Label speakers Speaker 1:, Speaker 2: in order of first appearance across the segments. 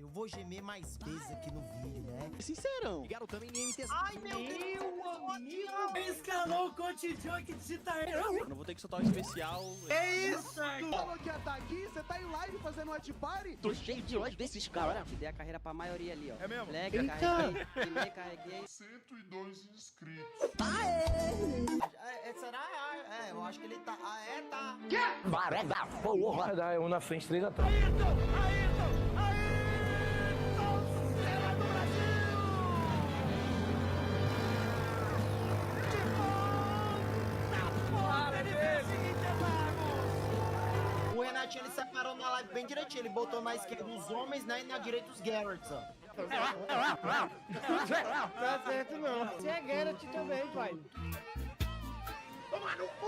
Speaker 1: Eu vou gemer mais vezes aqui no vídeo, né?
Speaker 2: Sincerão.
Speaker 1: Ai, meu Deus! Escalou o cotidiano que digita
Speaker 2: Eu não vou ter que soltar o especial.
Speaker 1: É isso!
Speaker 3: Falou que ia tá aqui, você tá em live fazendo um ativar?
Speaker 2: Tô cheio de ódio desses caras.
Speaker 4: Dei a carreira pra maioria ali, ó.
Speaker 5: É mesmo?
Speaker 4: Lega,
Speaker 3: Eita!
Speaker 4: carreguei, primeiro carreguei.
Speaker 6: 102 inscritos.
Speaker 1: Será? Eu acho que ele tá... tá.
Speaker 7: Baré da porra. Dá um na frente, 3 atrás.
Speaker 1: O Renatinho, ele separou na live bem direitinho. Ele botou na esquerda os homens, né? E na direita os Garretts, ó.
Speaker 3: Tá certo não. Você é Garrett também, pai.
Speaker 1: Toma no cu!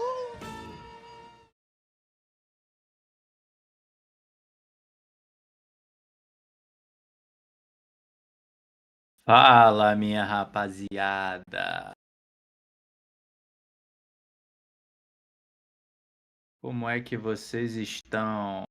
Speaker 8: Fala, minha rapaziada. Como é que vocês estão?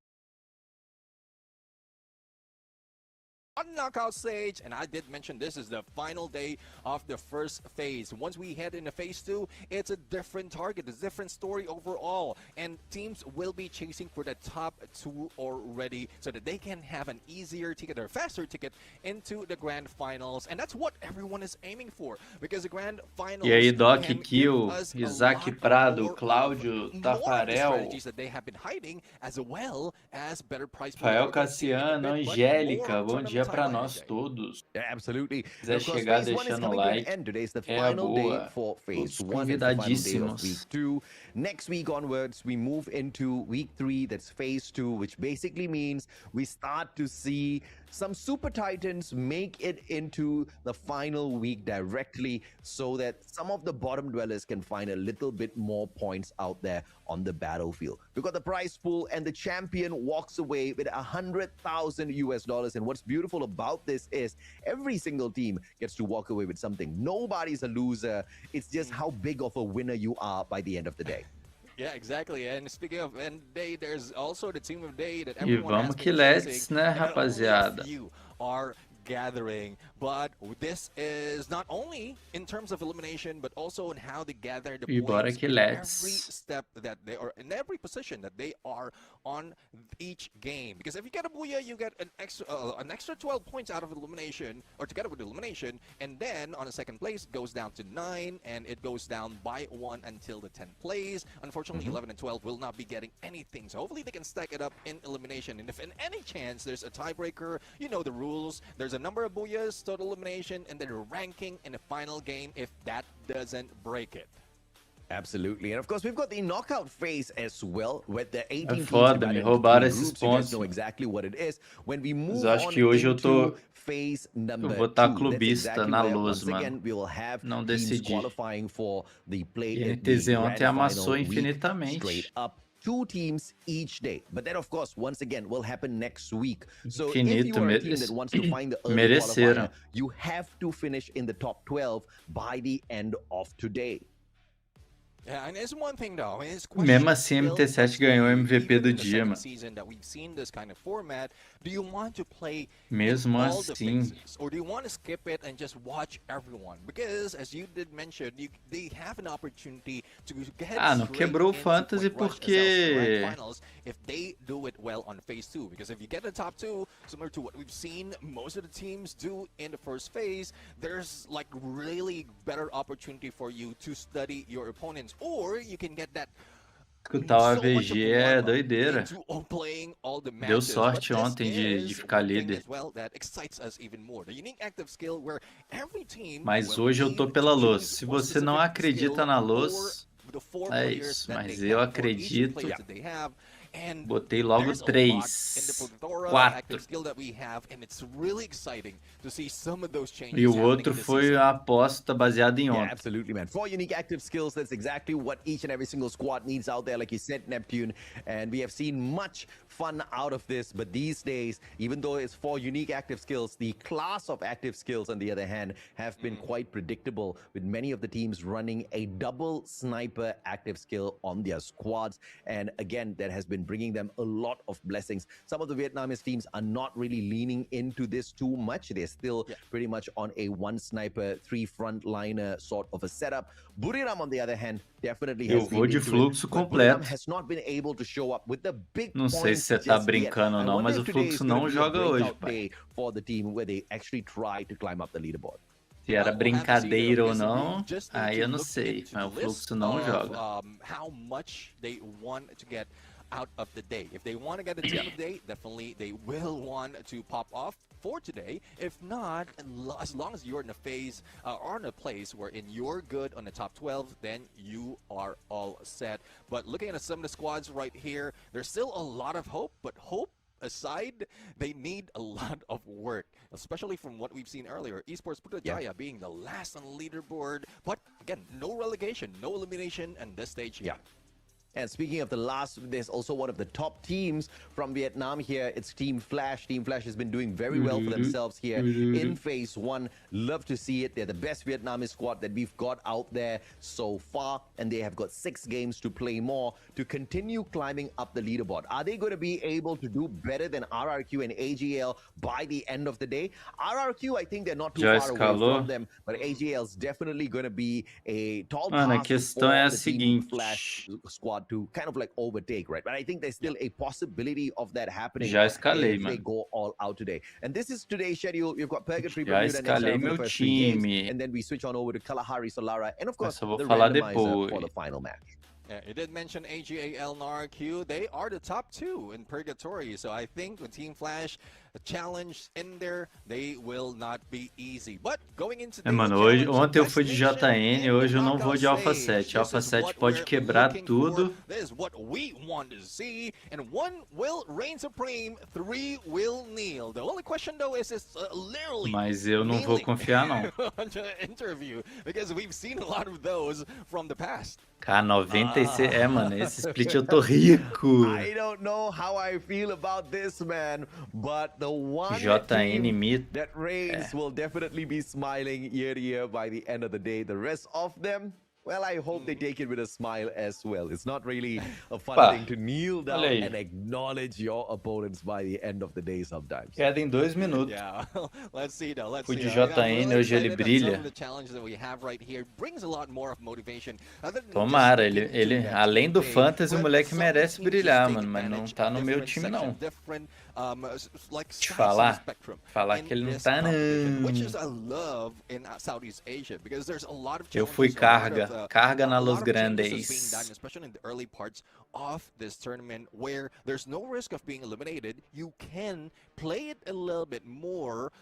Speaker 9: On knockout stage, and I did mention this is the final day of the first phase. Once we head into phase 2, it's a different target, a different story overall, and teams will be chasing for the top 2 already so that they can have an easier ticket or faster ticket into the grand finals, and that's what everyone is aiming for, because the grand finals.
Speaker 8: E aí, Doc,
Speaker 9: can
Speaker 8: Kill,
Speaker 9: give us a
Speaker 8: Isaac
Speaker 9: lot
Speaker 8: Prado,
Speaker 9: more
Speaker 8: Cláudio
Speaker 9: of
Speaker 8: Tafarel,
Speaker 9: strategies that they have been hiding, as well as better price.
Speaker 8: Rafael Cassiano, Angélica, bom dia pra nós todos.
Speaker 7: Absolutely.
Speaker 8: Se quiser chegar deixando o like, é a boa. Todos convidadíssimos.
Speaker 7: Next week onwards, we move into week 3, that's phase 2, which basically means we start to see some super titans make it into the final week directly so that some of the bottom dwellers can find a little bit more points out there on the battlefield. We've got the prize pool and the champion walks away with $100,000. And what's beautiful about this is every single team gets to walk away with something. Nobody's a loser. It's just how big of a winner you are by the end of the day.
Speaker 9: Yeah, exactly. And speaking of end day, there's also the team of day that
Speaker 8: E
Speaker 9: everyone has
Speaker 8: vamos que
Speaker 9: been
Speaker 8: let's,
Speaker 9: chasing,
Speaker 8: né,
Speaker 9: and only a
Speaker 8: rapaziada?
Speaker 9: few are gathering, but this is not only in terms of elimination, but also in how they gather the
Speaker 8: E bora
Speaker 9: points
Speaker 8: que
Speaker 9: in
Speaker 8: let's.
Speaker 9: every step that they are in, every position that they are on each game. Because if you get a booyah, you get an extra 12 points out of elimination, or together with elimination, and then on the second place it goes down to 9, and it goes down by 1 until the 10th place. Unfortunately, 11 and 12 will not be getting anything, so hopefully they can stack it up in elimination. And if in any chance there's a tiebreaker, you know the rules. There's a number of booyahs, total elimination, and then a ranking in the final game if that doesn't break it.
Speaker 7: Absolutely. And of course, we've got the knockout phase as well, with the 18 teams
Speaker 8: foda,
Speaker 7: divided
Speaker 8: me
Speaker 7: into
Speaker 8: roubaram
Speaker 7: three
Speaker 8: esses
Speaker 7: groups. You guys
Speaker 8: pontos.
Speaker 7: know exactly what it is. When we move
Speaker 8: Mas eu acho
Speaker 7: on
Speaker 8: que hoje eu tô...
Speaker 7: into phase number
Speaker 8: Eu vou estar
Speaker 7: 2,
Speaker 8: clubista
Speaker 7: that's exactly
Speaker 8: na
Speaker 7: where,
Speaker 8: luz,
Speaker 7: once again,
Speaker 8: mano.
Speaker 7: we will have
Speaker 8: Não
Speaker 7: teams
Speaker 8: decidi.
Speaker 7: qualifying for the play
Speaker 8: E
Speaker 7: in the
Speaker 8: NTZ ontem
Speaker 7: grand
Speaker 8: amassou
Speaker 7: final week
Speaker 8: infinitamente.
Speaker 7: straight up. 2 teams each day, but that of course once again will happen next week. So if
Speaker 8: Infinito,
Speaker 7: you are a team that wants to find the early
Speaker 8: mereceram.
Speaker 7: qualifier, you have to finish in the top 12 by the end of today.
Speaker 9: Yeah, and it's one thing though.
Speaker 8: Mesmo assim, MT7 ganhou o MVP do dia, mano.
Speaker 9: Do you want to play
Speaker 8: Mesmo
Speaker 9: all the
Speaker 8: assim.
Speaker 9: phases, or do you want to skip it and just watch everyone? Because as you did mention, they have an opportunity to get
Speaker 8: não
Speaker 9: straight
Speaker 8: quebrou o
Speaker 9: into
Speaker 8: Fantasy
Speaker 9: Point Rush
Speaker 8: porque-
Speaker 9: as well, grand finals if they do it well on phase 2. Because if you get the top 2, similar to what we've seen most of the teams do in the first phase, there's like really better opportunity for you to study your opponents, or you can get that.
Speaker 8: Escutar o AVG é doideira. Deu sorte ontem de ficar líder. Mas hoje eu tô pela luz. Se você não acredita na luz, é isso. Mas eu acredito. Botei logo 3, 4. E o outro foi a aposta baseada em ontem.
Speaker 7: Absolutely, man. 4 unique active skills, that's exactly what each and every single squad needs out there, like you said, Neptune. And we have seen much fun out of this, but these days, even though it's 4 unique active skills, the class of active skills, on the other hand, have been quite predictable, with many of the teams running a double sniper active skill on their squads. And again, that has been and bringing them a lot of blessings. Some of the Vietnamese teams are not really leaning into this too much. They're still pretty much on a one sniper, three frontliner sort of a setup. Buriram, on the other hand, definitely has
Speaker 8: Eu vou de fluxo completo.
Speaker 7: has not been able to show up with the big
Speaker 8: Não sei se você tá brincando ou não, mas o fluxo não joga hoje, pai.
Speaker 7: For the team where they actually try to climb up the leaderboard.
Speaker 8: Se era brincadeira ou não, aí eu não sei, mas o fluxo não joga.
Speaker 9: How much they want to get out of the day. If they want to get at the end of the day, definitely they will want to pop off for today. If not, as long as you're in a phase or in a place wherein you're good on the top 12, then you are all set. But looking at some of the squads right here, there's still a lot of hope, but hope aside, they need a lot of work, especially from what we've seen earlier. Esports Putrajaya being the last on the leaderboard, but again, no relegation, no elimination at this stage yet.
Speaker 7: And speaking of the last, there's also one of the top teams from Vietnam here. It's Team Flash. Team Flash has been doing very well for themselves here in Phase 1. Love to see it. They're the best Vietnamese squad that we've got out there so far. And they have got 6 games to play more to continue climbing up the leaderboard. Are they going to be able to do better than RRQ and AGL by the end of the day? RRQ, I think they're not too far away from them. But AGL is definitely going to be a tall task for the Team Flash squad to kind of like overtake, right? But I think there's still a possibility of that happening if they go all out today. And this is today's schedule. We've got Purgatory, Bermuda, and then we switch on over to Kalahari, Solara, and of course the randomizer for the final match.
Speaker 9: Yeah, you did mention AGAL and RRQ. They are the top 2 in Purgatory. So I think with Team Flash, the challenge in there, they will not be easy. But going into the
Speaker 8: mano, ontem eu fui de JN, hoje eu não vou de Alpha 7. Alpha 7 pode quebrar tudo.
Speaker 9: This is what we want to see. And 1 will reign supreme, 3 will kneel. The only question though is literally
Speaker 8: mas eu não vou confiar não.
Speaker 9: Interview, because we've seen a lot of those from the past.
Speaker 8: K96, mano, esse split eu tô rico.
Speaker 7: I don't know how I feel about this, man, but the one
Speaker 8: JN
Speaker 7: that reigns will definitely be smiling ear to ear by the end of the day. The rest of them, well, I hope they take it with a smile as well. It's not really a fun thing to kneel down and acknowledge your opponents by the end of the day sometimes.
Speaker 8: Queda em 2 minutos.
Speaker 9: Yeah, let's see though. Let's
Speaker 8: Fui
Speaker 9: see.
Speaker 8: de JN, hoje ele brilha.
Speaker 9: The challenge that we have right here brings a lot more of motivation.
Speaker 8: Tomara, ele além do fantasy, o moleque merece brilhar, mano, mas não tá no meu time não. Te falar que ele não tá não. Eu fui carga na Los Grandes.
Speaker 9: Especially in the early parts of this tournament where there's no risk of being eliminated, you can play it a little bit more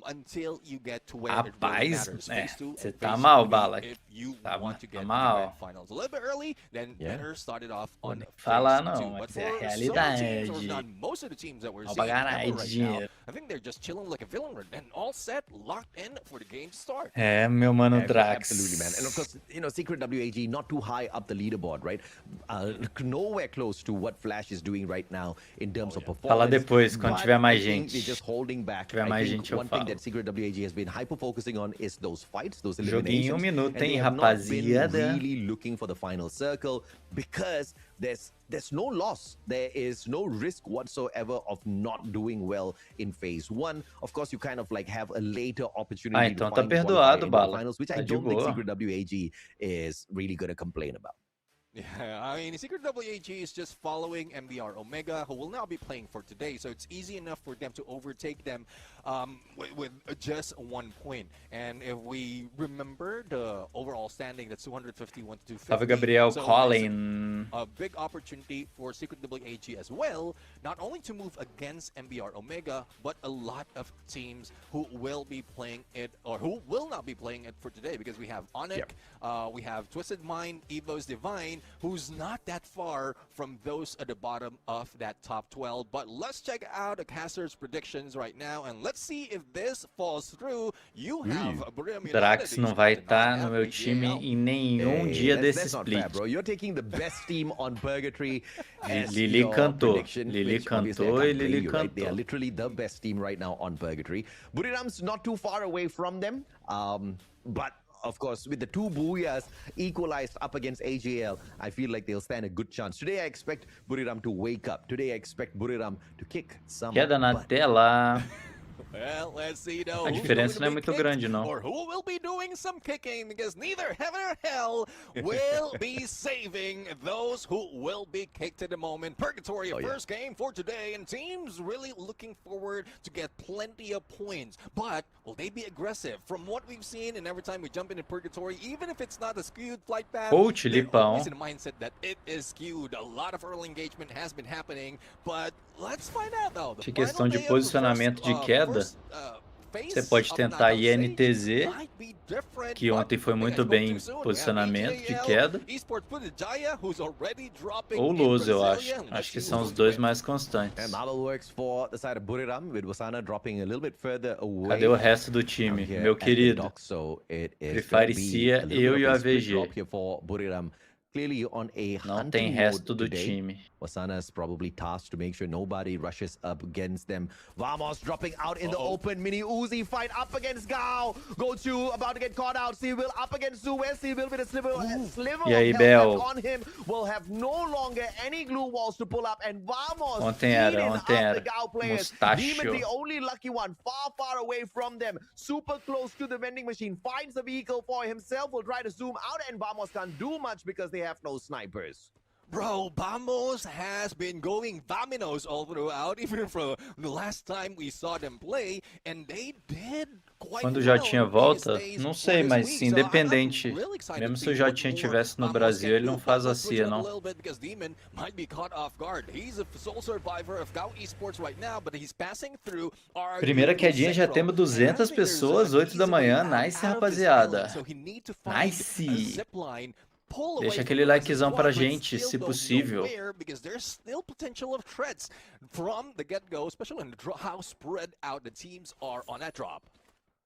Speaker 9: until you get to where it really matters.
Speaker 8: Você tá mal, Bala.
Speaker 9: If you
Speaker 8: Tá
Speaker 9: want to get
Speaker 8: mal.
Speaker 9: to finals a little bit early, then better start it off on
Speaker 8: falar
Speaker 9: phase 2.
Speaker 8: não,
Speaker 9: But
Speaker 8: mas é a
Speaker 9: for
Speaker 8: realidade.
Speaker 9: some teams, or not most of the teams that we're
Speaker 8: Não
Speaker 9: seeing
Speaker 8: pagar
Speaker 9: right now,
Speaker 8: dinheiro.
Speaker 9: I think they're just chilling like a villain and all set, locked in for the game to start.
Speaker 8: É, meu mano Drax.
Speaker 7: Absolutely, man. And of course, you know, Secret WAG not too high up the leaderboard, right? Nowhere close to what Flash is doing right now in terms of performance.
Speaker 8: Fala depois, quando tiver mais gente.
Speaker 7: They're just holding back.
Speaker 8: Tiver mais gente,
Speaker 7: one thing that Secret WAG has been hyper focusing on is those fights, those
Speaker 8: eliminations. Joguinho 1 minuto,
Speaker 7: and they
Speaker 8: hein,
Speaker 7: have not
Speaker 8: rapaziada.
Speaker 7: been really looking for the final circle because there's no loss. There is no risk whatsoever of not doing well in phase 1. Of course, you kind of like have a later opportunity
Speaker 8: então
Speaker 7: to
Speaker 8: tá
Speaker 7: find
Speaker 8: perdoado, Bala.
Speaker 7: finals, which
Speaker 8: Tá
Speaker 7: I
Speaker 8: de
Speaker 7: don't think
Speaker 8: boa.
Speaker 7: Secret WAG is really going to complain about.
Speaker 9: Yeah, I mean, Secret WAG is just following MBR Omega, who will now be playing for today, so it's easy enough for them to overtake them with just 1 point. And if we remember the overall standing, that's 251 to 250.
Speaker 8: Salve, Gabriel
Speaker 9: so
Speaker 8: Colin.
Speaker 9: A big opportunity for Secret WAG as well, not only to move against MBR Omega, but a lot of teams who will be playing it, or who will not be playing it for today, because we have Onyx, we have Twisted Mind, Evo's Divine, who's not that far from those at the bottom of that top 12. But let's check out the casters' predictions right now, and let's see if this falls through. You have
Speaker 8: Drax não vai estar no meu time em nenhum dia desse split.
Speaker 7: Bad, bro. You're taking the best team on Purgatory.
Speaker 8: Lili cantou. Lili cantou e Lili cantou.
Speaker 7: Right? They are literally the best team right now on Purgatory. Buriram's not too far away from them, but Of course, with the 2 Booyahs equalized up against AJL, I feel like they'll stand a good chance. Today I expect Buriram to wake up. Today I expect Buriram to kick some
Speaker 8: Queda na
Speaker 7: butt.
Speaker 8: tela.
Speaker 9: Well, let's see though.
Speaker 8: A diferença não é muito grande, não.
Speaker 9: Or who will be doing some kicking, because neither heaven or hell will be saving those who will be kicked at the moment. Purgatory, first game for today, and teams really looking forward to get plenty of points. But will they be aggressive? From what we've seen, and every time we jump into Purgatory, even if it's not a skewed flight path,
Speaker 8: Coach
Speaker 9: they're
Speaker 8: Lipão.
Speaker 9: always in a mindset that it is skewed. A lot of early engagement has been happening, but let's find out though.
Speaker 8: De questão de posicionamento de queda, você pode tentar INTZ, que ontem foi muito bem em posicionamento de queda, ou Lose, eu acho. Acho que são os dois mais constantes. Cadê o resto do time? Meu querido, preferencia eu e o AVG. Não tem resto do time.
Speaker 7: Wasana's probably tasked to make sure nobody rushes up against them. Vamos dropping out in the open. Mini Uzi fight up against Gao. Go to about to get caught out. Will up against Suez. Will with a sliver
Speaker 8: E aí,
Speaker 7: of
Speaker 8: Bel?
Speaker 7: health on him. Will have no longer any glue walls to pull up. And Vamos
Speaker 8: Ontem era.
Speaker 7: the Gao players.
Speaker 8: Mustacho.
Speaker 7: Demon the only lucky one. Far away from them. Super close to the vending machine. Finds the vehicle for himself. Will try to zoom out. And Vamos can't do much because they have no snipers.
Speaker 9: Bro, Vamos has been going Vaminos all throughout, even from the last time we saw them play, and they did quite
Speaker 8: Quando o
Speaker 9: well
Speaker 8: Jotinha
Speaker 9: in
Speaker 8: volta,
Speaker 9: these days
Speaker 8: não
Speaker 9: for
Speaker 8: sei,
Speaker 9: this
Speaker 8: mas
Speaker 9: week. So
Speaker 8: independente,
Speaker 9: I'm really excited
Speaker 8: mesmo
Speaker 9: to
Speaker 8: se o
Speaker 9: see what
Speaker 8: Jotinha
Speaker 9: more
Speaker 8: estivesse no
Speaker 9: Vamos
Speaker 8: Brasil,
Speaker 9: can
Speaker 8: ele não
Speaker 9: do.
Speaker 8: faz
Speaker 9: But
Speaker 8: a
Speaker 9: let's switch
Speaker 8: CIA,
Speaker 9: up a
Speaker 8: não.
Speaker 9: little bit because Demon might be caught off guard. He's a sole survivor of GAU Esports right now, but he's passing through our
Speaker 8: Primeira quedinha, já temos 200 pessoas, 8 da manhã. Nice, rapaziada. Nice. Deixa aquele likezão pra gente, se possível.
Speaker 9: Because there's still potential of threats from the get-go, especially in how spread out the teams are on that drop.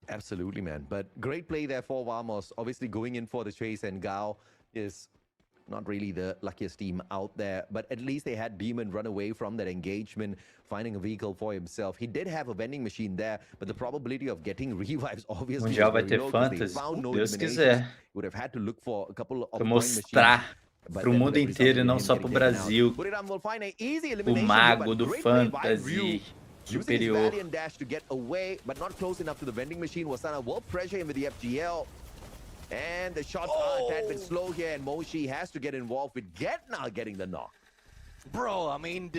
Speaker 7: Absolutely, man. But great play there for Vamos. Obviously going in for the chase, and Gao is not really the luckiest team out there, but at least they had Demon run away from that engagement, finding a vehicle for himself. He did have a vending machine there, but the probability of getting revives obviously
Speaker 8: Mundial
Speaker 7: is
Speaker 8: vai
Speaker 7: very
Speaker 8: ter
Speaker 7: low 'cause they
Speaker 8: fantasy,
Speaker 7: found no
Speaker 8: Deus
Speaker 7: eliminations.
Speaker 8: quiser.
Speaker 7: Would have had to look for a couple of
Speaker 8: Pra
Speaker 7: point
Speaker 8: mostrar
Speaker 7: machines, but
Speaker 8: pro
Speaker 7: that
Speaker 8: mundo
Speaker 7: would have
Speaker 8: inteiro e
Speaker 7: resulted in
Speaker 8: não
Speaker 7: him
Speaker 8: só
Speaker 7: getting
Speaker 8: pro
Speaker 7: taken out.
Speaker 8: Brasil.
Speaker 7: Buriram will find an easy
Speaker 8: O
Speaker 7: elimination,
Speaker 8: mago
Speaker 7: but
Speaker 8: do
Speaker 7: great play by
Speaker 8: fantasy
Speaker 7: Ryu. Using his
Speaker 8: superior.
Speaker 7: valiant dash to get away, but not close enough to the vending machine. Wasana will pressure him with the FGL. And the shots are a tad bit slow here, and Moshi has to get involved with Getna getting the knock.
Speaker 9: Bro, I mean,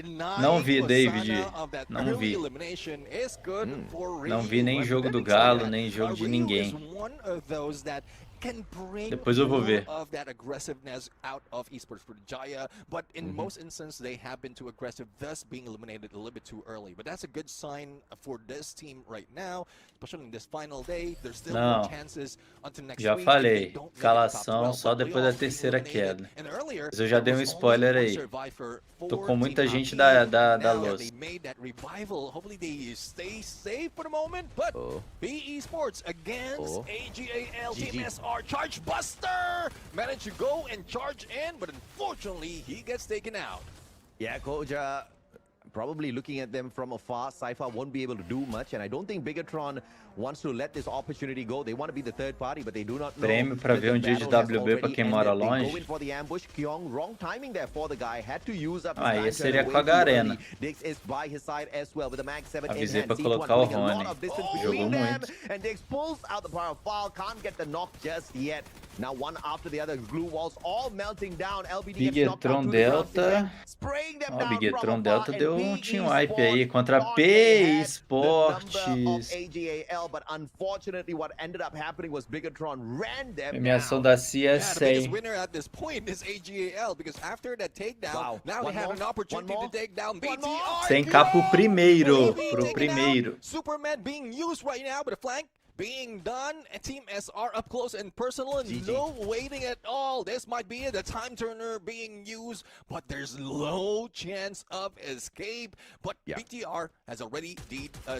Speaker 8: Não vi,
Speaker 9: denying
Speaker 8: David.
Speaker 9: Wasana of that
Speaker 8: Não
Speaker 9: early
Speaker 8: vi.
Speaker 9: elimination is good for Ryu.
Speaker 8: Não vi nem
Speaker 9: But
Speaker 8: jogo do
Speaker 9: let me tell
Speaker 8: Galo,
Speaker 9: you
Speaker 8: nem
Speaker 9: that,
Speaker 8: jogo de
Speaker 9: Ryu
Speaker 8: ninguém.
Speaker 9: is one of those that can bring
Speaker 8: Depois eu vou
Speaker 9: more
Speaker 8: ver.
Speaker 9: of that aggressiveness out of esports for Jaya, but in most instances they have been too aggressive, thus being eliminated a little bit too early. But that's a good sign for this team right now, especially in this final day. There's still
Speaker 8: Não.
Speaker 9: more chances until next
Speaker 8: Já
Speaker 9: week.
Speaker 8: falei,
Speaker 9: If they don't make it top
Speaker 8: escalação
Speaker 9: 12,
Speaker 8: só
Speaker 9: but
Speaker 8: depois da
Speaker 9: playoff being
Speaker 8: terceira
Speaker 9: eliminated.
Speaker 8: queda.
Speaker 9: And earlier,
Speaker 8: Mas eu já dei
Speaker 9: there
Speaker 8: um
Speaker 9: was
Speaker 8: spoiler
Speaker 9: only
Speaker 8: aí.
Speaker 9: one survivor
Speaker 8: Tô
Speaker 9: for
Speaker 8: com muita
Speaker 9: Team
Speaker 8: gente
Speaker 9: AxB.
Speaker 8: da
Speaker 9: Now
Speaker 8: Luz.
Speaker 9: they made that revival. Hopefully they stay safe for the moment, but BE Sports against AGAL Team SR Charge Buster managed to go and charge in, but unfortunately he gets taken out.
Speaker 7: Yeah, Koja probably looking at them from afar. Cypher won't be able to do much, and I don't think Bigatron wants to let this opportunity go. They want to be the third party, but they do not know.
Speaker 8: Prêmio pra
Speaker 7: that
Speaker 8: ver
Speaker 7: the
Speaker 8: dia de
Speaker 7: battle has
Speaker 8: WB pra
Speaker 7: already
Speaker 8: quem mora
Speaker 7: ended. They
Speaker 8: longe.
Speaker 7: go in for the ambush. Kyong, wrong timing there for the guy. Had to use up his
Speaker 8: Aí
Speaker 7: time
Speaker 8: seria
Speaker 7: turn
Speaker 8: com a
Speaker 7: way too
Speaker 8: Garena.
Speaker 7: early. Dix is by his side as well with the Mag 7 in
Speaker 8: Avisei
Speaker 7: hand.
Speaker 8: pra
Speaker 7: C1
Speaker 8: colocar o
Speaker 7: putting a lot
Speaker 8: Rony.
Speaker 7: of distance
Speaker 8: Jogou
Speaker 7: between them,
Speaker 8: muito.
Speaker 7: and Dix pulls out the power of foul. Can't get the knock just yet. Now one after the other, glue walls all melting down. LBD gets knocked out
Speaker 8: Bigetron
Speaker 7: to the ground,
Speaker 8: Delta.
Speaker 7: spraying them
Speaker 8: Ó,
Speaker 7: down
Speaker 8: Bigetron
Speaker 7: from
Speaker 8: Delta
Speaker 7: afar, and
Speaker 8: deu um
Speaker 7: BE
Speaker 8: team wipe aí
Speaker 7: Sports
Speaker 8: contra
Speaker 7: thought
Speaker 8: P
Speaker 7: they had the number
Speaker 8: Esportes.
Speaker 7: of AGAL, but unfortunately what ended up happening was Bigatron ran them
Speaker 8: Premiação
Speaker 7: down.
Speaker 8: da CIA é
Speaker 9: Yeah, the biggest
Speaker 8: 100.
Speaker 9: winner at this point is AGAL, because after that takedown,
Speaker 7: Wow.
Speaker 9: now
Speaker 7: One
Speaker 9: they have
Speaker 7: more?
Speaker 9: an opportunity
Speaker 7: One more?
Speaker 9: to take down
Speaker 7: One more?
Speaker 9: BTR.
Speaker 8: Sem capo primeiro,
Speaker 9: Baby
Speaker 8: pro
Speaker 9: taken out.
Speaker 8: primeiro.
Speaker 9: Superman being used right now, but the flank being done. And Team SR up close and personal, and
Speaker 7: GG.
Speaker 9: no waiting at all. This might be it. The time turner being used, but there's no chance of escape. But
Speaker 7: Yeah.
Speaker 9: BTR has already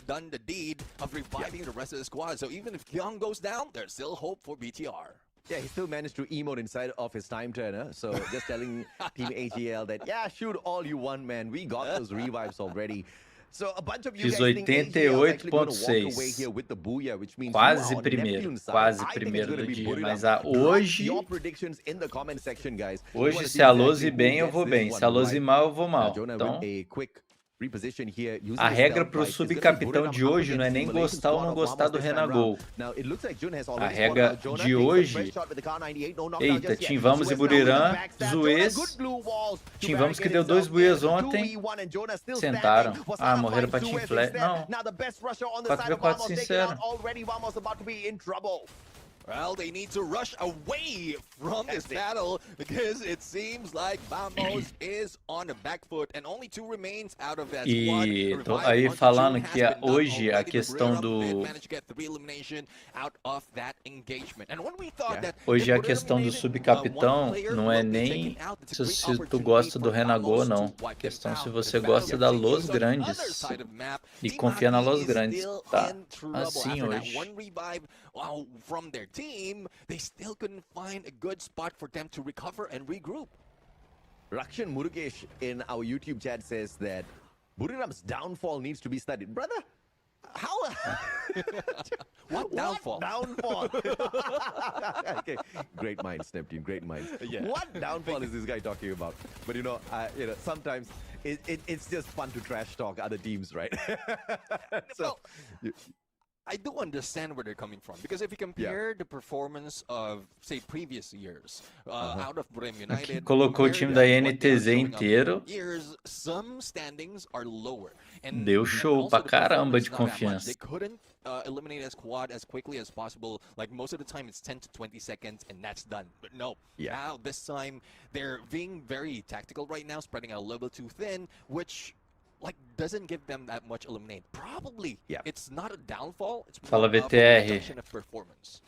Speaker 9: done the deed of reviving the rest of the squad. So even if Kyung goes down, there's still hope for BTR.
Speaker 7: Yeah, he still managed to emote inside of his time turner. So just telling Team AGL that, yeah, shoot all you want, man. We got those revives already. So a bunch of you
Speaker 8: Fiz
Speaker 7: guys think, hey, yeah, I was actually gonna walk away
Speaker 8: 88.6.
Speaker 7: here with the booyah, which means you
Speaker 8: Quase
Speaker 7: are on
Speaker 8: primeiro,
Speaker 7: Neptune's side.
Speaker 8: quase
Speaker 7: I think it's
Speaker 8: primeiro
Speaker 7: gonna
Speaker 8: do
Speaker 7: be
Speaker 8: dia,
Speaker 7: Buriram.
Speaker 8: mas
Speaker 7: Drop
Speaker 8: hoje,
Speaker 7: your predictions in the comment section, guys. We
Speaker 8: hoje
Speaker 7: wanna
Speaker 8: se
Speaker 7: see
Speaker 8: a
Speaker 7: exactly
Speaker 8: Lose
Speaker 7: who
Speaker 8: bem, eu
Speaker 7: gets
Speaker 8: vou
Speaker 7: this
Speaker 8: bem.
Speaker 7: one
Speaker 8: Se a Lose
Speaker 7: right.
Speaker 8: mal, eu vou
Speaker 7: Now,
Speaker 8: mal.
Speaker 7: Jonah
Speaker 8: Então,
Speaker 7: with a quick reposition here, using
Speaker 8: a
Speaker 7: the
Speaker 8: regra
Speaker 7: stealth
Speaker 8: pro
Speaker 7: fight, is gonna be
Speaker 8: subcapitão
Speaker 7: Buriram
Speaker 8: de
Speaker 7: up
Speaker 8: hoje não é
Speaker 7: against
Speaker 8: nem
Speaker 7: Simulation
Speaker 8: gostar ou
Speaker 7: Squad
Speaker 8: não
Speaker 7: of
Speaker 8: gostar
Speaker 7: Vamos
Speaker 8: do
Speaker 7: this time
Speaker 8: Renagol.
Speaker 7: round. Now, it looks like June has
Speaker 8: A
Speaker 7: already
Speaker 8: regra
Speaker 7: spotted Jonah,
Speaker 8: de
Speaker 7: taking the
Speaker 8: hoje...
Speaker 7: first shot with the Kar-98, no knockdown
Speaker 8: Eita,
Speaker 7: just yet.
Speaker 8: Team Vamos e
Speaker 7: Suez now with the
Speaker 8: Buriram,
Speaker 7: backstab.
Speaker 8: Suez.
Speaker 7: Jonah, good blue walls to
Speaker 8: Team Vamos que
Speaker 7: barricade
Speaker 8: deu 2
Speaker 7: himself
Speaker 8: buias
Speaker 7: there.
Speaker 8: ontem,
Speaker 7: 2v1 and Jonah still
Speaker 8: sentaram.
Speaker 7: standing. Was
Speaker 8: Ah,
Speaker 7: trying to
Speaker 8: morreram
Speaker 7: find
Speaker 8: pra Team
Speaker 7: Suez
Speaker 8: Flash.
Speaker 7: instead.
Speaker 8: Não,
Speaker 7: Now the best rusher on the side of
Speaker 8: 4v4
Speaker 7: Vamos taken
Speaker 8: sincero.
Speaker 7: out already. Vamos about to be in trouble.
Speaker 9: Well, they need to rush away from this battle because it seems like Vamos is on the back foot and only 2 remains out of that squad.
Speaker 8: E tô aí falando que hoje a questão do... Hoje a questão do subcapitão não é nem se tu gosta do Renagol ou não. A questão é se você gosta da Los Grandes e confia na Los Grandes. Tá assim hoje.
Speaker 9: From their team, they still couldn't find a good spot for them to recover and regroup.
Speaker 7: Rakshan Murugesh in our YouTube chat says that Buriram's downfall needs to be studied. Brother, how?
Speaker 9: What downfall?
Speaker 7: What downfall? Okay, great minds, Neptune, great minds.
Speaker 9: Yeah.
Speaker 7: What downfall is this guy talking about? But you know, sometimes it's just fun to trash talk other teams, right? So,
Speaker 9: I do understand where they're coming from because if you compare the performance of, say, previous years out of Buriram United,
Speaker 8: colocou o time da INTZ inteiro.
Speaker 9: Years, some standings are lower. And
Speaker 8: Deu show pra caramba de confiança.
Speaker 9: They couldn't eliminate a squad as quickly as possible. Like most of the time, it's 10 to 20 seconds, and that's done. But no, now this time they're being very tactical right now, spreading out a little too thin, which doesn't give them that much eliminate. Probably, it's not a downfall. It's more of a reduction of performance.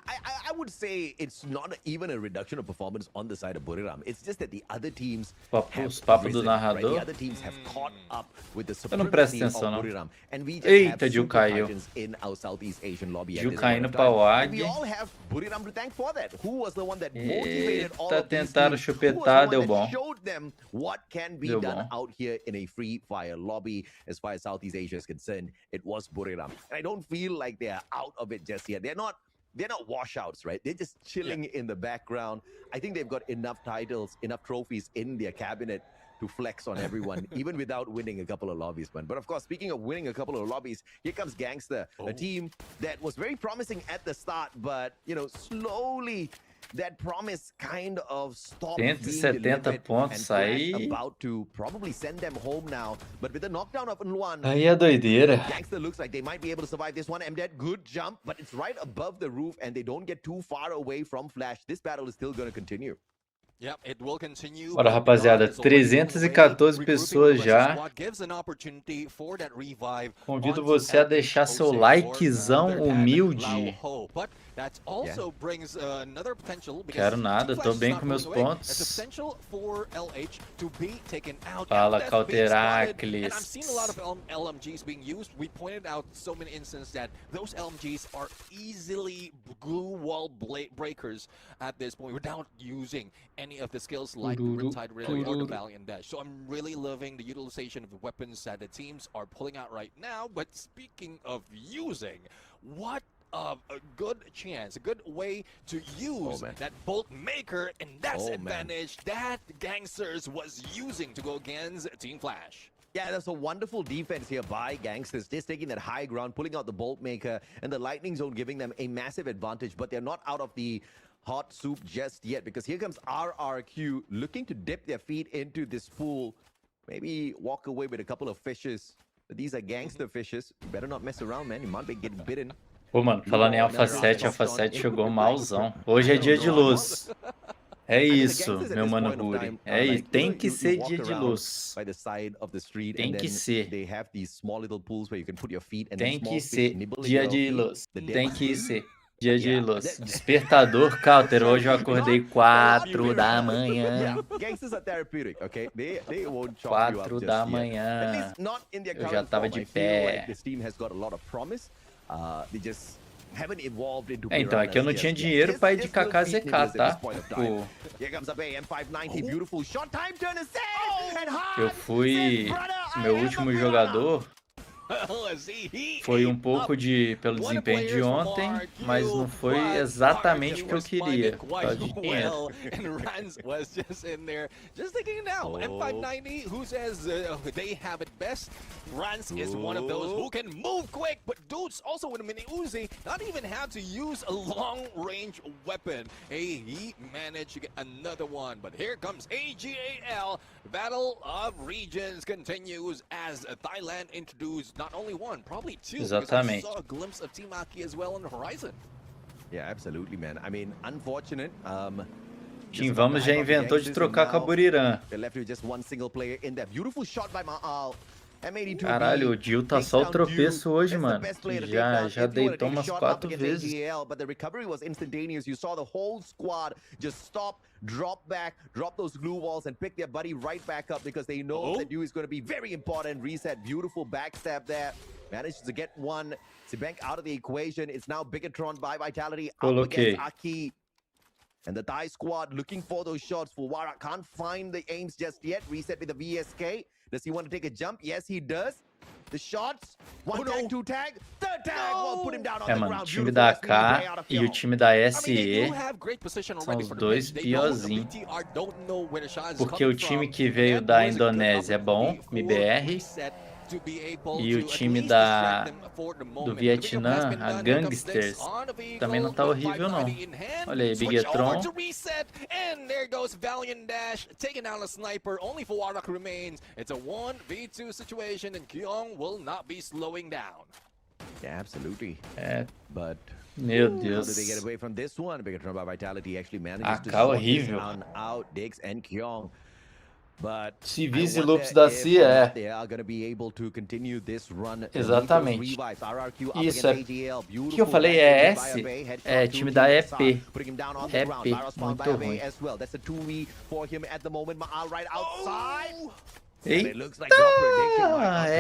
Speaker 7: I would say it's not even a reduction of performance on the side of Buriram. It's just that the other teams have
Speaker 8: papo
Speaker 7: risen,
Speaker 8: do narrador.
Speaker 7: right? The other teams have caught up with the
Speaker 8: Eu não presto
Speaker 7: supremacy of
Speaker 8: atenção, não.
Speaker 7: Buriram. And we just
Speaker 8: Eita,
Speaker 7: have
Speaker 8: Gil
Speaker 7: super
Speaker 8: caiu.
Speaker 7: titans in our Southeast Asian lobby.
Speaker 8: Gil caindo pra
Speaker 7: And we
Speaker 8: WAG.
Speaker 7: all have Buriram to thank for that. Who was the one that motivated all
Speaker 8: Eita,
Speaker 7: of these
Speaker 8: tentaram
Speaker 7: teams? Who was
Speaker 8: chupetar,
Speaker 7: the
Speaker 8: deu
Speaker 7: one
Speaker 8: bom.
Speaker 7: that showed them what can be
Speaker 8: Deu
Speaker 7: done
Speaker 8: bom.
Speaker 7: out here in a free fire lobby as far as Southeast Asia is concerned? It was Buriram. And I don't feel like they're out of it just yet. They're not washouts, right? They're just chilling in the background. I think they've got enough titles, enough trophies in their cabinet to flex on everyone, even without winning a couple of lobbies, man. But of course, speaking of winning a couple of lobbies, here comes Gangster, a team that was very promising at the start, but, slowly that promise kind of stopped being
Speaker 8: 170
Speaker 7: delivered,
Speaker 8: pontos
Speaker 7: and
Speaker 8: aí.
Speaker 7: Flash about to probably send them home now. But with the knockdown of Nluan,
Speaker 8: Aí é doideira.
Speaker 7: Gangster looks like they might be able to survive this one. MDED, good jump, but it's right above the roof and they don't get too far away from Flash. This battle is still going to continue.
Speaker 9: Yep, it will continue.
Speaker 8: Bora, rapaziada, 314 pessoas já. Convido você a deixar seu likezão humilde. Quero nada, tô bem com meus pontos. Fala, Cauteracles.
Speaker 9: I've seen a lot of LMGs being used. We pointed out so many instances that those LMGs are easily glue wall breakers at this point without using any of the skills like the Riptide Relay or the Valiant Dash. So I'm really loving the utilization of the weapons that the teams are pulling out right now. But speaking of using, what a good chance, a good way to use that Bolt Maker and that's advantage that Gangsters was using to go against Team Flash.
Speaker 7: Yeah, that's a wonderful defense here by Gangsters, just taking that high ground, pulling out the Bolt Maker, and the Lightning Zone giving them a massive advantage, but they're not out of the hot soup just yet, because here comes RRQ looking to dip their feet into this pool, maybe walk away with a couple of fishes. But these are Gangster fishes. You better not mess around, man. You might be getting bitten.
Speaker 8: Pô, mano, falando em Alpha 7 jogou malzão. Hoje é dia de luz. É isso, meu mano Guri. É isso, tem que ser dia de luz. Tem que ser. Tem que ser dia de luz. Tem que ser dia de luz. Despertador, Counter. Hoje eu acordei 4 da manhã. 4 da manhã. Eu já tava de pé. Então, aqui eu não tinha dinheiro pra ir de KKZK, tá? Eu fui meu último jogador foi um pouco pelo desempenho de ontem, mas não foi exatamente o que eu queria, por causa de dinheiro.
Speaker 9: Rans is one of those who can move quick, but dudes also with a mini Uzi not even have to use a long-range weapon. Hey, he managed to get another one, but here comes AGAL. Battle of Regions continues as Thailand introduced not only one, probably two.
Speaker 8: Exatamente.
Speaker 9: I saw a glimpse of Team Aki as well on the horizon.
Speaker 7: Yeah, absolutely, man. I mean, unfortunate.
Speaker 8: Team Vamos já inventou de trocar com a Buriram.
Speaker 7: They're left with just one single player in there. Beautiful shot by Ma'al.
Speaker 8: Caralho, o Jill tá só o tropeço hoje, mano. Já deitou umas 4 vezes.
Speaker 7: But the recovery was instantaneous. You saw the whole squad just stop, drop back, drop those glue walls and pick their buddy right back up because they know that you is going to be very important. Reset, beautiful backstab there. Managed to get one. Sibank out of the equation. It's now Bigatron by Vitality up against Aki. And the Thai squad looking for those shots. Fora can't find the aims just yet. Reset with the VSK. Does he want to take a jump? Yes, he does. The shots. One tag, two tag, third tag. Well, put him down on the
Speaker 8: Mano,
Speaker 7: ground.
Speaker 8: o time da AK e o time da SE são os dois piorzinhos. Porque o time que veio da Indonésia é bom, MBR. E o time do Vietnã, a Gangsters, também não tá horrível não. Olha aí, Bigatron.
Speaker 7: Yeah, absolutely. But
Speaker 8: meu Deus. AK horrível. Civis e Loops da CIA, exatamente. Isso, o que eu falei é S, é time da EP. EP, muito ruim. Eita!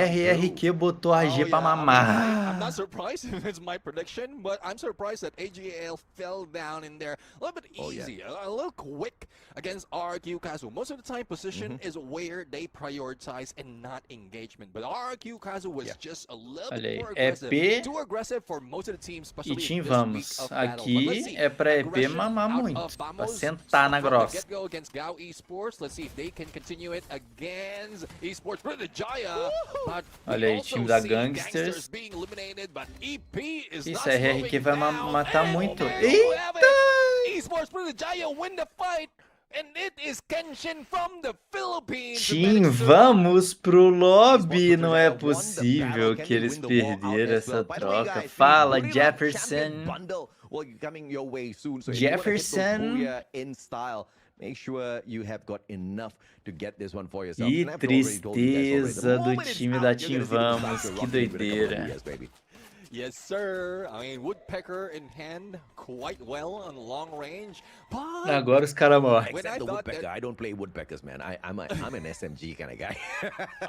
Speaker 8: RRQ botou a G pra mamar.
Speaker 9: I'm not surprised if it's my prediction, but I'm surprised that AGAL fell down in there a little bit easy, a little quick against RRQ Kazu. Most of the time, position is where they prioritize and not engagement. But RRQ Kazu was just a little bit more aggressive, too aggressive for most of the teams, especially
Speaker 8: E Team Vamos, aqui é pra EP mamar muito, pra sentar na grossa.
Speaker 9: Get go against Gao Esports. Let's see if they can continue it against Esports.
Speaker 8: Olha aí, time da Gangsters. Isso, a RRQ vai matar muito. Eita! Team, vamos pro lobby. Não é possível que eles perderam essa troca. Fala, Jefferson. Jefferson.
Speaker 7: Make sure you have got enough to get this one for yourself.
Speaker 8: Que tristeza do time da Team Vamos, que doideira.
Speaker 9: Yes, sir. I mean, Woodpecker in hand quite well on long range. But
Speaker 8: agora os caras morrem.
Speaker 7: Except the Woodpecker. I don't play Woodpeckers, man. I'm an SMG kind of guy.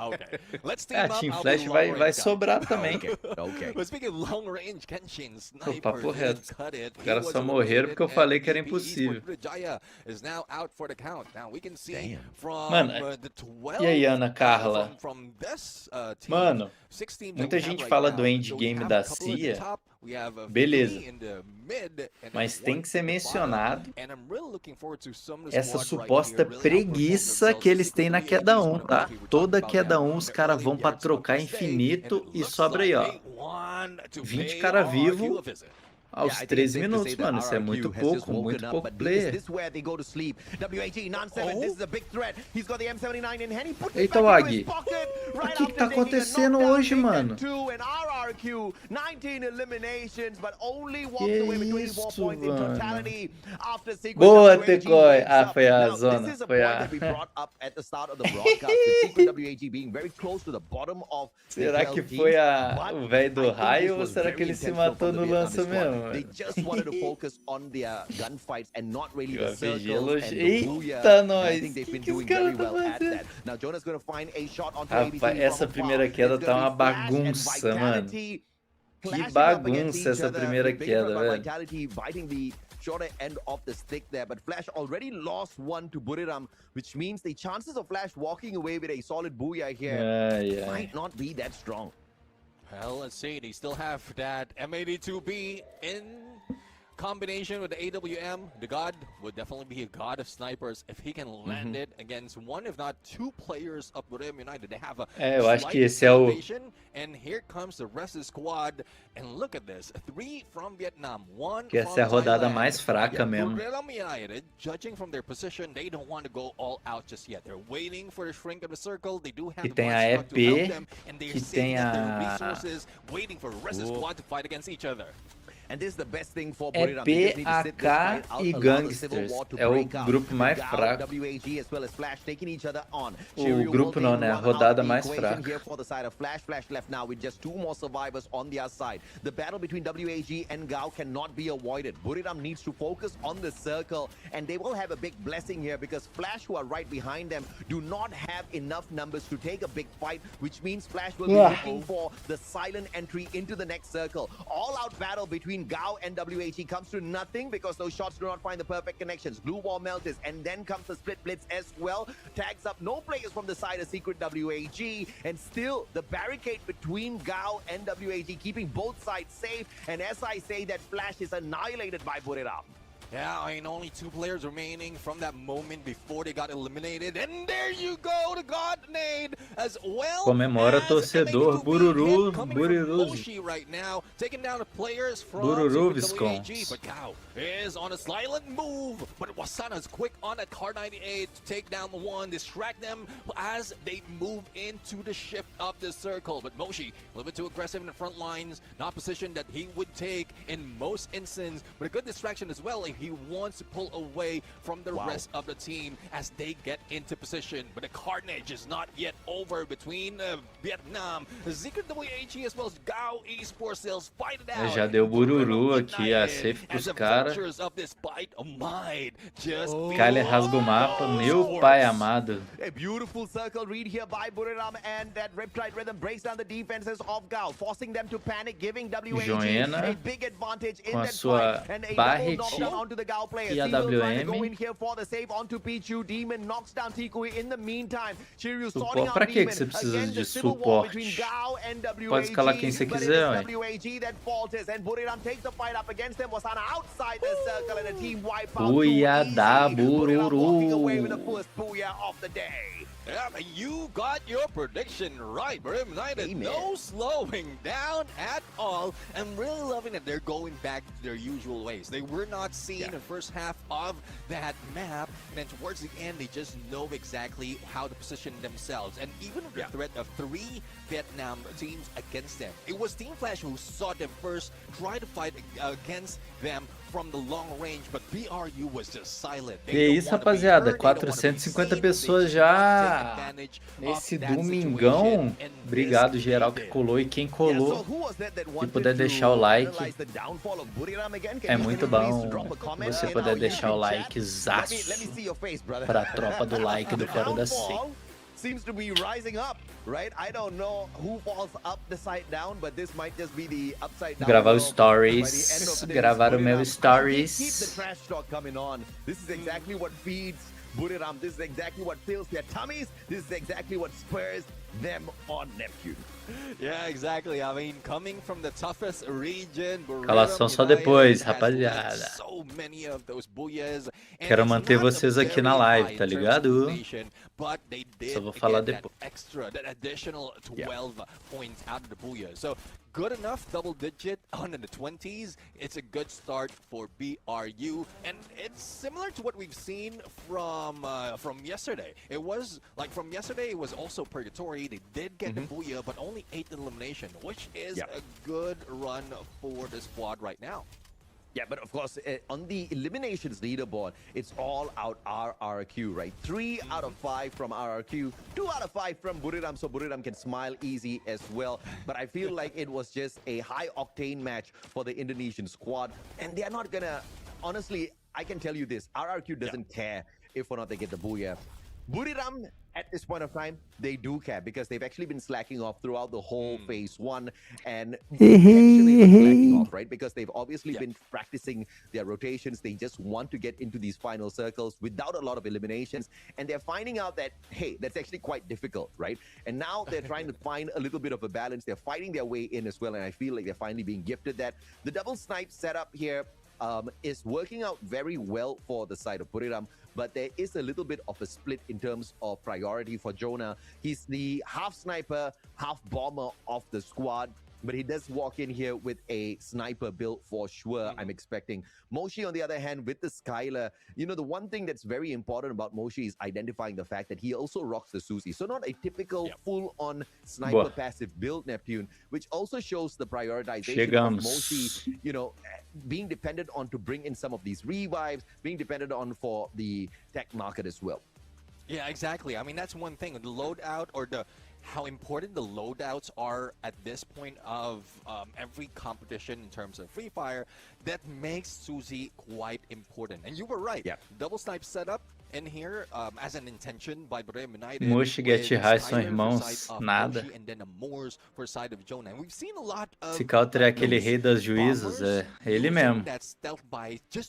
Speaker 9: Okay. Let's team up.
Speaker 8: Team Flash vai sobrar também.
Speaker 7: Okay.
Speaker 9: But speaking of long range, Kenshin sniper.
Speaker 8: Papo reto. Os caras só morreram porque eu falei que era impossível. Mano, e aí, Ana Carla? Mano, muita gente fala do endgame da CIA, beleza, mas tem que ser mencionado essa suposta preguiça que eles têm na queda 1, tá? Toda queda 1 os caras vão pra trocar infinito e sobra aí, ó, 20 cara vivo aos 13 minutos, mano. Isso é muito pouco player. Eita, Wag. O que tá acontecendo hoje, mano? Que isso, mano? Boa, Tecói. Ah, foi a zona. Foi a... Será que foi o velho do raio ou será que ele se matou no lance mesmo?
Speaker 7: They just wanted to focus on their gunfights and not really the circles and the
Speaker 8: Eita, nós!
Speaker 7: I think they've been doing very well at that. Now Jonah's going to find a shot onto
Speaker 8: Rapaz, essa primeira queda tá uma bagunça, mano.
Speaker 7: clashing up
Speaker 8: bagunça
Speaker 7: against each
Speaker 8: essa
Speaker 7: other.
Speaker 8: primeira
Speaker 7: Big
Speaker 8: queda,
Speaker 7: by
Speaker 8: velho.
Speaker 7: Vitality biting the shorter end of the stick there, but Flash already lost one to Buriram, which means the chances of Flash walking away with a solid booyah here
Speaker 8: Ai, ai.
Speaker 7: might not be that strong.
Speaker 9: Well, let's see. They still have that M82B in combination with the AWM. The God would definitely be a god of snipers if he can land it against one, if not two players of Buriram United. They have a
Speaker 8: Eu acho que
Speaker 9: slight
Speaker 8: esse é o...
Speaker 9: elevation, and here comes the rest of the squad. And look at this: 3 from Vietnam, 1
Speaker 8: Que essa
Speaker 9: from
Speaker 8: é a rodada
Speaker 9: Thailand.
Speaker 8: mais fraca mesmo.
Speaker 9: Buriram United, judging from their position, they don't want to go all out just yet. They're waiting for the shrink of the circle. They do have
Speaker 8: Que
Speaker 9: the
Speaker 8: tem a
Speaker 9: construct to
Speaker 8: EP,
Speaker 9: help them, and they're
Speaker 8: que
Speaker 9: saving
Speaker 8: tem
Speaker 9: up their
Speaker 8: a-
Speaker 9: resources, waiting for the rest of the squad to fight against each other.
Speaker 7: And this is the best thing for
Speaker 8: É
Speaker 7: Buriram. They just need to sit this fight
Speaker 8: PAK
Speaker 7: out,
Speaker 8: e
Speaker 7: allow the civil
Speaker 8: Gangsters.
Speaker 7: war to
Speaker 8: É o
Speaker 7: break out.
Speaker 8: grupo mais
Speaker 7: Gao,
Speaker 8: fraco.
Speaker 7: WAG as well as Flash taking each other on.
Speaker 8: O
Speaker 7: Shiryu
Speaker 8: grupo
Speaker 7: will
Speaker 8: não,
Speaker 7: take
Speaker 8: né? A
Speaker 7: one
Speaker 8: rodada
Speaker 7: out the
Speaker 8: mais
Speaker 7: equation
Speaker 8: fraca.
Speaker 7: here for the side of Flash. Flash left now with just 2 more survivors on their side. The battle between WAG and Gao cannot be avoided. Buriram needs to focus on the circle, and they will have a big blessing here because Flash, who are right behind them, do not have enough numbers to take a big fight, which means Flash will be looking for the silent entry into the next circle. All-out battle between Gao and WAG comes to nothing because those shots do not find the perfect connections. Blue wall melts, and then comes the split blitz as well. Tags up no players from the side of Secret WAG, and still the barricade between Gao and WAG keeping both sides safe. And as I say, that Flash is annihilated by Buriram.
Speaker 9: Yeah, I mean, only 2 players remaining from that moment before they got eliminated. And there you go, the God Nade as well.
Speaker 8: Comemora,
Speaker 9: as
Speaker 8: torcedor.
Speaker 9: M82B
Speaker 8: Bururu,
Speaker 9: hit coming from
Speaker 8: Bururu.
Speaker 9: Moshi right now, taking down the players from
Speaker 8: Bururu,
Speaker 9: Secret WAG.
Speaker 8: Viscons.
Speaker 9: But Gao is on a silent move. But Wasana's quick on that car 98 to take down the one, distract them as they move into the shift of the circle. But Moshi, a little bit too aggressive in the front lines, not position that he would take in most instances, but a good distraction as well. He wants to pull away from the rest of the team as they get into position. But the carnage is not yet over between Vietnam, Secret WAG as well as Gao Esports. They'll fight it out.
Speaker 8: Já deu bururu aqui, a safe pros caras. Kyle rasga o mapa, meu pai amado.
Speaker 7: A beautiful circle read here by Buriram, and that Riptide Rhythm breaks down the defenses of Gao, forcing them to panic, giving WAG
Speaker 8: Joena
Speaker 7: a big advantage in
Speaker 8: com a
Speaker 7: that
Speaker 8: sua
Speaker 7: fight, and a
Speaker 8: Barret
Speaker 7: double knockdown onto the Gao players.
Speaker 8: e a
Speaker 7: He will try to
Speaker 8: WM.
Speaker 7: go in here for the save onto Pichu. Demon knocks down Tikui in the meantime. Shiryu
Speaker 8: Suporte.
Speaker 7: sorting out
Speaker 8: Pra que
Speaker 7: Demon.
Speaker 8: você precisa
Speaker 7: Again,
Speaker 8: de
Speaker 7: the civil war
Speaker 8: suporte?
Speaker 7: between Gao and WAG,
Speaker 8: Pode escalar quem você
Speaker 7: but it
Speaker 8: quiser,
Speaker 7: is
Speaker 8: ué.
Speaker 7: WAG that falters, and Buriram takes the fight up against them. Wasana outside the circle, and a team wipeout.
Speaker 8: Booyah da
Speaker 7: Buriram walking away with the
Speaker 8: bururu.
Speaker 7: first booyah of the day.
Speaker 9: Yeah, but you got your prediction right, Buriram United.
Speaker 7: Amen.
Speaker 9: No slowing down at all. I'm really loving that they're going back to their usual ways. They were not seen in the first half of that map, and then towards the end, they just know exactly how to position themselves. And even with the threat of 3 Vietnam teams against them, it was Team Flash who saw them first, tried to fight against them from the long range, but BRU was just silent.
Speaker 8: Que isso, rapaziada, 450 pessoas já nesse domingão. Obrigado geral que colou e quem colou. Se puder deixar o like, é muito bom. Se você puder deixar o like zaço para a tropa do like do Fora da Siga.
Speaker 7: Seems to be rising up, right? I don't know who falls up the side down, but this might just be the upside down.
Speaker 8: Gravar os
Speaker 7: By the end of
Speaker 8: stories,
Speaker 7: this,
Speaker 8: gravar o meu
Speaker 7: Buriram,
Speaker 8: stories.
Speaker 7: keep the trash talk coming on. This is exactly what feeds Buriram. This is exactly what fills their tummies. This is exactly what spurs them on Neptune.
Speaker 9: Yeah, exactly. I mean, coming from the toughest region,
Speaker 8: Calação só depois, rapaziada.
Speaker 9: So many of those booyahs, and
Speaker 8: Quero
Speaker 9: it's
Speaker 8: manter
Speaker 9: not
Speaker 8: vocês
Speaker 9: a
Speaker 8: aqui na
Speaker 9: very
Speaker 8: live,
Speaker 9: high
Speaker 8: tá
Speaker 9: in terms of
Speaker 8: ligado?
Speaker 9: elimination, But they did
Speaker 8: Só vou falar
Speaker 9: get that
Speaker 8: depois.
Speaker 9: extra, that additional 12 points out of the booyah. So good enough, double digit on the 20s. It's a good start for BRU, and it's similar to what we've seen from yesterday. It was like from yesterday. It was also purgatory. They did get the booyah, but only 8 elimination, which is a good run for the squad right now.
Speaker 7: Yeah, but of course, on the eliminations leaderboard, it's all out RRQ, right? 3 out of 5 from RRQ, 2 out of 5 from Buriram, so Buriram can smile easy as well. But I feel like it was just a high-octane match for the Indonesian squad, and they're not gonna... Honestly, I can tell you this, RRQ doesn't care if or not they get the booyah. Buriram, at this point of time, they do care because they've actually been slacking off throughout the whole phase 1, and intentionally been slacking off, right? Because they've obviously been practicing their rotations. They just want to get into these final circles without a lot of eliminations, and they're finding out that, hey, that's actually quite difficult, right? And now they're trying to find a little bit of a balance. They're fighting their way in as well, and I feel like they're finally being gifted that. The double snipe setup here is working out very well for the side of Buriram, but there is a little bit of a split in terms of priority for Jonah. He's the half sniper, half bomber of the squad, but he does walk in here with a sniper build for sure, I'm expecting. Moshi, on the other hand, with the Skylar, you know, the one thing that's very important about Moshi is identifying the fact that he also rocks the Susie. So not a typical full-on sniper passive build, Neptune, which also shows the prioritization of Moshi, you know, being dependent on to bring in some of these revives, being dependent on for the tech market as well.
Speaker 9: Yeah, exactly. I mean, that's one thing. The loadout, or how important the loadouts are at this point of every competition in terms of Free Fire, that makes Suzy quite important. And you were right. Yeah. Double snipe setup in here as an intention by Buriram United.
Speaker 8: Moshi e Get são irmãos, nada.
Speaker 9: And then Amors for side of Jonah. And we've seen a lot of
Speaker 8: Esse Counter é aquele rei das juízas, é ele mesmo.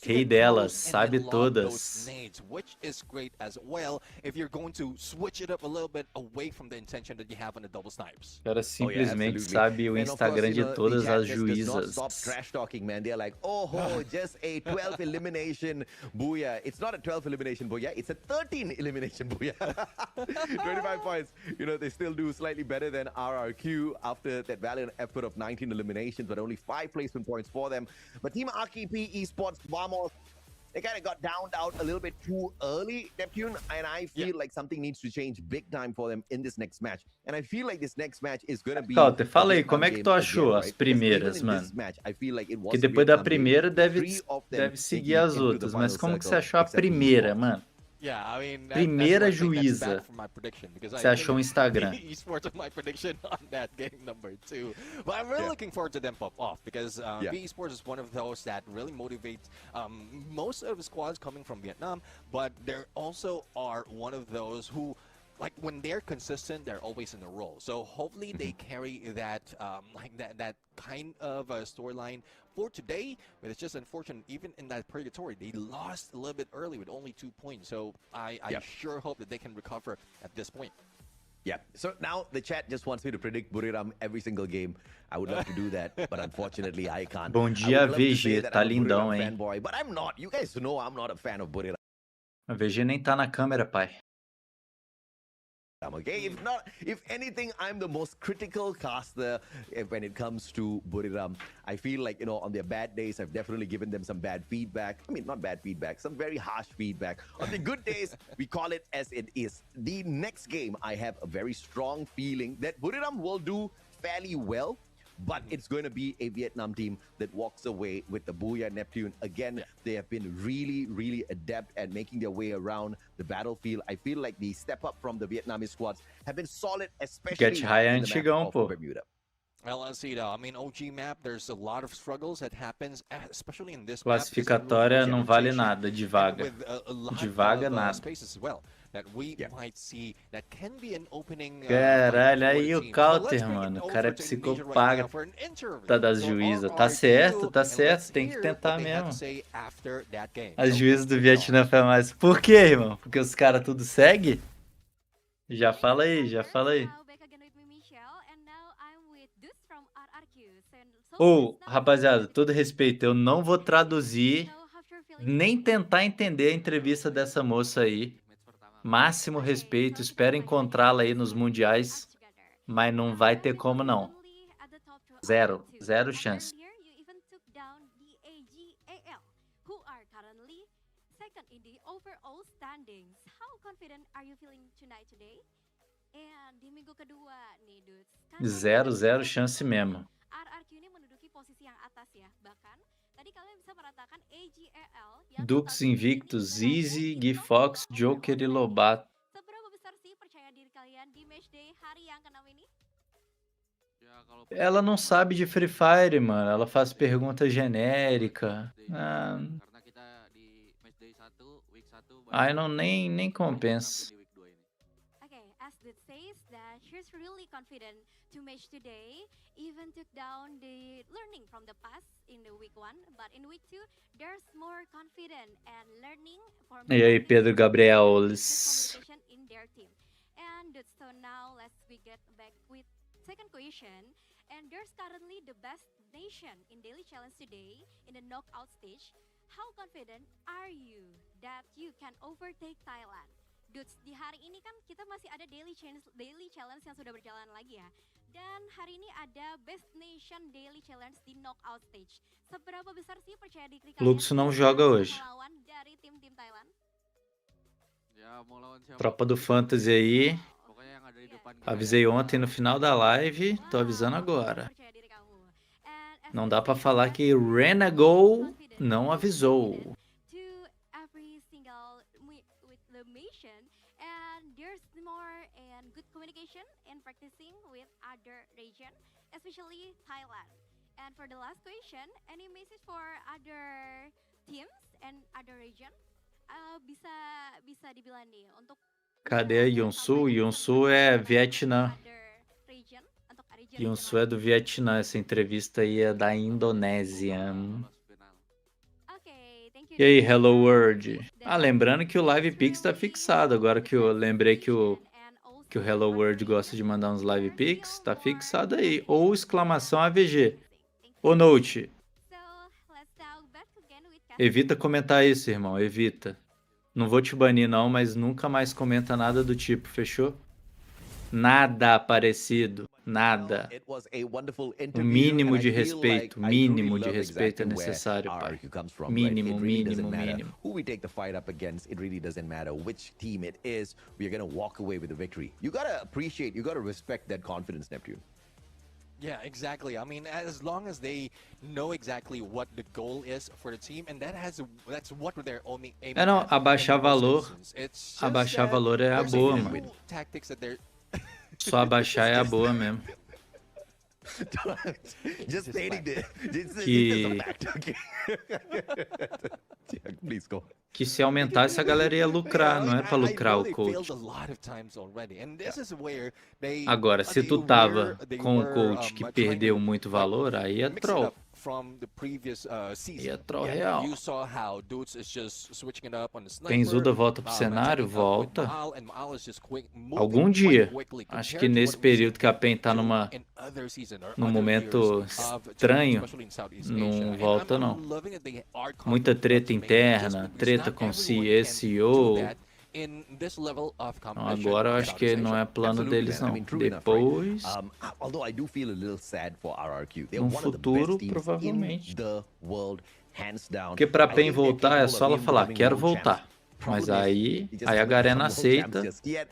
Speaker 8: Rei delas, sabe todas.
Speaker 9: Which is great as well if you're going to switch it up a little bit away from the intention that you have on the double snipes.
Speaker 8: O cara simplesmente sabe o Instagram de todas as juízas.
Speaker 7: Stop trash talking, man. They're like, oh, just a 12 elimination booyah. It's not a 12 elimination booyah. It's a 13 elimination booyah. 25 points. You know, they still do slightly better than RRQ after that valiant effort of 19 eliminations, but only 5 placement points for them. But Team RKP Esports, Vamos, they kind of got downed out a little bit too early, Neptune, and I feel like something needs to change big time for them in this next match. And I feel like this next match is going to be...
Speaker 8: Counter, fala aí, como é que tu achou as primeiras, mano? Porque depois da primeira deve seguir as outras, mas como que você achou a primeira, mano?
Speaker 9: Yeah, I mean,
Speaker 8: primeira juíza. Você achou o Instagram?
Speaker 9: Esports of my prediction on that game number 2. But I'm really looking forward to them pop off because Esports is one of those that really motivates most of the squads coming from Vietnam, but there also are one of those who, like, when they're consistent, they're always in a role. So hopefully they carry that that kind of storyline for today. But it's just unfortunate, even in that purgatory, they lost a little bit early with only 2 points. So I sure hope that they can recover at this point.
Speaker 7: Yeah, so now the chat just wants me to predict Buriram every single game. I would love to do that, but unfortunately I can't.
Speaker 8: Bom dia, VG, tá lindão, hein?
Speaker 7: Fanboy, but I'm not. You guys know I'm not a fan of Buriram.
Speaker 8: A VG nem tá na câmera, pai.
Speaker 7: Okay, if anything, I'm the most critical caster when it comes to Buriram. I feel like, you know, on their bad days, I've definitely given them some bad feedback. I mean, not bad feedback, some very harsh feedback. On the good days, we call it as it is. The next game, I have a very strong feeling that Buriram will do fairly well, but it's going to be a Vietnam team that walks away with the Booyah. Neptune. Again, they have been really, really adept at making their way around the battlefield. I feel like the step up from the Vietnamese squads have been solid, especially in the map of Bermuda.
Speaker 9: Well, let's see though. I mean, OG map, there's a lot of struggles that happens, especially in this
Speaker 8: classificatória não vale nada, de vaga. De vaga, nada. Caralho, aí o Counter, mano. O cara é psicopata das juízas. Tá certo, tem que tentar mesmo. As juízas do Vietnã foi mais. Por quê, irmão? Porque os caras tudo segue? Já fala aí. Rapaziada, todo respeito, eu não vou traduzir, nem tentar entender a entrevista dessa moça aí. Máximo respeito, espero encontrá-la aí nos mundiais, mas não vai ter como não. Zero chance. Zero chance mesmo. Dux Invictus, Easy, Gui Fox, Joker e Lobato. Ela não sabe de Free Fire, mano. Ela faz pergunta genérica. Aí não nem compensa.
Speaker 5: he's really confident to match today. Even took down the learning from the past in the week 1, but in week 2 there's more confident and learning for
Speaker 8: E aí, Pedro Gabriel?
Speaker 5: communication in their team. And so now let's we get back with second question. And there's currently the best nation in daily challenge today in the knockout stage. How confident are you that you can overtake Thailand? Dudes, di hari ini kan kita masih ada daily challenge yang sudah berjalan lagi ya. Dan hari ini ada best nation daily challenge di knockout stage. Seberapa besar sih percaya diri kalian
Speaker 8: Luxo não joga hoje.
Speaker 5: melawan dari tim-tim Thailand?
Speaker 10: Ya, mau lawan siapa?
Speaker 8: Tropa do Fantasy aí.
Speaker 10: Pokoknya yang ada di depan kita.
Speaker 8: Avisei ontem no final da live, tô avisando agora. Não dá pra falar que Renegou não avisou.
Speaker 5: To every single with the mission, and there's more and good communication and practicing with other region, especially Thailand. And for the last question, any message for other teams and other region? Bisa dibilang nih untuk
Speaker 8: Cadê a Yunsu? Yunsu é Vietnã. Yunsu é do Vietnã. Essa entrevista aí é da Indonésia. E aí, Hello World? Ah, lembrando que o Live Pix tá fixado. Agora que eu lembrei que o Hello World gosta de mandar uns Live Pix, tá fixado aí. Ou exclamação AVG. Ô Note. Evita comentar isso, irmão. Evita. Não vou te banir não, mas nunca mais comenta nada do tipo, fechou? Nada parecido. Nada. O mínimo de respeito. Mínimo de respeito é necessário, pai. Mínimo, mínimo, mínimo.
Speaker 7: Who we take the fight up against, it really doesn't matter which team it is. We are going to walk away with the victory. You got to appreciate, you got to respect that confidence, Neptune.
Speaker 9: Yeah, exactly. I mean, as long as they know exactly what the goal is for the team, and that's what they're only aiming
Speaker 8: É não,
Speaker 9: at.
Speaker 8: abaixar valor.
Speaker 9: It's just
Speaker 8: Abaixar
Speaker 9: that
Speaker 8: valor é a
Speaker 9: there's
Speaker 8: boa,
Speaker 9: a
Speaker 8: mano.
Speaker 9: few tactics that they're
Speaker 8: Só abaixar é a boa mesmo.
Speaker 7: Just stating this.
Speaker 8: Que-
Speaker 7: It's a fact, okay? Yeah, please go.
Speaker 8: Que se aumentasse a galera ia lucrar, não é pra lucrar o
Speaker 9: really
Speaker 8: coach.
Speaker 9: failed a lot of times already, and this is where they-
Speaker 8: Agora, se tu
Speaker 9: they
Speaker 8: tava
Speaker 9: were-
Speaker 8: com o
Speaker 9: they
Speaker 8: coach
Speaker 9: were,
Speaker 8: que
Speaker 9: trying
Speaker 8: perdeu
Speaker 9: to,
Speaker 8: muito valor, aí é
Speaker 9: mix it
Speaker 8: troll.
Speaker 9: up from the previous season.
Speaker 8: Aí é troll
Speaker 9: Yeah,
Speaker 8: real.
Speaker 9: You saw how Dudes is just switching it up on the sniper.
Speaker 8: Kenzuda volta pro cenário?
Speaker 9: matching up with
Speaker 8: Volta.
Speaker 9: Mal, and Mal is just moving
Speaker 8: Algum
Speaker 9: quite
Speaker 8: dia.
Speaker 9: quickly
Speaker 8: Acho
Speaker 9: compared
Speaker 8: que
Speaker 9: to
Speaker 8: nesse
Speaker 9: what we've
Speaker 8: período que a PEN tá
Speaker 9: seen
Speaker 8: numa,
Speaker 9: in other season or
Speaker 8: num
Speaker 9: other
Speaker 8: momento
Speaker 9: years of
Speaker 8: estranho,
Speaker 9: especially in Southeast
Speaker 8: não
Speaker 9: Asia. And
Speaker 8: volta,
Speaker 9: I'm
Speaker 8: não.
Speaker 9: loving that they are
Speaker 8: Muita
Speaker 9: confident
Speaker 8: treta
Speaker 9: enough to make it, just
Speaker 8: interna,
Speaker 9: because
Speaker 8: treta
Speaker 9: not
Speaker 8: com
Speaker 9: everyone can
Speaker 8: SEO.
Speaker 9: do that in this level of
Speaker 8: Então,
Speaker 9: competition
Speaker 8: agora eu
Speaker 9: in
Speaker 8: acho que
Speaker 9: Southeast
Speaker 8: não é
Speaker 9: Asia.
Speaker 8: plano
Speaker 7: Absolutely,
Speaker 8: deles,
Speaker 7: man. I
Speaker 8: não.
Speaker 7: mean, true enough, right?
Speaker 8: Depois,
Speaker 7: Although I do feel a little sad for RRQ. They're
Speaker 8: num
Speaker 7: one of the
Speaker 8: futuro,
Speaker 7: best teams
Speaker 8: provavelmente.
Speaker 7: in the world, hands down.
Speaker 8: Porque pra
Speaker 7: I
Speaker 8: PEN
Speaker 7: think they're
Speaker 8: voltar é
Speaker 7: capable
Speaker 8: só
Speaker 7: of
Speaker 8: ela
Speaker 7: even
Speaker 8: falar,
Speaker 7: becoming
Speaker 8: quero
Speaker 7: world champs.
Speaker 8: voltar. Mas
Speaker 7: Problem is,
Speaker 8: aí
Speaker 7: they just
Speaker 8: a
Speaker 7: haven't
Speaker 8: Garena
Speaker 7: become world champs
Speaker 8: aceita.
Speaker 7: just yet.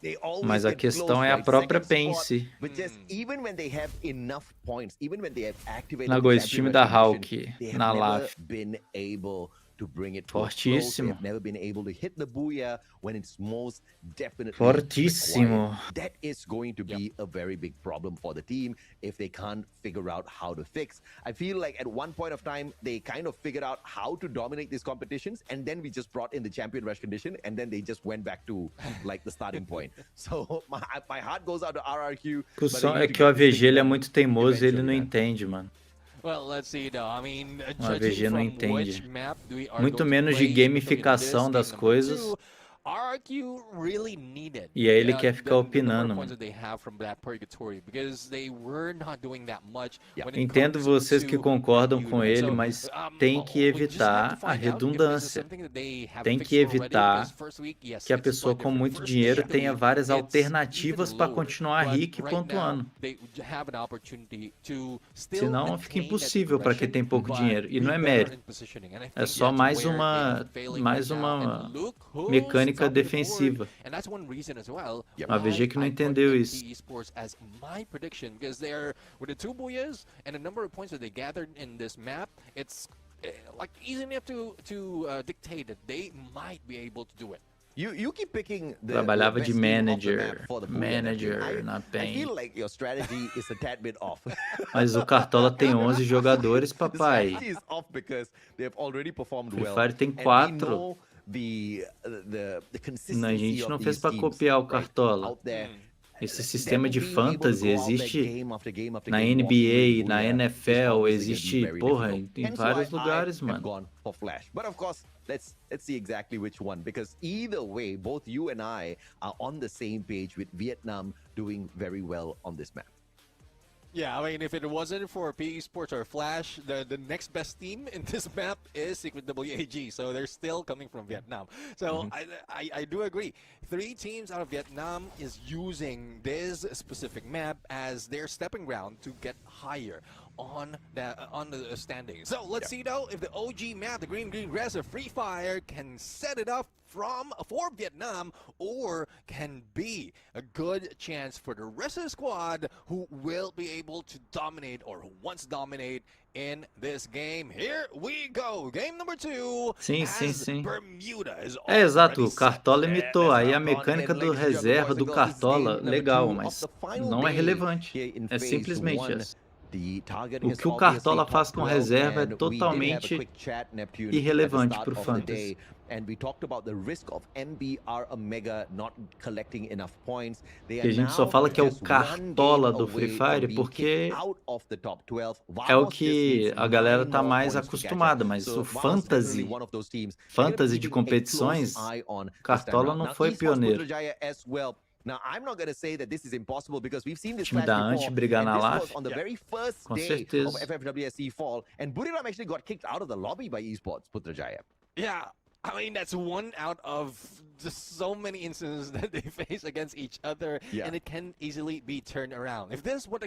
Speaker 7: They always
Speaker 8: Mas a
Speaker 7: get
Speaker 8: questão
Speaker 7: close,
Speaker 8: é a
Speaker 7: like
Speaker 8: própria
Speaker 7: second
Speaker 8: PEN em
Speaker 7: spot,
Speaker 8: si.
Speaker 7: but just even when they have enough points, even when they have activated
Speaker 8: Nago,
Speaker 7: the
Speaker 8: esse time
Speaker 7: champion
Speaker 8: da
Speaker 7: recognition,
Speaker 8: Hulk
Speaker 7: they have
Speaker 8: na
Speaker 7: never
Speaker 8: LAF.
Speaker 7: been able to bring it to a close. They
Speaker 8: Fortíssimo.
Speaker 7: have never been able to hit the booyah when it's most definitely
Speaker 8: Fortíssimo.
Speaker 7: required. That is going to be a very big problem for the team if they can't figure out how to fix. I feel like at one point of time, they kind of figured out how to dominate these competitions, and then we just brought in the champion rush condition, and then they just went back to like the starting point. So my heart goes out to RRQ.
Speaker 8: A
Speaker 7: but they
Speaker 8: discussão
Speaker 7: need
Speaker 8: é
Speaker 7: to
Speaker 8: que o
Speaker 7: get this
Speaker 8: AVG
Speaker 7: thing
Speaker 8: ele é
Speaker 7: done
Speaker 8: muito teimoso e ele não
Speaker 7: eventually, man.
Speaker 8: entende, mano.
Speaker 9: Well, let's see though. I mean,
Speaker 8: O AVG não
Speaker 9: judging from which
Speaker 8: entende.
Speaker 9: map we are
Speaker 8: Muito
Speaker 9: going to
Speaker 8: menos de
Speaker 9: play,
Speaker 8: gamificação
Speaker 9: especially in
Speaker 8: das
Speaker 9: this game
Speaker 8: coisas.
Speaker 9: number 2, RRQ really needed
Speaker 8: E aí ele quer ficar
Speaker 9: the number
Speaker 8: opinando,
Speaker 9: of points
Speaker 8: mano.
Speaker 9: that they have from that purgatory, because they were not doing that much when it
Speaker 8: Entendo
Speaker 9: comes
Speaker 8: vocês que
Speaker 9: to
Speaker 8: concordam
Speaker 9: Unit.
Speaker 8: com ele,
Speaker 9: So,
Speaker 8: mas tem que
Speaker 9: we just have
Speaker 8: evitar
Speaker 9: to
Speaker 8: a
Speaker 9: find out if this is
Speaker 8: redundância.
Speaker 9: something that they have
Speaker 8: Tem
Speaker 9: fixed
Speaker 8: que
Speaker 9: already,
Speaker 8: evitar
Speaker 9: because first week, yes,
Speaker 8: que a
Speaker 9: it's
Speaker 8: pessoa
Speaker 9: quite
Speaker 8: com
Speaker 9: different.
Speaker 8: muito
Speaker 9: First
Speaker 8: dinheiro
Speaker 9: week,
Speaker 8: tenha várias
Speaker 9: it's
Speaker 8: alternativas
Speaker 9: even
Speaker 8: para
Speaker 9: lower,
Speaker 8: continuar
Speaker 9: but
Speaker 8: rico e
Speaker 9: right now,
Speaker 8: pontuando.
Speaker 9: they have an opportunity to still
Speaker 8: Senão fica
Speaker 9: maintain that
Speaker 8: impossível para quem tem pouco
Speaker 9: but
Speaker 8: dinheiro. E não é
Speaker 9: be better
Speaker 8: mérito.
Speaker 9: in positioning. And I
Speaker 8: É
Speaker 9: think
Speaker 8: só
Speaker 9: that's
Speaker 8: mais
Speaker 9: where they
Speaker 8: uma,
Speaker 9: are failing
Speaker 8: mais
Speaker 9: right now.
Speaker 8: uma
Speaker 9: And look who's
Speaker 8: mecânica
Speaker 9: top of the board.
Speaker 8: defensiva.
Speaker 9: And that's one reason as well
Speaker 8: O AVG que não
Speaker 9: why I put
Speaker 8: entendeu
Speaker 9: NT
Speaker 8: isso.
Speaker 9: Esports as my prediction, because they're with the 2 booyahs and the number of points that they gathered in this map, it's like easy enough to dictate that they might be able to do it.
Speaker 7: You keep picking the
Speaker 8: Trabalhava
Speaker 7: best
Speaker 8: de
Speaker 7: team off the
Speaker 8: manager,
Speaker 7: map for the booyah.
Speaker 8: manager na
Speaker 7: I
Speaker 8: PEN.
Speaker 7: feel like your strategy is a tad bit off.
Speaker 8: Mas o Cartola tem 11 jogadores,
Speaker 7: The
Speaker 8: papai.
Speaker 7: strategy is off because they have already performed
Speaker 8: Free
Speaker 7: well.
Speaker 8: Fire tem
Speaker 7: and we
Speaker 8: 4.
Speaker 7: know the
Speaker 8: A
Speaker 7: consistency
Speaker 8: gente
Speaker 7: of
Speaker 8: não
Speaker 7: these
Speaker 8: fez pra
Speaker 7: teams,
Speaker 8: copiar o
Speaker 7: right,
Speaker 8: Cartola.
Speaker 7: out there.
Speaker 8: Esse sistema de fantasy existe na NBA, na NFL, existe, porra, em vários lugares, mano.
Speaker 7: But of course, let's see exactly which one, because either way, both you and I are on the same page with Vietnam doing very well on this map.
Speaker 9: Yeah, I mean, if it wasn't for PE Sports or Flash, the next best team in this map is SequentWAG. So they're still coming from Vietnam. So I do agree. 3 teams out of Vietnam is using this specific map as their stepping ground to get higher on the standings. So let's see though if the OG map, the green grass of Free Fire, can set it up for Vietnam, or can be a good chance for the rest of the squad who will be able to dominate, or who wants to dominate in this game. Here we go, game number 2.
Speaker 8: Sim.
Speaker 9: Bermuda is
Speaker 8: Exato, o Cartola imitou. Aí a mecânica do reserva do Cartola, legal, mas não é relevante. É simplesmente essa. O que o Cartola faz com reserva é totalmente irrelevante para o Fantasy. E a gente só fala que é o Cartola do Free Fire porque é o que a galera tá mais acostumada, mas o Fantasy de competições, Cartola não foi pioneiro.
Speaker 7: Now, I'm not going to say that this is impossible, because we've seen this
Speaker 8: time da Ante brigar na live
Speaker 7: on the very first day of FFWS fall, and Buriram actually got kicked out of the lobby by esports, Putrajaya.
Speaker 9: Yeah, I mean, that's one out of just so many instances that they face against each other, and it can easily be turned around. If this is what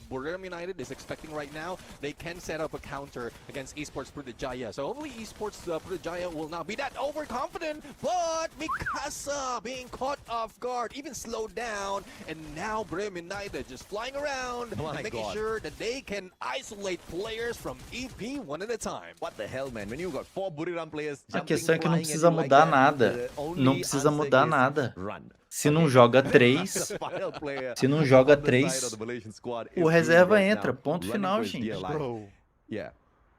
Speaker 9: Buriram United is expecting right now, they can set up a counter against esports Putrajaya. So hopefully esports Putrajaya will not be that overconfident, but Mikasa being caught off guard, even slowed down, and now Buriram United just flying around and making sure that they can isolate players from EP one at a time.
Speaker 7: What the hell, man? When you got 4 Buriram players
Speaker 8: A questão é que não precisa mudar nada. Não precisa mudar nada. Se não joga 3, o reserva entra. Ponto final, gente.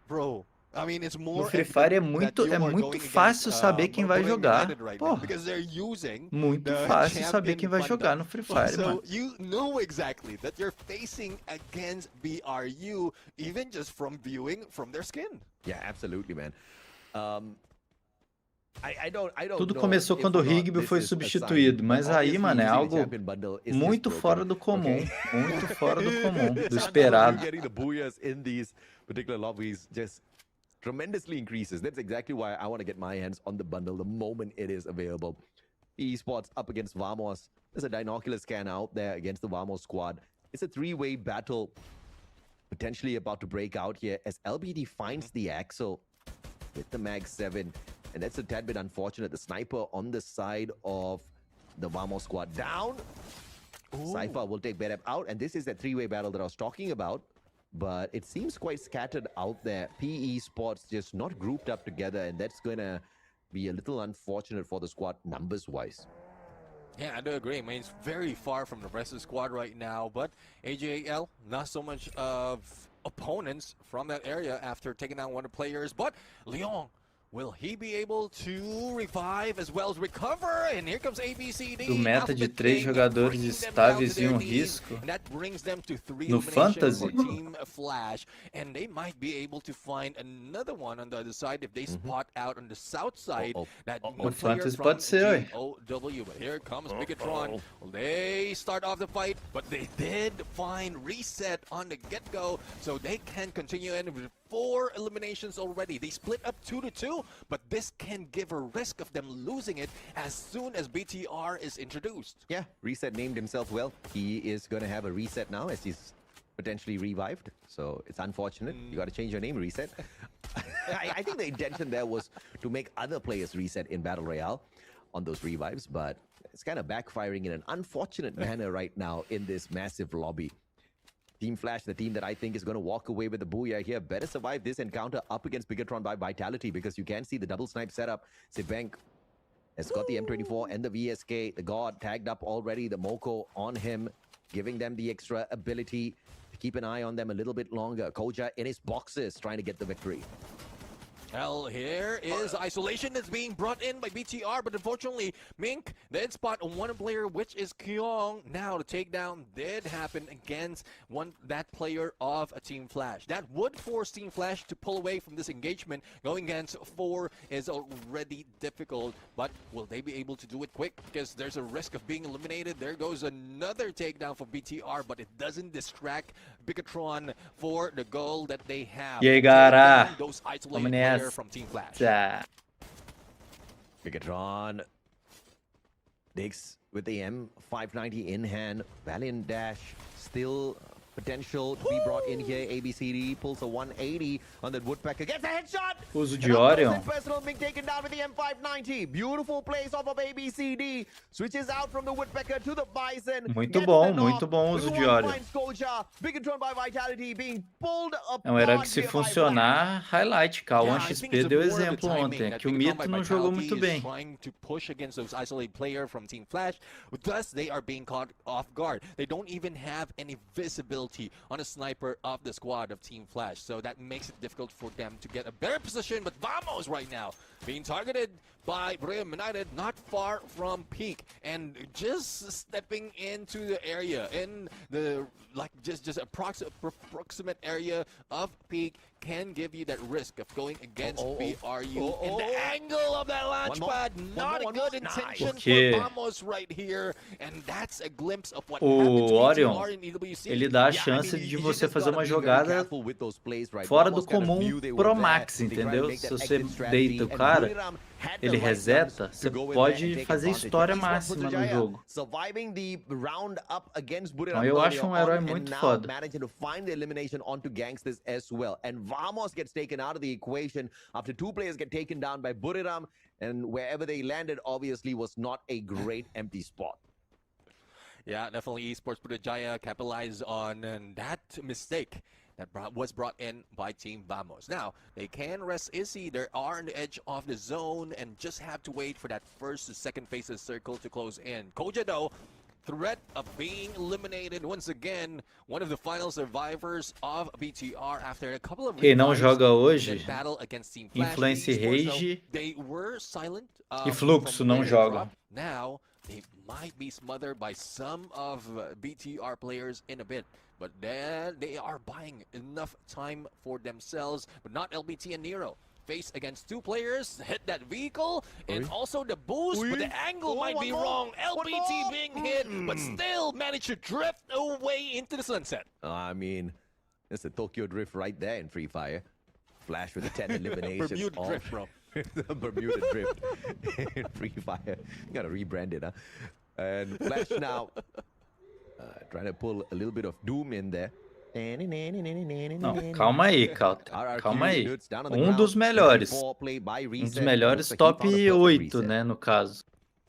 Speaker 9: Bro. I mean, it's more
Speaker 8: no Free Fire é muito fácil saber quem vai jogar. Porra, muito fácil saber quem vai jogar no Free Fire, mano.
Speaker 9: So you know exactly that you're facing against BRU, even just from viewing from their skin.
Speaker 7: Yeah, absolutely, man.
Speaker 8: Tudo começou quando o Rigby foi substituído, mas aí, mano, é algo muito fora do comum, muito fora do comum, do esperado.
Speaker 7: Tremendously increases. That's exactly why I want to get my hands on the bundle the moment it is available. Esports up against Vamos. There's a Dinocular scan out there against the Vamos squad. It's a 3-way battle potentially about to break out here as LBD finds the Axel with the Mag 7. And that's a tad bit unfortunate. The sniper on the side of the Vamos squad down. Cypher will take Bedep out. And this is that 3-way battle that I was talking about. But it seems quite scattered out there. PE Sports just not grouped up together, and that's going to be a little unfortunate for the squad numbers-wise.
Speaker 9: Yeah, I do agree. I mean, it's very far from the rest of the squad right now, but AJL, not so much of opponents from that area after taking down one of the players, but Leon, will he be able to revive as well as recover? And here comes ABCD.
Speaker 8: Do meta de 3 jogadores estáveis e um risco no Fantasy.
Speaker 9: Flash, and they might be able to find another one on the other side if they spot out on the south side. That
Speaker 8: no Fantasy pode ser.
Speaker 9: GOW, but here comes Bigatron. They start off the fight, but they did find reset on the get-go, so they can continue in with 4 eliminations already. They split up 2-2, but this can give a risk of them losing it as soon as BTR is introduced.
Speaker 7: Yeah, Reset named himself well. He is going to have a reset now as he's potentially revived. So it's unfortunate. You got to change your name, Reset. I think the intention there was to make other players reset in Battle Royale on those revives, but it's kind of backfiring in an unfortunate manner right now in this massive lobby. Team Flash, the team that I think is going to walk away with the booyah here, better survive this encounter up against Bigatron by Vitality, because you can see the double snipe setup. Sibank has got the M24 and the VSK. The God tagged up already, the Moko on him, giving them the extra ability to keep an eye on them a little bit longer. Koja in his boxes trying to get the victory.
Speaker 9: Well, here is isolation that's being brought in by BTR, but unfortunately, Mink did spot one player, which is Kyong. Now, the takedown did happen against that player of a Team Flash. That would force Team Flash to pull away from this engagement. Going against 4 is already difficult, but will they be able to do it quick? Because there's a risk of being eliminated. There goes another takedown for BTR, but it doesn't distract Bigatron for the goal that they have.
Speaker 8: E aí, galera?
Speaker 9: Those
Speaker 8: Vamos
Speaker 9: isolated
Speaker 8: nessa.
Speaker 9: player from Team Flash.
Speaker 7: Bigatron digs with the M590 in hand. Valiant dash still potential to be brought in here. ABCD pulls a 180 on that Woodpecker. Gets a headshot!
Speaker 8: Uso de Orion.
Speaker 7: Personal being taken down with the M590. Beautiful place off of ABCD. Switches out from the Woodpecker to the Bison.
Speaker 8: Muito bom o uso de Orion.
Speaker 7: Bigatron by Vitality being pulled up.
Speaker 8: É um herói que, se funcionar, highlight. O AxB deu exemplo ontem. É que o Mito não jogou muito bem.
Speaker 9: Trying to push against those isolated players from Team Flash. Thus, they are being caught off guard. They don't even have any visibility on a sniper of the squad of Team Flash, so that makes it difficult for them to get a better position. But Vamos right now being targeted by Brilliant United, not far from Peak, and just stepping into the area in the just approximate area of Peak can give you that risk of going against BRU. And the angle of that launch pad, not a good intention for Vamos right here, and that's a glimpse of what happened to
Speaker 8: Orion,
Speaker 9: BTR in EWC.
Speaker 8: ele dá a chance de você fazer uma jogada fora do comum pro max, entendeu? Se você deita o cara, ele reseta, você pode fazer história máxima no jogo. Então eu acho um herói muito foda.
Speaker 7: Vamos gets taken out of the equation after 2 players get taken down by Buriram, and wherever they landed obviously was not a great empty spot.
Speaker 9: Yeah, definitely Esports Putrajaya capitalized on that mistake that was brought in by Team Vamos. Now, they can rest Izzy. They are on the edge of the zone and just have to wait for that first to second phase of circle to close in. Koja, though, threat of being eliminated once again, one of the final survivors of BTR after a couple of
Speaker 8: Quem não joga hoje,
Speaker 9: battle against Team Flash.
Speaker 8: Influence Rage
Speaker 9: they were silent,
Speaker 8: e Fluxo não jogam.
Speaker 9: Now, they might be smothered by some of BTR players in a bit, but then they are buying enough time for themselves, but not LBT and Nero. Face against 2 players, hit that vehicle, and also the boost, but the angle might be wrong. LBT being hit, but still managed to drift away into the sunset.
Speaker 7: I mean, it's a Tokyo Drift right there in Free Fire. Flash with the 10 eliminations.
Speaker 9: Bermuda Drift, bro.
Speaker 7: The Bermuda Drift in Free Fire. You gotta rebrand it, huh? And Flash now trying to pull a little bit of Doom in there.
Speaker 8: Não, calma aí, calma aí. Dos melhores. Dos melhores top 8, né, no caso.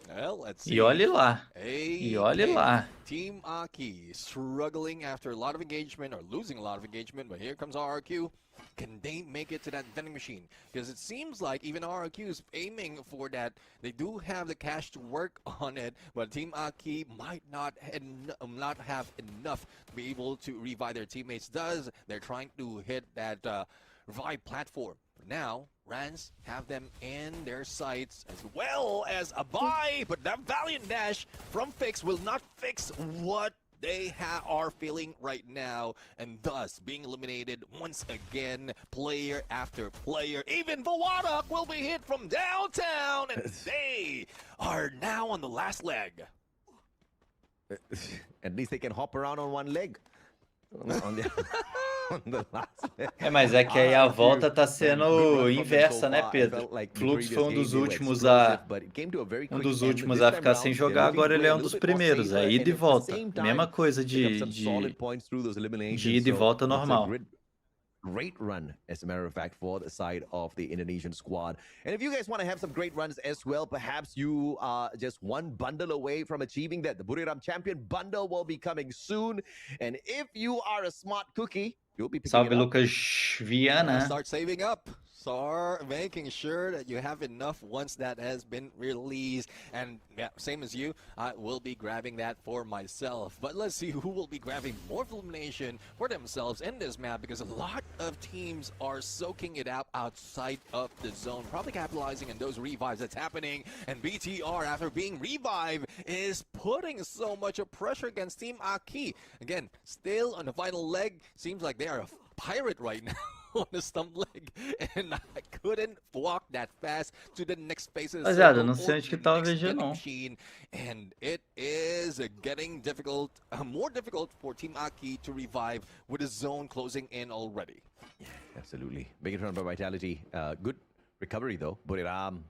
Speaker 9: Well, let's see.
Speaker 8: E olhe lá. E olhe lá.
Speaker 9: Team Aki struggling after a lot of engagement or losing a lot of engagement, but here comes RRQ. Can they make it to that vending machine? Because it seems like even RRQ is aiming for that. They do have the cash to work on it, but Team Aki might not have enough to be able to revive their teammates. Thus, they're trying to hit that revive platform. Now, Rans have them in their sights as well as a buy, but that Valiant Dash from Fix will not fix what they are feeling right now, and thus being eliminated once again, player after player. Even Vawadok will be hit from downtown, and they are now on the last leg.
Speaker 7: At least they can hop around on one leg. On the last leg.
Speaker 8: Mas é que aí a volta tá sendo inversa, né, Pedro? Fluxo foi um dos últimos a ficar sem jogar, agora ele é um dos primeiros. É ida e volta. Mesma coisa de ida e volta normal.
Speaker 7: Great run, as a matter of fact, for the side of the Indonesian squad. And if you guys want to have some great runs as well, perhaps you are just one bundle away from achieving that. The Buriram Champion bundle will be coming soon. And if you are a smart cookie, you'll be picking
Speaker 8: Salve,
Speaker 7: it up.
Speaker 8: Lucas Viana.
Speaker 9: Start saving up. are making sure that you have enough once that has been released. And yeah, same as you, I will be grabbing that for myself. But let's see who will be grabbing more elimination for themselves in this map, because a lot of teams are soaking it out outside of the zone, probably capitalizing on those revives that's happening. And BTR, after being revived, is putting so much of pressure against Team Aki. Again, still on the final leg, seems like they are a pirate right now. On the stump leg, and I couldn't walk that fast to the next phase of the
Speaker 8: Rapaziada, não sei onde que tá o VG não.
Speaker 9: And it is getting difficult, more difficult for Team Aki to revive with the zone closing in already.
Speaker 7: Yeah, absolutely. Big run by Vitality. Good recovery though. Buriram.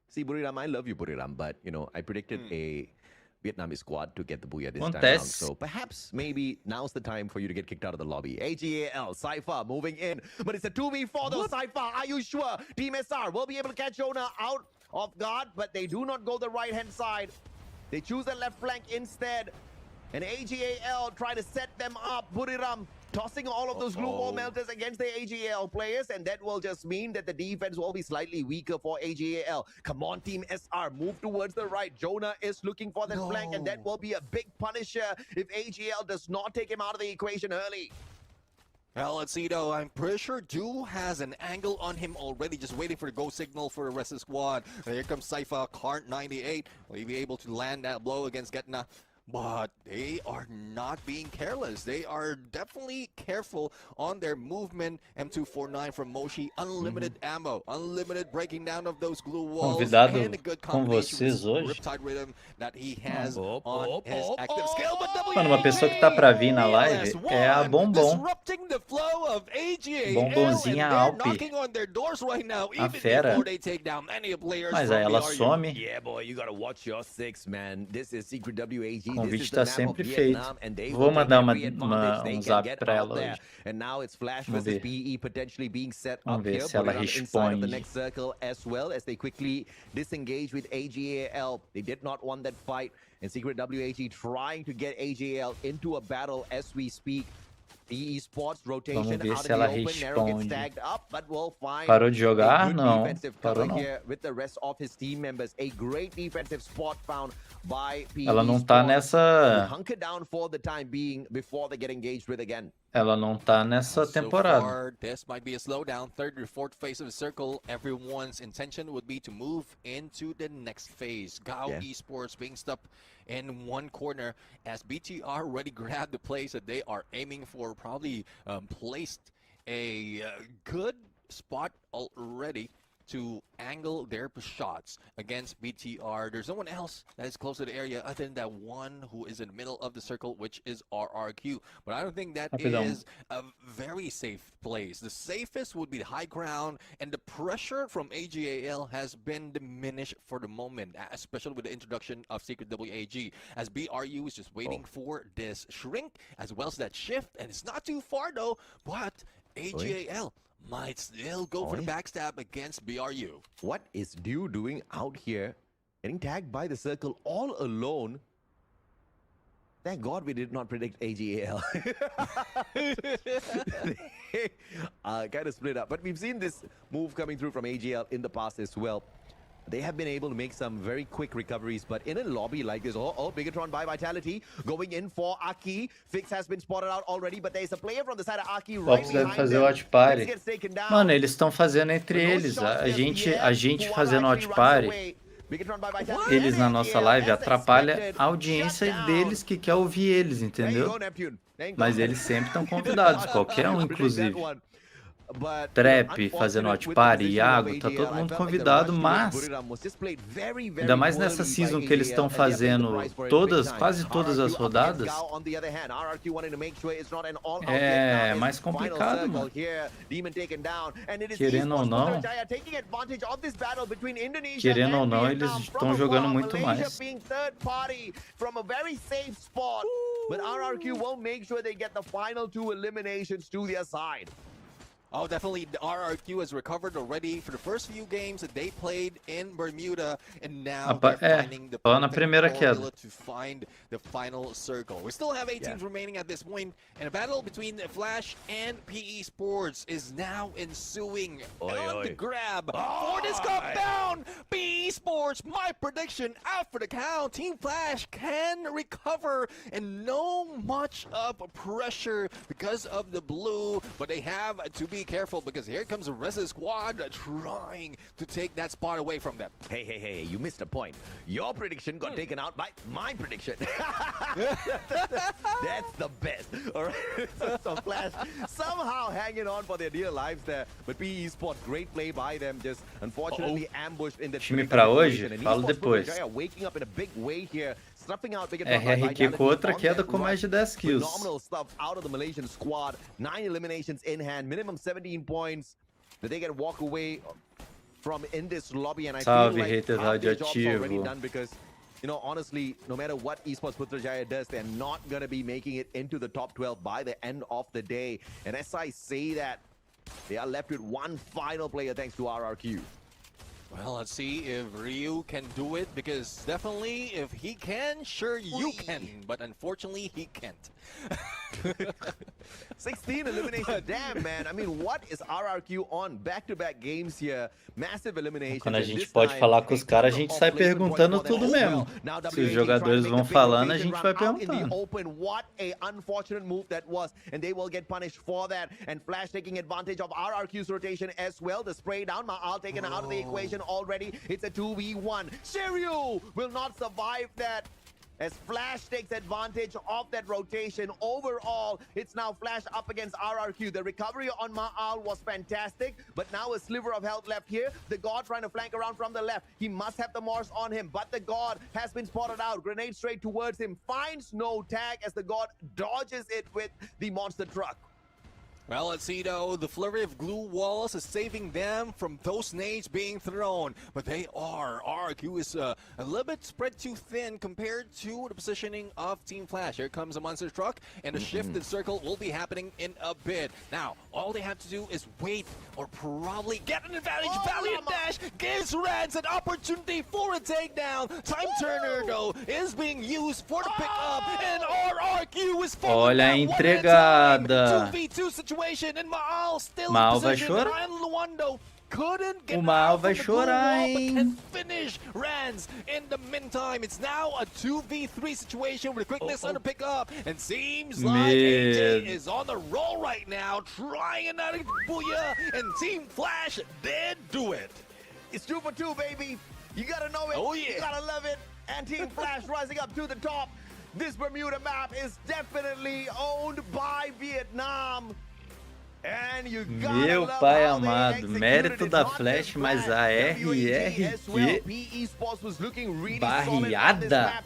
Speaker 7: See, Buriram, I love you, Buriram, but you know, I predicted a Vietnamese squad to get the booyah this time around. So perhaps, maybe now's the time for you to get kicked out of the lobby. AGAL, Cypher moving in, but it's a 2v4 though. Cypher, are you sure? Team SR will be able to catch Jonah out of guard, but they do not go the right-hand side. They choose the left flank instead. And AGAL try to set them up. Buriram tossing all of those glue wall melters against the AGAL players, and that will just mean that the defense will be slightly weaker for AGAL. Come on, Team SR, move towards the right. Jonah is looking for that flank, and that will be a big punisher if AGAL does not take him out of the equation early.
Speaker 9: Well, let's see though. I'm pretty sure Ju has an angle on him already, just waiting for the go signal for the rest of the squad. Here comes Cypher, Cart 98. Will he be able to land that blow against Getna? But they are not being careless. They are definitely careful on their movement. M249 from Moshi, unlimited ammo, unlimited breaking down of those glue walls,
Speaker 8: Convidado
Speaker 9: and a good
Speaker 8: com vocês hoje.
Speaker 9: riptide rhythm that he has on his active skill. But
Speaker 8: Mano, uma pessoa que tá pra vir na live é a Bombom. Bombonzinha Alp. A fera. Mas aí ela some.
Speaker 7: Yeah, boy, you gotta watch your six, man. This is Secret WAG.
Speaker 8: O convite tá sempre feito. Vou mandar um zap pra ela hoje. Vamos ver. Vamos ver se ela responde.
Speaker 7: The next circle as well as they quickly disengage with AGAL. They did not want that fight, and Secret WAG trying to get AGAL into a battle as we speak. The esports rotation
Speaker 8: Vamos ver
Speaker 7: out
Speaker 8: se
Speaker 7: of
Speaker 8: ela
Speaker 7: the open, Nero gets
Speaker 8: responde.
Speaker 7: tagged up, but we'll find
Speaker 8: Parou de jogar?
Speaker 7: a good
Speaker 8: Não,
Speaker 7: defensive
Speaker 8: parou
Speaker 7: cover
Speaker 8: não.
Speaker 7: here with the rest of his team members. A great defensive spot found by PE
Speaker 8: Ela não tá
Speaker 7: Sports.
Speaker 8: nessa.
Speaker 7: Hunker down for the time being before they get engaged with again.
Speaker 8: Ela não tá nessa temporada.
Speaker 9: So far, this might be a slowdown. Third or fourth phase of the circle. Everyone's intention would be to move into the next phase. Gao Esports being stuck in one corner as BTR already grabbed the place that they are aiming for. Probably placed a good spot already to angle their shots against BTR. There's no one else that is close to the area other than that one who is in the middle of the circle, which is RRQ. But I don't think that is a very safe place. The safest would be the high ground, and the pressure from AGAL has been diminished for the moment, especially with the introduction of Secret WAG, as BRU is just waiting for this shrink as well as that shift, and it's not too far though, but AGAL might still go for the backstab against BRU.
Speaker 7: What is Dew doing out here, getting tagged by the circle all alone? Thank God we did not predict AGAL. Kind of split up. But we've seen this move coming through from AGL in the past as well. They have been able to make some very quick recoveries, but in a lobby like this, Bigatron by Vitality, going in for Aki. Fix has been spotted out already, but there's a player from the side of Aki right behind
Speaker 8: fazer o watch party. Mano, eles estão fazendo entre eles. A gente fazendo watch party, eles na nossa live atrapalha a audiência deles que quer ouvir eles, entendeu? Mas eles sempre estão convidados, qualquer um, inclusive. Trap fazendo watch party, Iago, tá todo mundo convidado, mas ainda mais nessa season que eles estão fazendo quase todas as rodadas, é mais complicado, mano. Querendo ou não, eles estão jogando muito mais.
Speaker 7: But RRQ won't make sure they get the final 2 eliminations to their side.
Speaker 9: Oh, definitely. The RRQ has recovered already for the first few games that they played in Bermuda, and now they're finding the
Speaker 8: só na primeira
Speaker 9: formula
Speaker 8: queda.
Speaker 9: to find the final circle. We still have 8 teams remaining at this point, and a battle between Flash and PE Sports is now ensuing. On the grab for this compound. PE Sports, my prediction after the count, Team Flash can recover, and no much of pressure because of the blue, but they have to be careful because here comes the rest of the squad trying to take that spot away from them.
Speaker 7: Hey, you missed a point. Your prediction got taken out by my prediction. That's the best. All right. So Flash somehow hanging on for their dear lives there. But PE Sports, great play by them, just unfortunately ambushed in the
Speaker 8: Time pra hoje? Falo depois.
Speaker 7: Waking up in a big way here.
Speaker 8: RRQ com outra queda com mais de 10 kills.
Speaker 7: Phenomenal stuff out of the Malaysian squad. 9 eliminations in hand, minimum 17 points that they can walk away from in this lobby. And I feel like half their job's already done because, you know, honestly, no matter what Esports Putrajaya does, they're not going to be making it into the top 12 by the end of the day. And as I say that, they are left with one final player thanks to RRQ.
Speaker 9: Well, let's see if Ryu can do it, because definitely if he can, sure you can, but unfortunately he can't.
Speaker 7: 16 eliminations, damn man. I mean, what is RRQ on? Back-to-back games here, massive eliminations.
Speaker 8: Quando a gente pode falar com os caras, a gente sai perguntando tudo mesmo. Se os jogadores vão falando, a gente vai perguntando.
Speaker 7: What a unfortunate move that was, and they will get punished for that. And Flash taking advantage of RRQ's rotation as well. The spray down, Ma'al taken out of the equation already. It's a 2v1. Shiryu will not survive that, as Flash takes advantage of that rotation. Overall, it's now Flash up against RRQ. The recovery on Ma'al was fantastic, but now a sliver of health left here. The God trying to flank around from the left. He must have the Morse on him, but the God has been spotted out. Grenade straight towards him. Finds no tag as the God dodges it with the monster truck.
Speaker 9: Well, let's see though, the flurry of glue walls is saving them from those nades being thrown, but they are. RRQ is a little bit spread too thin compared to the positioning of Team Flash. Here comes a monster truck, and the shifted circle will be happening in a bit. Now, all they have to do is wait, or probably get an advantage. Valiant Dash gives Reds an opportunity for a takedown. Time Turner though is being used for the pickup, and RRQ is falling.
Speaker 8: Olha a entregada.
Speaker 9: 2v2 situation. And Ma'al still
Speaker 8: Ma'al
Speaker 9: in
Speaker 8: vai
Speaker 9: position.
Speaker 8: chorar.
Speaker 9: Ryan Luando couldn't get
Speaker 8: O Ma'al
Speaker 9: out
Speaker 8: vai
Speaker 9: from the glue
Speaker 8: chorar,
Speaker 9: wall, but
Speaker 8: hein?
Speaker 9: can finish Rans. In the meantime, it's now a 2v3 situation with quickness under pickup, and seems like AJ is on the roll right now, trying another booyah, and Team Flash did do it.
Speaker 7: It's 2 for 2, baby. You gotta know it.
Speaker 9: Oh, yeah.
Speaker 7: You gotta love it. And Team Flash rising up to the top. This Bermuda map is definitely owned by Vietnam.
Speaker 8: Meu pai amado, mérito da Flash, mas a RRQ barreada.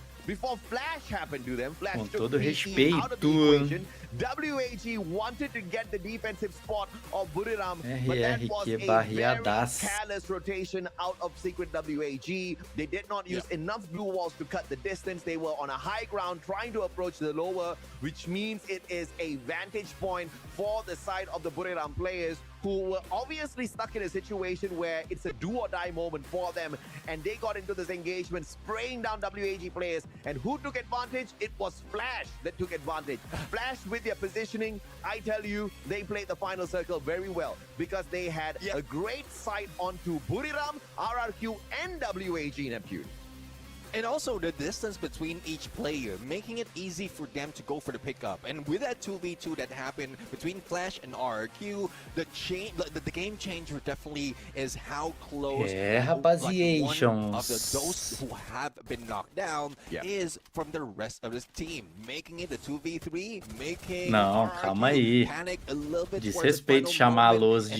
Speaker 8: Com todo respeito.
Speaker 7: WAG wanted to get the defensive spot of Buriram, but that was a very careless rotation out of Secret WAG. They did not use enough blue walls to cut the distance. They were on a high ground trying to approach the lower, which means it is a vantage point for the side of the Buriram players, who were obviously stuck in a situation where it's a do-or-die moment for them, and they got into this engagement, spraying down WAG players. And who took advantage? It was Flash that took advantage. Flash with their positioning, I tell you, they played the final circle very well, because they had a great sight onto Buriram, RRQ, and WAG Neptune.
Speaker 9: And also the distance between each player, making it easy for them to go for the pickup. And with that 2v2 that happened between Flash and RRQ, the game changer definitely is how close one of those who have been knocked down is from the rest of this team, making it a 2v3, making RRQ panic a little bit.
Speaker 8: Desrespeito chamar a Luz de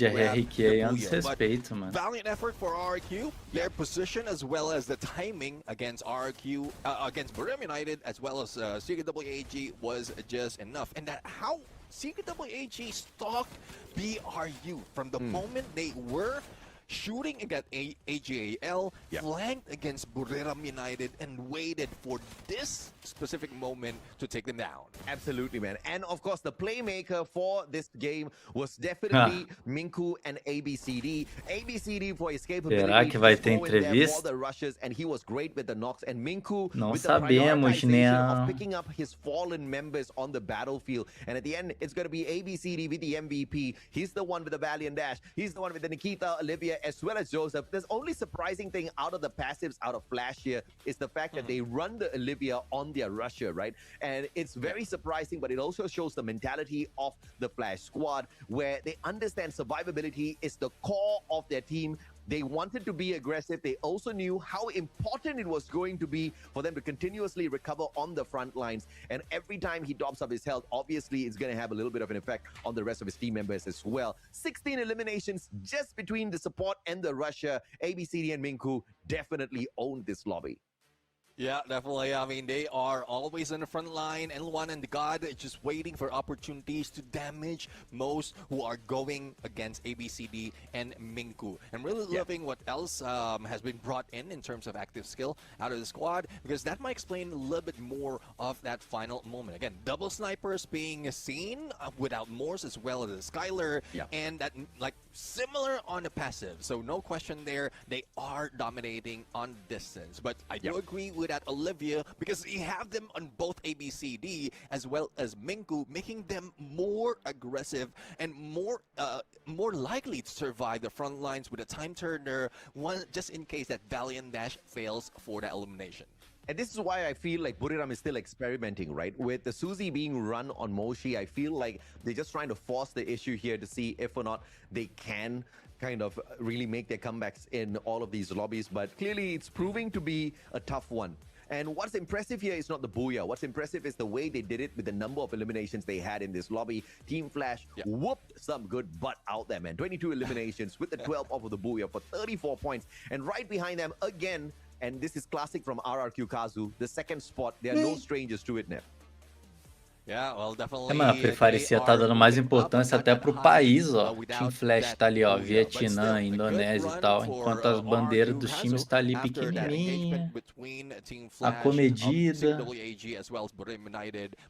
Speaker 8: RRQ aí é um desrespeito, mano.
Speaker 9: Valiant effort for RRQ. Their position as well as the timing against RRQ, against Buriram United, as well as Siga WAG was just enough. And that how Siga WAG stalked BRU from the moment they were shooting against AGAL, flanked against Buriram United, and waited for this specific moment to take them down.
Speaker 7: Absolutely, man. And of course, the playmaker for this game was definitely Minku and ABCD. ABCD for his capability
Speaker 8: Será que vai ter
Speaker 7: to go in there for
Speaker 8: entrevista?
Speaker 7: the rushes, and he was great with the knocks. And Minku
Speaker 8: Não
Speaker 7: with the
Speaker 8: sabemos,
Speaker 7: prioritization of
Speaker 8: né?
Speaker 7: picking up his fallen members on the battlefield. And at the end, it's going to be ABCD with the MVP. He's the one with the Valiant Dash. He's the one with the Nikita, Olivia, as well as Joseph. There's only surprising thing out of the passives out of Flash here is the fact that they run the Olivia on their rusher, right? And it's very surprising, but it also shows the mentality of the Flash squad, where they understand survivability is the core of their team. They wanted to be aggressive. They also knew how important it was going to be for them to continuously recover on the front lines. And every time he tops up his health, obviously it's going to have a little bit of an effect on the rest of his team members as well. 16 eliminations just between the support and the rusher. ABCD and Minku definitely owned this lobby.
Speaker 9: Yeah, definitely. I mean, they are always on the front line. L1 and the God just waiting for opportunities to damage most who are going against ABCD and Minku. I'm really loving what else has been brought in terms of active skill out of the squad, because that might explain a little bit more of that final moment. Again, double snipers being seen without Morse as well as Skylar, and that like similar on the passive. So no question there, they are dominating on distance. But I do agree with that Olivia, because you have them on both ABCD as well as Minku, making them more aggressive and more likely to survive the front lines with a time turner, just in case that Valiant Dash fails for the elimination.
Speaker 7: And this is why I feel like Buriram is still experimenting, right? With the Suzy being run on Moshi, I feel like they're just trying to force the issue here to see if or not they can kind of really make their comebacks in all of these lobbies. But clearly it's proving to be a tough one. And what's impressive here is not the booyah. What's impressive is the way they did it with the number of eliminations they had in this lobby. Team Flash whooped some good butt out there, man. 22 eliminations with the 12 off of the booyah for 34 points. And right behind them again, and this is classic from RRQ Kazu, the second spot, they are no strangers to it, Nev.
Speaker 9: Yeah, well, definitely.
Speaker 8: Mano, a preferência tá dando mais importância até pro país, ó. Team Flash tá ali, ó, Vietnã, Indonésia e tal, enquanto as bandeiras dos times tá ali pequenininha, acomedida.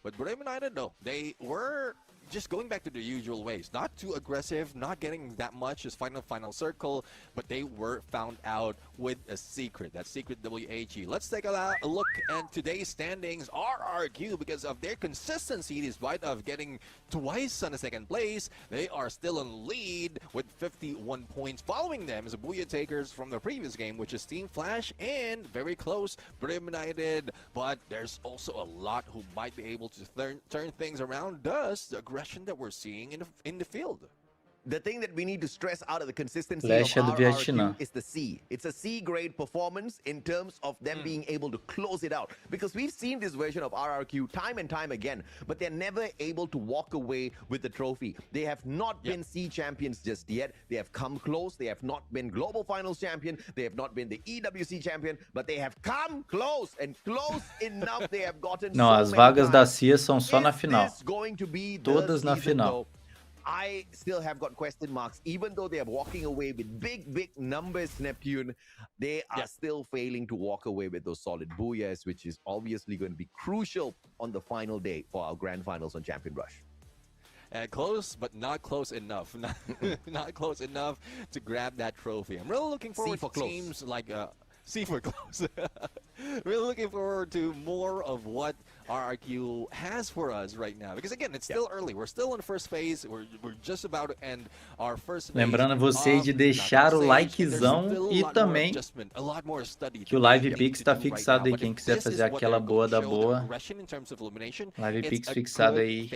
Speaker 9: But Buriram United, though, they were just going back to the usual ways, not too aggressive, not getting that much as final circle, but they were found out with a secret, that secret WAG. Let's take a look at today's standings. RRQ, because of their consistency, despite of getting twice on the second place, they are still in lead with 51 points. Following them is the Booyah Takers from the previous game, which is Team Flash, and very close, Buriram United. But there's also a lot who might be able to turn things around, thus the aggression that we're seeing in the field.
Speaker 7: The thing that we need to stress out of the consistency
Speaker 8: Flash
Speaker 7: of
Speaker 8: do Vietnã
Speaker 7: RRQ is the C. It's a C-grade performance in terms of them being able to close it out. Because we've seen this version of RRQ time and time again, but they're never able to walk away with the trophy. They have not been C champions just yet. They have come close. They have not been Global Finals champion. They have not been the EWC champion, but they have come close, and close enough they have gotten.
Speaker 8: Não, as vagas da CIA são só na final. Todas na final.
Speaker 7: I still have got question marks. Even though they are walking away with big numbers, Neptune, they are still failing to walk away with those solid booyahs, which is obviously going to be crucial on the final day for our grand finals on Champion Rush.
Speaker 9: Close, but not close enough. Not close enough to grab that trophy. I'm really looking forward to teams like... C for close. We're looking forward to more of what RRQ has for us right now. Because again, it's still early. We're still in the first phase. We're just about to end our first phase.
Speaker 8: Lembrando vocês de deixar o likezão e também que o Live Pix está fixado aí. Quem quiser fazer aquela boa da boa, Live Pix fixado aí.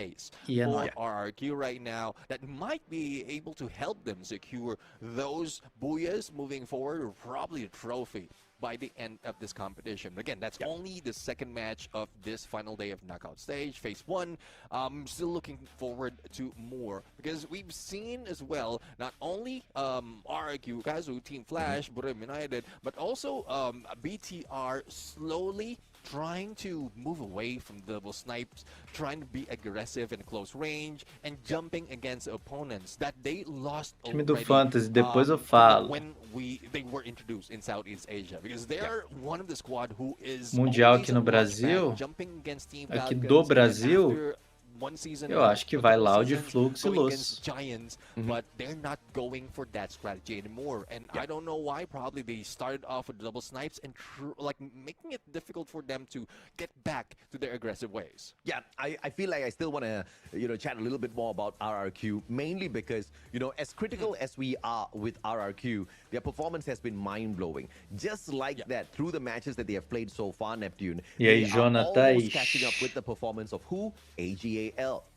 Speaker 8: E é nóis.
Speaker 9: RRQ right now that might be able to help them secure those booyahs moving forward, or probably a trophy by the end of this competition. Again, that's only the second match of this final day of knockout stage, phase 1. Still looking forward to more, because we've seen as well, not only RRQ, Kazu, Team Flash, Buriram United, but also BTR slowly trying to move away from double snipes, trying to be aggressive in close range, and jumping against opponents that they lost
Speaker 8: Time do
Speaker 9: already,
Speaker 8: Fantasy, depois eu falo.
Speaker 9: when they were introduced in Southeast Asia, because they are one of the squad who is
Speaker 8: Mundial
Speaker 9: always
Speaker 8: aqui no
Speaker 9: a launchpad,
Speaker 8: Brasil,
Speaker 9: jumping against Team
Speaker 8: aqui
Speaker 9: Falcons,
Speaker 8: do
Speaker 9: and
Speaker 8: Brasil,
Speaker 9: after one season
Speaker 8: eu
Speaker 9: or
Speaker 8: acho que
Speaker 9: a
Speaker 8: vai
Speaker 9: couple
Speaker 8: Loud,
Speaker 9: seasons,
Speaker 8: Flux e
Speaker 9: going
Speaker 8: Luz.
Speaker 9: against Giants, but they're not going for that strategy anymore. And I don't know why. Probably they started off with double snipes and like making it difficult for them to get back to their aggressive ways.
Speaker 7: Yeah, I feel like I still want to, chat a little bit more about RRQ, mainly because, as critical as we are with RRQ, their performance has been mind-blowing. Just like that, through the matches that they have played so far, Neptune,
Speaker 8: E aí,
Speaker 7: they are almost
Speaker 8: Jonatas?
Speaker 7: catching up with the performance of who? AGAL.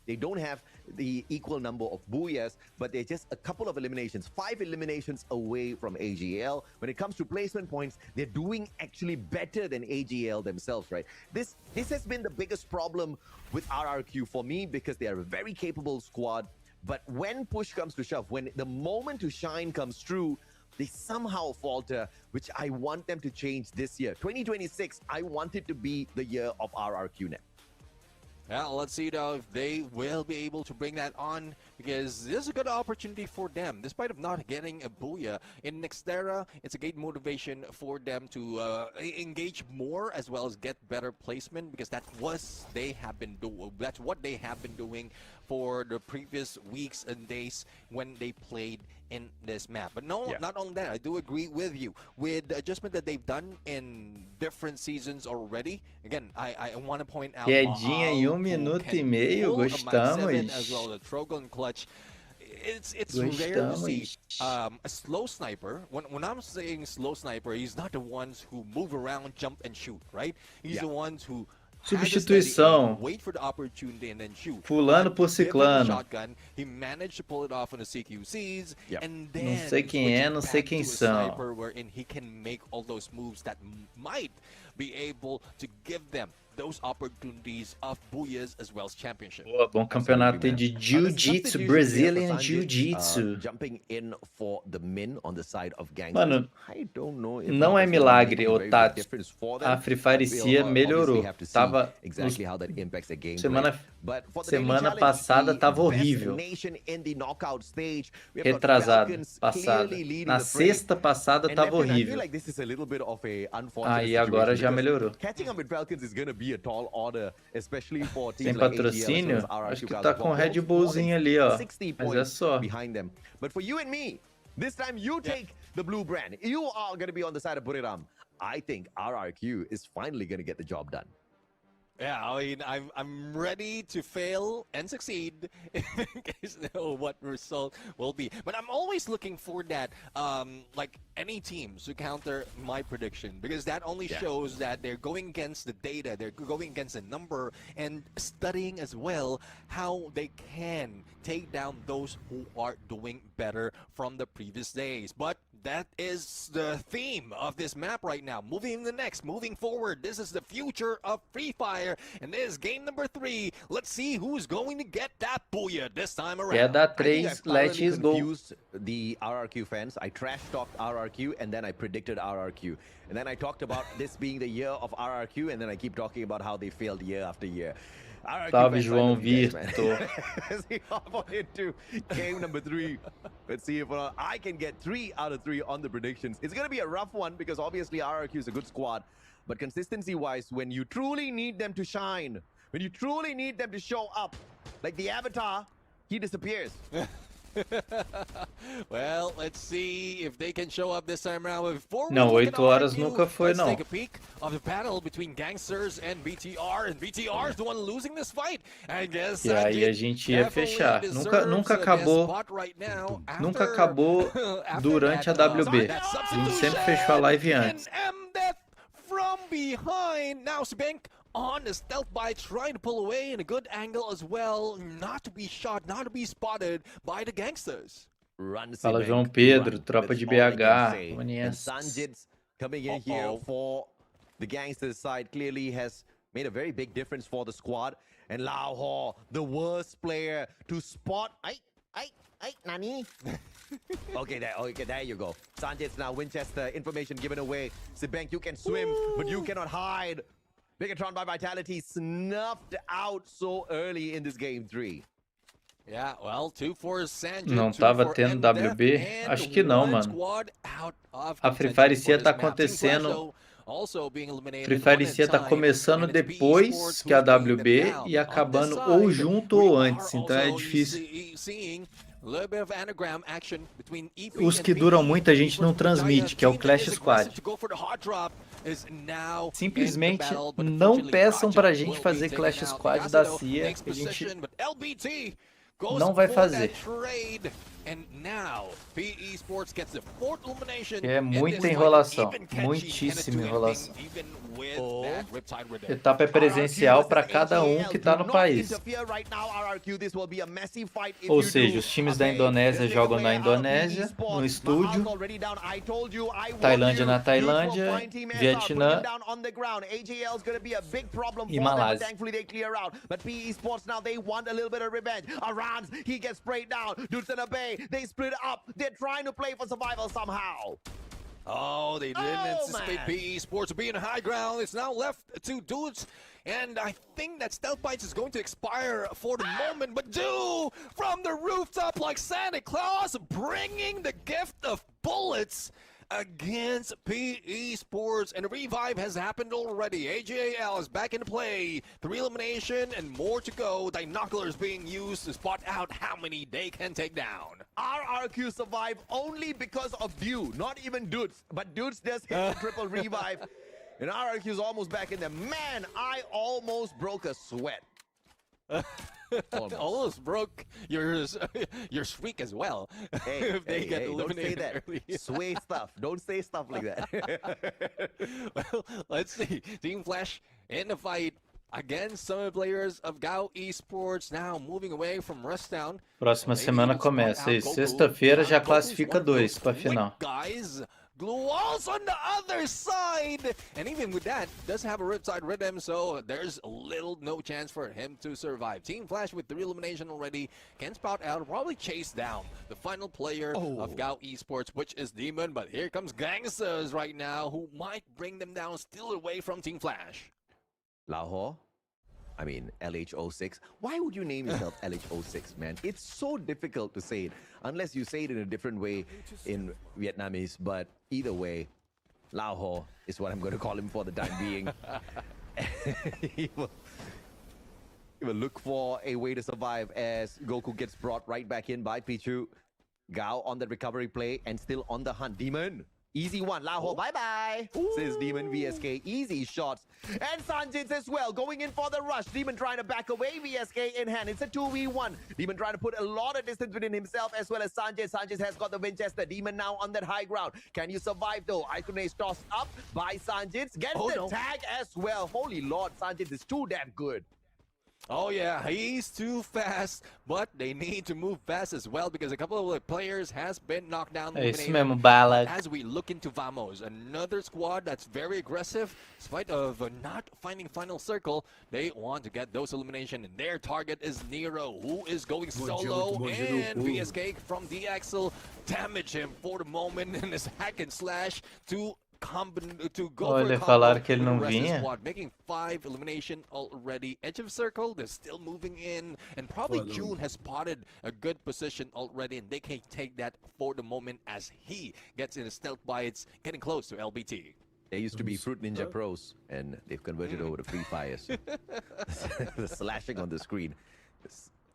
Speaker 7: They don't have the equal number of booyahs, but they're just a couple of eliminations, 5 eliminations away from AGL. When it comes to placement points, they're doing actually better than AGL themselves, right? This has been the biggest problem with RRQ for me, because they are a very capable squad. But when push comes to shove, when the moment to shine comes through, they somehow falter, which I want them to change this year. 2026, I want it to be the year of RRQ net.
Speaker 9: Well, let's see though if they will be able to bring that on, because this is a good opportunity for them. Despite of not getting a booyah in Nextera, it's a great motivation for them to engage more as well as get better placement, because that's what they have been doing for the previous weeks and days when they played in this map. But not only that, I do agree with you with the adjustment that they've done in different seasons already. Again, I want to point out
Speaker 8: Quedinha em 1 minuto e meio, gostamos.
Speaker 9: as well, the Trogon clutch. It's rare to see a slow sniper. When I'm saying slow sniper, he's not the ones who move around, jump and shoot, right? He's the ones who
Speaker 8: Substituição.
Speaker 9: wait for the opportunity and then shoot.
Speaker 8: Fulano por ciclano.
Speaker 9: Shotgun, he managed to pull it off on the CQCs, and then
Speaker 8: Não sei quem é, não sei quem são.
Speaker 9: sniper wherein he can make all those moves that might be able to give them those opportunities of booyahs as well as championship.
Speaker 8: Boa, bom campeonato de Jiu-Jitsu, Brazilian Jiu-Jitsu.
Speaker 7: Jumping in for the min on the side of gangsters.
Speaker 8: Mano,
Speaker 7: I don't know if
Speaker 8: não é milagre, Otato.
Speaker 7: A
Speaker 8: A Free Fire Cia melhorou. Tava
Speaker 7: exactly how that impacts the game.
Speaker 8: Semana passada tava horrível. Retrasado, passada. Na sexta passada tava horrível. Aí agora já melhorou. Tem patrocínio? Acho que tá com Red Bullzinho ali, ó. Mas é só.
Speaker 7: But for you and me, this time you take the blue brand. You are going to be on the side of Buriram. I think RRQ is finally going to get the job done.
Speaker 9: Yeah, I mean, I'm ready to fail and succeed in case I know what result will be. But I'm always looking for that, like any teams to counter my prediction, because that only shows that they're going against the data, they're going against the number, and studying as well how they can take down those who are doing better from the previous days. But that is the theme of this map right now. Moving forward. This is the future of Free Fire, and this is game number 3. Let's see who's going to get that booyah this time around.
Speaker 8: Quer dar 3, let's go.
Speaker 7: Confused the RRQ fans. I trash talked RRQ, and then I predicted RRQ. And then I talked about this being the year of RRQ, and then I keep talking about how they failed year after year.
Speaker 8: Salve, João Virto.
Speaker 7: Let's see hop into game number 3. Let's see if I can get 3 out of 3 on the predictions. It's going to be a rough one, because obviously RRQ is a good squad. But consistency-wise, when you truly need them to shine, when you truly need them to show up, like the Avatar, he disappears.
Speaker 9: Well, let's see if they can show up this time around. Before we
Speaker 8: Não,
Speaker 9: look
Speaker 8: 8
Speaker 9: at
Speaker 8: horas
Speaker 9: RRQ,
Speaker 8: nunca foi,
Speaker 9: let's
Speaker 8: não.
Speaker 9: take a peek of the battle between Gangsters and BTR, and BTR is the one losing this fight. I guess
Speaker 8: E aí a gente ia fechar. Nunca acabou. Nunca acabou durante a WB. A gente sempre fechou a live antes.
Speaker 9: From behind, now Sibank on the stealth by trying to pull away in a good angle as well, not to be shot, not to be spotted by the Gangsters.
Speaker 8: Fala João Pedro, tropa de BH.
Speaker 7: Sanjit's coming in here for the Gangsters side clearly has made a very big difference for the squad. And Lao Ho, the worst player to spot. Nani? Okay, there you go. Sanjit's now Winchester, information given away. Sibank, you can swim, but you cannot hide. Bigatron by Vitality snuffed out so early in this game 3.
Speaker 9: Yeah, well, 2 for Sanjay,
Speaker 8: Não
Speaker 9: 2
Speaker 8: tava
Speaker 9: for
Speaker 8: tendo
Speaker 9: MDef,
Speaker 8: WB?
Speaker 9: and
Speaker 8: Acho que não,
Speaker 9: one
Speaker 8: mano.
Speaker 9: squad out of
Speaker 8: A Free
Speaker 9: contention
Speaker 8: Fire
Speaker 9: for
Speaker 8: Cia
Speaker 9: this
Speaker 8: tá
Speaker 9: map. Team Flash,
Speaker 8: acontecendo.
Speaker 9: though, also being eliminated
Speaker 8: Free
Speaker 9: one
Speaker 8: Fire
Speaker 9: at
Speaker 8: Cia
Speaker 9: a
Speaker 8: tá
Speaker 9: time,
Speaker 8: começando
Speaker 9: and it's PE
Speaker 8: depois
Speaker 9: Sports
Speaker 8: que a
Speaker 9: who's bringing them
Speaker 8: WB
Speaker 9: down.
Speaker 8: e
Speaker 9: On
Speaker 8: acabando
Speaker 9: this
Speaker 8: ou
Speaker 9: side,
Speaker 8: junto
Speaker 9: we
Speaker 8: ou
Speaker 9: are
Speaker 8: antes, então é
Speaker 9: also
Speaker 8: difícil.
Speaker 9: seeing a little bit of anagram action between EP
Speaker 8: Os
Speaker 9: and
Speaker 8: que
Speaker 9: PE.
Speaker 8: duram muito a gente não
Speaker 9: The
Speaker 8: transmite, que é o
Speaker 9: team that
Speaker 8: Clash
Speaker 9: is
Speaker 8: Squad.
Speaker 9: aggressive to go for the hot drop is now in the
Speaker 8: Simplesmente
Speaker 9: battle, but
Speaker 8: não
Speaker 9: unfortunately,
Speaker 8: peçam
Speaker 9: Raja
Speaker 8: pra gente
Speaker 9: will be
Speaker 8: fazer
Speaker 9: taken
Speaker 8: Clash
Speaker 9: out.
Speaker 8: Squad
Speaker 9: Picasso,
Speaker 8: da
Speaker 9: though,
Speaker 8: CIA,
Speaker 9: takes
Speaker 8: que a gente
Speaker 9: possession, but LBT goes
Speaker 8: não vai
Speaker 9: for
Speaker 8: fazer.
Speaker 9: that trade. And now, PE Sports gets the 4th elimination.
Speaker 8: É
Speaker 9: in
Speaker 8: muita
Speaker 9: this fight,
Speaker 8: enrolação,
Speaker 9: even Kenshi
Speaker 8: muitíssima
Speaker 9: headed to
Speaker 8: enrolação.
Speaker 9: ending, even with that Riptide Rhythm.
Speaker 8: Etapa é presencial para cada um que tá no país. Ou seja, os times da Indonésia jogam na Indonésia, no estúdio, Tailândia na Tailândia, Vietnã e Malásia.
Speaker 9: Oh, they didn't anticipate PE Sports being high ground. It's now left to Dudes. And I think that Stealth Bites is going to expire for the moment. But do from the rooftop like Santa Claus, bringing the gift of bullets against PE Sports. And a revive has happened already. AJAL is back into play. 3 elimination and more to go. Binoculars being used to spot out how many they can take down.
Speaker 7: RRQ survived only because of you, not even Dudes. But Dudes does hit the triple revive. And RRQ is almost back in there. Man, I almost broke a sweat.
Speaker 9: Almost broke your streak as well.
Speaker 7: Hey,
Speaker 9: if they get
Speaker 7: don't say
Speaker 9: eliminated
Speaker 7: that.
Speaker 9: early.
Speaker 7: Sway stuff. Don't say stuff like that.
Speaker 9: Well, let's see. Team Flash in the fight against some of the players of GAU Esports, now moving away from Rushdown.
Speaker 8: Próxima semana começa isso. Sexta-feira já classifica 2 para final.
Speaker 9: Guys, Glue walls on the other side, and even with that, does have a Riptide Rhythm, so there's no chance for him to survive. Team Flash with 3 elimination already can spout out, probably chase down the final player of GAU Esports, which is Demon. But here comes Gangsters right now, who might bring them down, still away from Team Flash.
Speaker 7: Lahore? I mean, LH06. Why would you name yourself LH06, man? It's so difficult to say it, unless you say it in a different way in Vietnamese. But either way, Lahore is what I'm going to call him for the time being. he will look for a way to survive as Goku gets brought right back in by Pichu. Gao on the recovery play and still on the hunt. Demon. Easy one. Lahore, bye-bye, says Demon. VSK, easy shots. And Sanjit as well, going in for the rush. Demon trying to back away, VSK in hand. It's a 2v1. Demon trying to put a lot of distance between himself as well as Sanjit. Sanjit has got the Winchester. Demon now on that high ground. Can you survive though? Iconase tossed up by Sanjit. Gets the tag as well. Holy Lord, Sanjit is too damn good.
Speaker 9: Oh yeah, he's too fast, but they need to move fast as well because a couple of the players has been knocked down.
Speaker 8: É isso mesmo, Bala.
Speaker 9: As we look into Vamos, another squad that's very aggressive, despite of not finding final circle, they want to get those elimination, and their target is Nero, who is going solo, and VSK from DXL damage him for the moment in his hack and slash to go
Speaker 8: Olha,
Speaker 9: for
Speaker 8: falaram que ele não vinha.
Speaker 9: squad, making 5 elimination already. Edge of circle, they're still moving in, and probably June has spotted a good position already, and they can take that for the moment as he gets in his stealth bites, getting close to LBT.
Speaker 7: There used to be Fruit Ninja Pros, and they've converted over to Free Fire. So the slashing on the screen.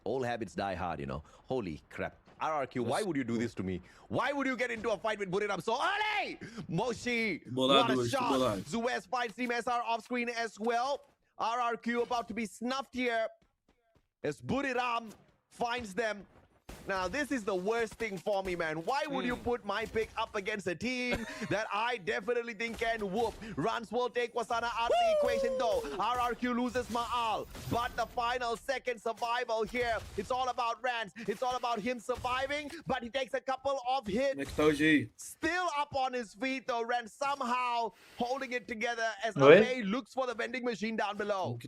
Speaker 7: Old habits die hard, you know. Holy crap. RRQ, why would you do this to me? Why would you get into a fight with Buriram so early? Moshi, what a shot. Zuez finds Team SR off screen as well. RRQ about to be snuffed here as Buriram finds them. Now, this is the worst thing for me, man. Why would you put my pick up against a team that I definitely think can whoop? Rans will take Wasana out of the equation, though. RRQ loses Ma'al. But the final second survival here, it's all about Rans. It's all about him surviving, but he takes a couple of hits. Still up on his feet, though. Rans somehow holding it together as Abe looks for the vending machine down below.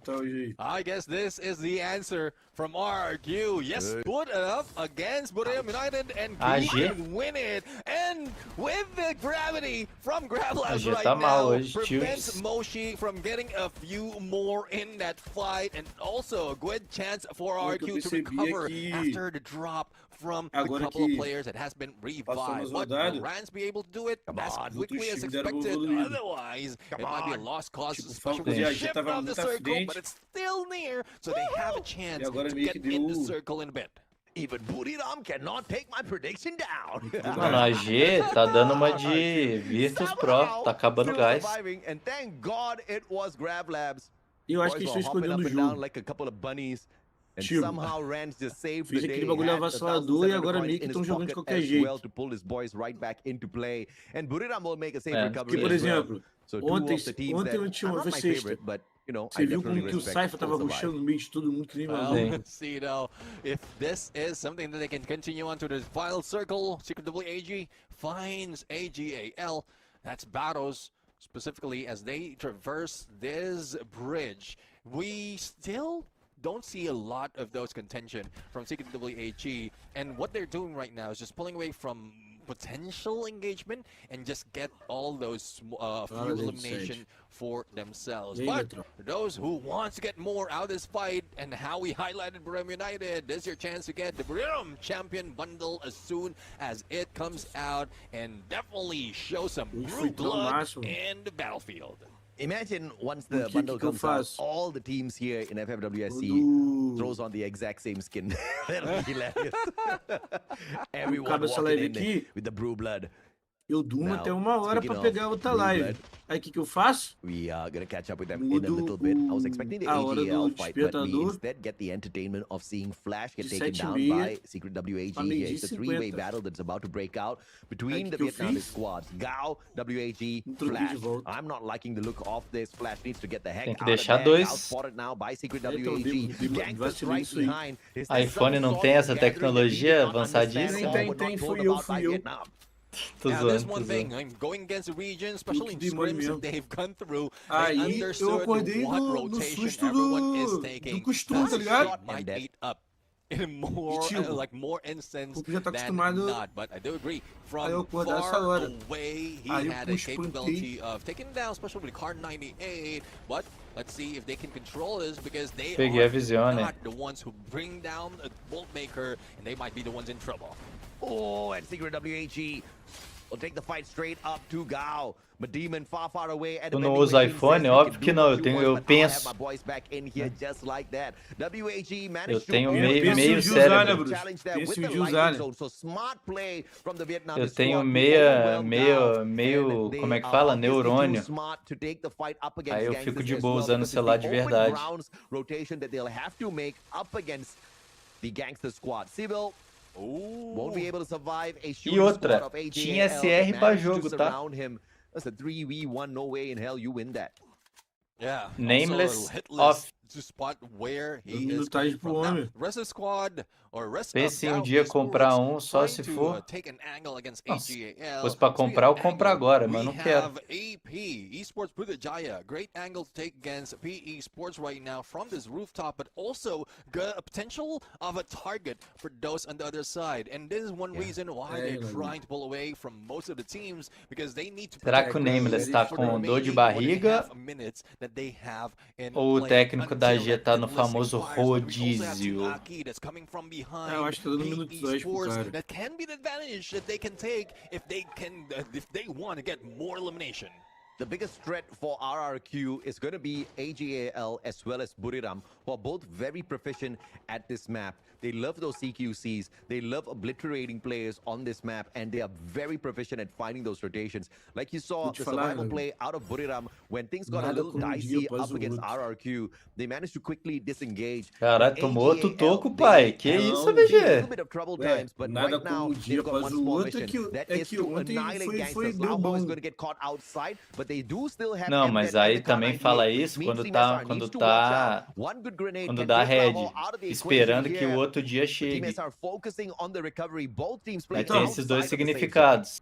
Speaker 9: I guess this is the answer from RRQ. Yes, put it up again. against Buriram United and
Speaker 8: AG.
Speaker 9: can win it. And with the gravity from GrabLabs
Speaker 8: AG
Speaker 9: right
Speaker 8: tá mal
Speaker 9: now,
Speaker 8: hoje,
Speaker 9: prevents
Speaker 8: tios.
Speaker 9: Moshi from getting a few more in that fight, and also a good chance for RQ to recover after the drop from a couple of players that has been revived. But will Rans be able to do it as quickly as expected? Otherwise, it might be a lost cause, especially with the shift of the circle, but it's still near, so they have a chance to get in the circle in a bit.
Speaker 7: Even Buriram cannot take my prediction down.
Speaker 8: Mano, a AG tá dando uma de Virtus Pro, tá acabando o gás.
Speaker 7: And thank God it was GrabLabs.
Speaker 11: Eu acho que eles estão escondendo o jogo.
Speaker 7: Like a couple of bunnies. And
Speaker 11: Tipo,
Speaker 7: somehow Rans just saved
Speaker 11: fez
Speaker 7: the
Speaker 11: aquele
Speaker 7: day.
Speaker 11: bagulho
Speaker 7: Had
Speaker 11: avassalador e
Speaker 7: 1,700
Speaker 11: agora
Speaker 7: coins
Speaker 11: meio que
Speaker 7: in
Speaker 11: estão
Speaker 7: his
Speaker 11: jogando de
Speaker 7: pocket
Speaker 11: qualquer
Speaker 7: as
Speaker 11: jeito.
Speaker 7: well to pull his boys right back into play. And Buriram will make a safe recovery.
Speaker 11: Porque, por
Speaker 7: as well.
Speaker 11: exemplo,
Speaker 7: So
Speaker 11: ontem
Speaker 7: eu
Speaker 11: tinha uma sexta. Você viu como que o Cypher tava rushando no meio de todo mundo que nem maluco.
Speaker 9: See though, if this is something that they can continue on to the final circle, Secretively AG finds AGAL. That's battles specifically as they traverse this bridge. We still don't see a lot of those contention from Secretively AG, and what they're doing right now is just pulling away from potential engagement and just get all those few elimination for themselves. But those who want to get more out of this fight, and how we highlighted Buriram United, this is your chance to get the Buriram Champion Bundle as soon as it comes out, and definitely show some group blood in the battlefield.
Speaker 7: Imagine once the bundle comes out, all the teams here in FFWSC throws on the exact same skin. That'll be hilarious. Everyone walking in there with the brew blood.
Speaker 11: Eu durmo até 1h pra pegar outra live. Aí o que eu faço?
Speaker 7: We are gonna catch up with them in a little bit. I was expecting the AGL fight, but we instead get the entertainment of seeing Flash get taken down by Secret WAG here. It's a three-way battle that's about to break out between the Vietnamese squads. Gao, WAG, Flash. I'm not liking the look of this. Flash needs to get the heck out of there. Outspotted now by Secret WAG. Gangsters right behind.
Speaker 8: iPhone não tem essa tecnologia avançadíssima?
Speaker 11: Tem, fui eu.
Speaker 9: Now, this one thing, I'm going against the region, especially in scrims that they've gone through. They understood what rotation everyone is taking. That might eat up in more, like more instance than not. But I do agree, from far away, he had a capability of taking down, especially with card 98. But let's see if they can control this, because they are not the ones who bring down a Bolt Maker, and they might be the ones in trouble.
Speaker 7: Oh, and Secret WAG will take the fight straight up to Gao. But Demon far away.
Speaker 8: Tu não usa iPhone? Óbvio que não, eu penso. Eu tenho meio cérebro. Eu tenho meio, como é que fala? Neurônio. Aí eu fico de boa usando o celular de verdade. E outra, tinha SR pra jogo, tá?
Speaker 7: That's a 3v1, no way in hell you win that.
Speaker 9: Yeah.
Speaker 8: Nameless off.
Speaker 9: To spot where he is from. Now, rest of the squad or rest
Speaker 8: Pense
Speaker 9: of
Speaker 8: dia comprar só se for. Se fosse pra comprar, eu compro agora, mas não quero.
Speaker 9: AP Esports Pudajaya, great angle to take against PE Sports right now from this rooftop, but also a potential of a target for those on the other side. And this is one reason why they're trying to pull away from most of the teams, because they need to.
Speaker 8: Será que o Nameless tá com dor de barriga? Ou o técnico da G tá no famoso rodízio?
Speaker 11: Eu acho que tá dando minutos 2 pro cara.
Speaker 9: That can be the advantage that they can take if they want to get more elimination.
Speaker 7: The biggest threat for RRQ is going to be AGAL as well as Buriram, who are both very proficient at this map. They love those CQCs. They love obliterating players on this map, and they are very proficient at finding those rotations. Like you saw the survival play out of Buriram, when things got a little dicey up against RRQ, they managed to quickly disengage.
Speaker 8: Caralho, tomou outro toco, pai. Que isso, BG?
Speaker 7: A little bit of trouble times, but right now they've got one small mission. That is to annihilate gangsters. Lao is going to get caught outside, but they do still have.
Speaker 8: Não, mas aí também fala isso quando dá red, esperando que o outro dia chegue. Aí tem esses dois significados.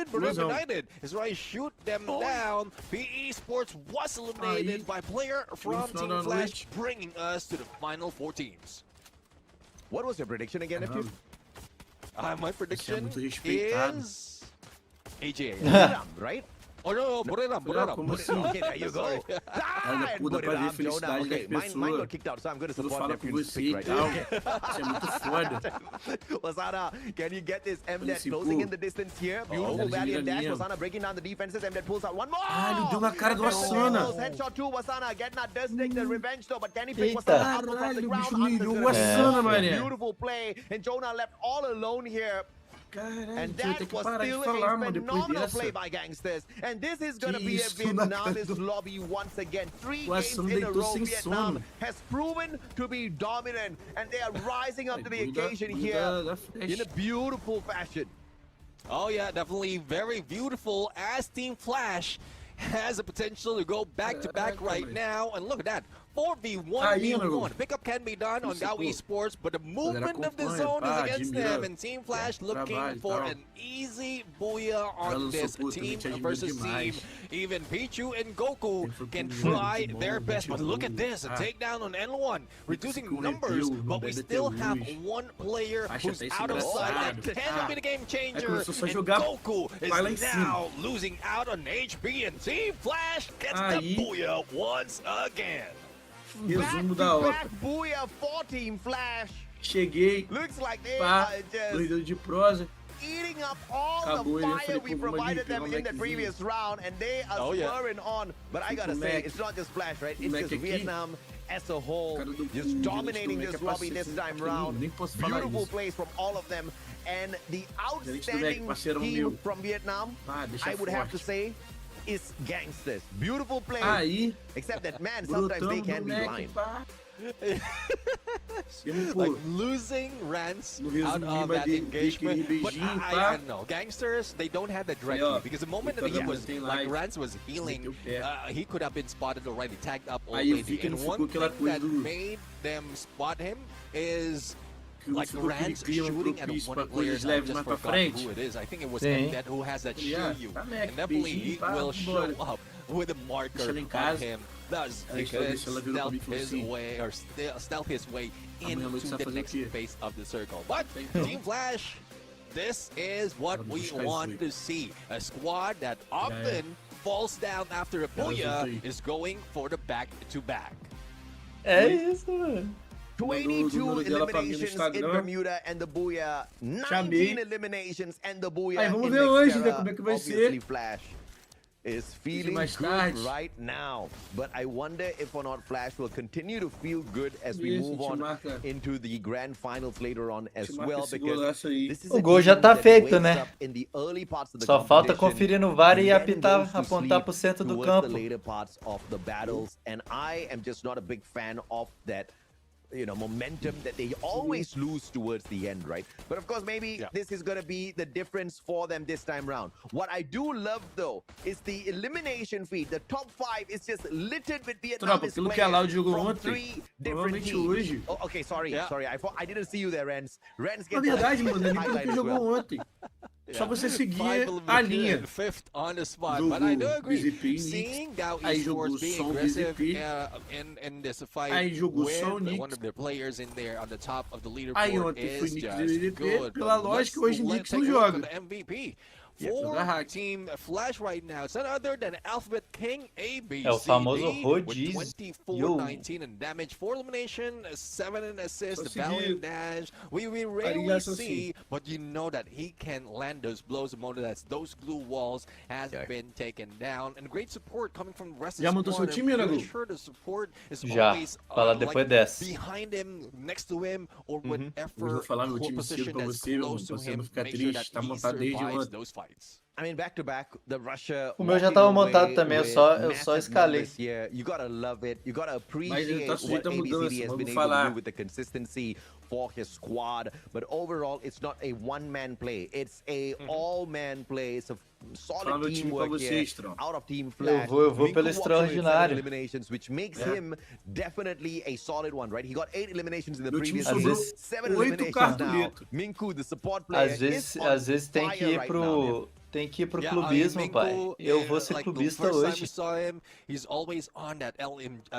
Speaker 9: Even Berem United is right, shoot them down. PE Sports was eliminated by player from Team Flash, bringing us to the final 4 teams.
Speaker 7: What was your prediction again, Neptune?
Speaker 9: My prediction
Speaker 11: muito respeitado.
Speaker 9: is AJ.
Speaker 7: Right?
Speaker 9: Oh no, Buriram.
Speaker 11: Como assim?
Speaker 7: Okay, there you go.
Speaker 11: Olha, puta, pra ver a felicidade das
Speaker 7: Okay, mine
Speaker 11: pessoas.
Speaker 7: got kicked out, so I'm going to
Speaker 11: Quando
Speaker 7: support
Speaker 11: fala com
Speaker 7: Neptune's
Speaker 11: você
Speaker 7: pick
Speaker 11: e
Speaker 7: right
Speaker 11: tal.
Speaker 7: now.
Speaker 11: Isso é muito foda.
Speaker 7: Wasana, can you get this MDET
Speaker 11: Esse
Speaker 7: closing
Speaker 11: pulo.
Speaker 7: in the distance here? Beautiful
Speaker 11: ele
Speaker 7: valiant
Speaker 11: vira
Speaker 7: dash.
Speaker 11: linha.
Speaker 7: Wasana breaking down the defenses. MDET pulls out one more.
Speaker 11: Ah, ele deu na cara do Wasana.
Speaker 7: Headshot to Wasana. Getna does take the revenge though, but can he pick
Speaker 8: Eita.
Speaker 7: Wasana up from the
Speaker 11: Caralho, o
Speaker 7: ground?
Speaker 11: bicho humilhou o
Speaker 7: Answer's
Speaker 11: Wasana,
Speaker 7: gonna be
Speaker 11: mané.
Speaker 7: beautiful play, and Jonah left all alone here.
Speaker 11: Caralho,
Speaker 7: And
Speaker 11: tu vai ter
Speaker 7: that
Speaker 11: que
Speaker 7: was
Speaker 11: parar de
Speaker 7: still
Speaker 11: falar,
Speaker 7: a
Speaker 11: mano, depois
Speaker 7: phenomenal
Speaker 11: dessa.
Speaker 7: play by Gangsters. And this is going to
Speaker 11: Que
Speaker 7: be a
Speaker 11: isso, na cara
Speaker 7: Vietnamese
Speaker 11: do-
Speaker 7: lobby once again. 3
Speaker 11: O
Speaker 7: games
Speaker 11: Wasana
Speaker 7: in a
Speaker 11: deitou
Speaker 7: row,
Speaker 11: sem
Speaker 7: Vietnam
Speaker 11: sono.
Speaker 7: has proven to be dominant. And they are rising up to the
Speaker 11: Cuida-
Speaker 7: occasion
Speaker 11: cuida
Speaker 7: here
Speaker 11: da flecha.
Speaker 7: in a beautiful fashion.
Speaker 9: Oh yeah, definitely very beautiful as Team Flash has the potential to go back-to-back right now. And look at that. 4v1v1. Pickup can be done on GAU Esports, but the movement of the zone is against them. And Team Flash looking for an easy booyah on this team versus team. Even Pichu and Goku can try their best. But look at this, a takedown on N1. Reducing numbers, but we still have one player who's out of sight. That can be the game changer. And Goku is now losing out on HB, and Team Flash gets the booyah once again.
Speaker 11: Resumo da hora.
Speaker 7: Back booyah for Team Flash.
Speaker 11: Cheguei,
Speaker 7: Looks like they
Speaker 11: pá,
Speaker 7: are just
Speaker 11: corrida de prosa.
Speaker 7: eating up all
Speaker 11: Acabou
Speaker 7: the
Speaker 11: ele, eu
Speaker 7: fire
Speaker 11: falei,
Speaker 7: we
Speaker 11: pô, vamos ali,
Speaker 7: provided
Speaker 11: pegar
Speaker 7: them
Speaker 11: um
Speaker 7: in the
Speaker 11: Maczinho.
Speaker 7: previous round, and they are spurring on. But I gotta
Speaker 11: Fica o
Speaker 7: say,
Speaker 11: Mac.
Speaker 7: it's not just Flash, right? It's
Speaker 11: Mac
Speaker 7: just
Speaker 11: aqui.
Speaker 7: Vietnam as a whole,
Speaker 11: Cara do-
Speaker 7: just
Speaker 11: do-
Speaker 7: dominating
Speaker 11: do Mac
Speaker 7: this
Speaker 11: é
Speaker 7: lobby
Speaker 11: parceiro,
Speaker 7: this time
Speaker 11: pequenininho,
Speaker 7: round.
Speaker 11: nem posso falar
Speaker 7: Beautiful
Speaker 11: isso.
Speaker 7: plays from all of them, and the
Speaker 11: Gerente do Mac,
Speaker 7: outstanding
Speaker 11: parceirão
Speaker 7: team
Speaker 11: meu.
Speaker 7: from Vietnam,
Speaker 11: Ah, deixa
Speaker 7: I would have to
Speaker 11: forte.
Speaker 7: say, is Gangsters. Beautiful play,
Speaker 11: Aí,
Speaker 7: except that, man, sometimes they
Speaker 11: brotão
Speaker 7: can
Speaker 11: do
Speaker 7: be
Speaker 11: Mac,
Speaker 7: blind.
Speaker 11: pá. Temos,
Speaker 9: Like
Speaker 11: pô,
Speaker 9: losing Rance
Speaker 11: No
Speaker 9: out
Speaker 11: resumo,
Speaker 9: of
Speaker 11: mas
Speaker 9: that
Speaker 11: de
Speaker 9: engagement.
Speaker 11: aquele
Speaker 9: But
Speaker 11: beijinho,
Speaker 9: I
Speaker 11: pá.
Speaker 9: don't know. Gangsters, they don't have that
Speaker 11: Aí,
Speaker 9: directly.
Speaker 11: ó,
Speaker 9: Because the moment that
Speaker 11: então
Speaker 9: he was,
Speaker 11: tem
Speaker 9: like,
Speaker 11: live.
Speaker 9: Rance was healing,
Speaker 11: Meteu o pé.
Speaker 9: he could have been spotted already, tagged up
Speaker 11: Aí eu
Speaker 9: already.
Speaker 11: vi que
Speaker 9: And
Speaker 11: não
Speaker 9: one
Speaker 11: ficou aquela
Speaker 9: thing
Speaker 11: coisa
Speaker 9: that
Speaker 11: do-
Speaker 9: made them spot him is
Speaker 11: que não
Speaker 9: like
Speaker 11: ficou aquele
Speaker 9: Rance
Speaker 11: clima
Speaker 9: shooting at
Speaker 11: propício
Speaker 9: one
Speaker 11: pra
Speaker 9: player.
Speaker 11: coisas
Speaker 9: I
Speaker 11: leves
Speaker 9: just
Speaker 11: mais pra
Speaker 9: forgot
Speaker 11: frente.
Speaker 9: who it is. I think it was
Speaker 8: Sim.
Speaker 9: that who has that
Speaker 11: Yeah,
Speaker 9: shield.
Speaker 11: tá, Mac,
Speaker 9: And definitely
Speaker 11: beijinho,
Speaker 9: he
Speaker 11: pá,
Speaker 9: will show
Speaker 11: vambora.
Speaker 9: up with a marker
Speaker 11: Deixa ela em
Speaker 9: on
Speaker 11: casa.
Speaker 9: him. Thus,
Speaker 11: Aí,
Speaker 9: he
Speaker 11: cara,
Speaker 9: could
Speaker 11: deixa ela virou
Speaker 9: stealth
Speaker 11: comigo e falou
Speaker 9: his
Speaker 11: assim,
Speaker 9: way or stealth his way
Speaker 11: amanhã à noite
Speaker 9: into
Speaker 11: você vai
Speaker 9: the
Speaker 11: fazer o
Speaker 9: next
Speaker 11: quê?
Speaker 9: phase of the circle. But Team Flash, this is what
Speaker 11: Vamos
Speaker 9: we
Speaker 11: buscar
Speaker 9: want
Speaker 11: isso
Speaker 9: to see. A squad that often falls down after a booyah
Speaker 11: resulta aí.
Speaker 9: is going for the back-to-back.
Speaker 8: É isso, mano.
Speaker 7: 22
Speaker 11: número dela pra mim no
Speaker 7: eliminations in
Speaker 11: Instagram.
Speaker 7: Bermuda and the Booyah. 19
Speaker 11: Chamei.
Speaker 7: eliminations and the Booyah.
Speaker 11: Aí, vamos
Speaker 7: in
Speaker 11: ver hoje,
Speaker 7: Nextera.
Speaker 11: né, como é que vai
Speaker 7: Obviously,
Speaker 11: ser.
Speaker 7: Flash is feeling
Speaker 11: mais
Speaker 7: good
Speaker 11: tarde.
Speaker 7: right now. But I wonder if or not Flash will continue to feel good as we
Speaker 11: Isso,
Speaker 7: move
Speaker 11: te
Speaker 7: on
Speaker 11: marca.
Speaker 7: into the grand finals later on as
Speaker 11: Te marca
Speaker 7: well.
Speaker 11: esse
Speaker 7: Because
Speaker 11: golaço aí.
Speaker 7: this is
Speaker 8: O
Speaker 7: a
Speaker 8: gol já
Speaker 7: team
Speaker 8: tá
Speaker 7: that
Speaker 8: feito,
Speaker 7: wakes
Speaker 8: né?
Speaker 7: up in the early parts of the
Speaker 8: Só falta
Speaker 7: competition
Speaker 8: conferir no VAR e
Speaker 7: and then
Speaker 8: apitar,
Speaker 7: goes to
Speaker 8: apontar
Speaker 7: sleep
Speaker 8: pro centro do
Speaker 7: towards
Speaker 8: campo.
Speaker 7: the later parts of the battles, and I am just not a big fan of that, you know, momentum that they always lose towards the end, right? But of course, maybe this is going to be the difference for them this time round. What I do love, though, is the elimination feed. The top 5 is just littered with
Speaker 11: Tropa,
Speaker 7: Vietnamese
Speaker 11: aquilo que a Loud
Speaker 7: players
Speaker 11: jogou
Speaker 7: from
Speaker 11: ontem,
Speaker 7: 3 different
Speaker 11: provavelmente
Speaker 7: teams.
Speaker 11: hoje.
Speaker 7: Oh, okay, sorry, sorry. I didn't see you there, Rens. Rens
Speaker 11: Na
Speaker 7: gets
Speaker 11: verdade, mano, é nem pelo
Speaker 7: highlight
Speaker 11: que
Speaker 7: as
Speaker 11: jogou
Speaker 7: well.
Speaker 11: ontem. Só você seguir
Speaker 9: Five
Speaker 11: a
Speaker 9: eliminated
Speaker 11: linha.
Speaker 9: and fifth on the spot.
Speaker 11: Jogou
Speaker 9: But I do agree.
Speaker 11: BZP,
Speaker 9: Seeing GAU
Speaker 11: aí jogou
Speaker 9: Esports being
Speaker 11: som
Speaker 9: aggressive
Speaker 11: BZP,
Speaker 9: in this fight
Speaker 11: aí jogou
Speaker 9: with
Speaker 11: som Nix.
Speaker 9: one of their players in there on the top of the
Speaker 11: Aí
Speaker 9: leaderboard
Speaker 11: ontem foi
Speaker 9: is
Speaker 11: Nix
Speaker 9: just
Speaker 11: e BZP,
Speaker 9: good.
Speaker 11: pela
Speaker 9: But
Speaker 11: lógica, hoje
Speaker 9: let's
Speaker 11: Nix
Speaker 9: take
Speaker 11: não
Speaker 9: a look
Speaker 11: joga.
Speaker 9: at the MVP.
Speaker 11: joga
Speaker 9: For
Speaker 11: hack.
Speaker 9: Team Flash right now, it's none other than Alphabet King ABCD
Speaker 8: É o famoso
Speaker 9: with
Speaker 8: rodízio.
Speaker 9: 24, 19 in damage, 4 elimination, 7 in assist,
Speaker 11: Só
Speaker 9: the valiant
Speaker 11: seguir.
Speaker 9: dash. We
Speaker 11: Aí
Speaker 9: rarely
Speaker 11: gasta
Speaker 9: see, but you know that he can land those blows the moment that those glue walls has been taken down. And great support coming from the rest of
Speaker 11: Já
Speaker 9: the
Speaker 11: montou seu
Speaker 9: squad.
Speaker 11: time,
Speaker 9: I'm
Speaker 11: Renago?
Speaker 9: pretty sure the support is
Speaker 8: Já.
Speaker 9: always
Speaker 8: Fala depois dessa.
Speaker 9: behind him, next to him, or whatever
Speaker 11: Eu vou falar meu time
Speaker 9: position
Speaker 11: cedo pra
Speaker 9: that's
Speaker 11: você, meu
Speaker 9: close to
Speaker 11: irmão, pra você
Speaker 9: him.
Speaker 11: não ficar
Speaker 9: Make sure
Speaker 11: triste,
Speaker 9: that
Speaker 11: tá
Speaker 9: he
Speaker 11: montado desde
Speaker 9: survives
Speaker 11: ontem.
Speaker 9: those fights.
Speaker 7: I mean, back to back, the Russia.
Speaker 8: O meu já
Speaker 7: walking
Speaker 8: tava
Speaker 7: away
Speaker 8: montado também, eu
Speaker 7: with
Speaker 8: só
Speaker 7: massive
Speaker 8: escalei.
Speaker 7: numbers here. You gotta love it. You gotta
Speaker 11: Mas
Speaker 7: appreciate
Speaker 11: ele tá
Speaker 7: what
Speaker 11: sujeito a
Speaker 7: ABCD
Speaker 11: mudança,
Speaker 7: has been
Speaker 11: vamos
Speaker 7: able to
Speaker 11: falar.
Speaker 7: do with the consistency for his squad. But overall, it's not a one-man play. It's a all-man play. It's a
Speaker 11: Fala
Speaker 7: solid
Speaker 11: meu time pra
Speaker 7: teamwork
Speaker 11: você,
Speaker 7: here.
Speaker 11: Strong.
Speaker 7: Out of Team Flash.
Speaker 8: Eu vou
Speaker 7: Minku
Speaker 8: pelo
Speaker 7: walks away with 7
Speaker 8: extraordinário.
Speaker 7: eliminations, which makes him definitely a solid one, right? He got 8 eliminations in the
Speaker 11: Meu time
Speaker 7: previous
Speaker 11: sobrou
Speaker 7: game. 7
Speaker 11: 8
Speaker 7: eliminations now.
Speaker 11: cartoletos.
Speaker 7: Minku, the support player,
Speaker 8: Às vezes,
Speaker 7: is on
Speaker 8: às vezes tem que
Speaker 7: fire
Speaker 8: ir
Speaker 7: right now, man.
Speaker 8: Tem que ir pro
Speaker 9: Yeah, I mean,
Speaker 8: clubismo, pai.
Speaker 9: Minko,
Speaker 8: Eu vou ser
Speaker 9: like the
Speaker 8: clubista
Speaker 9: first time we
Speaker 8: hoje.
Speaker 9: saw him, he's always on that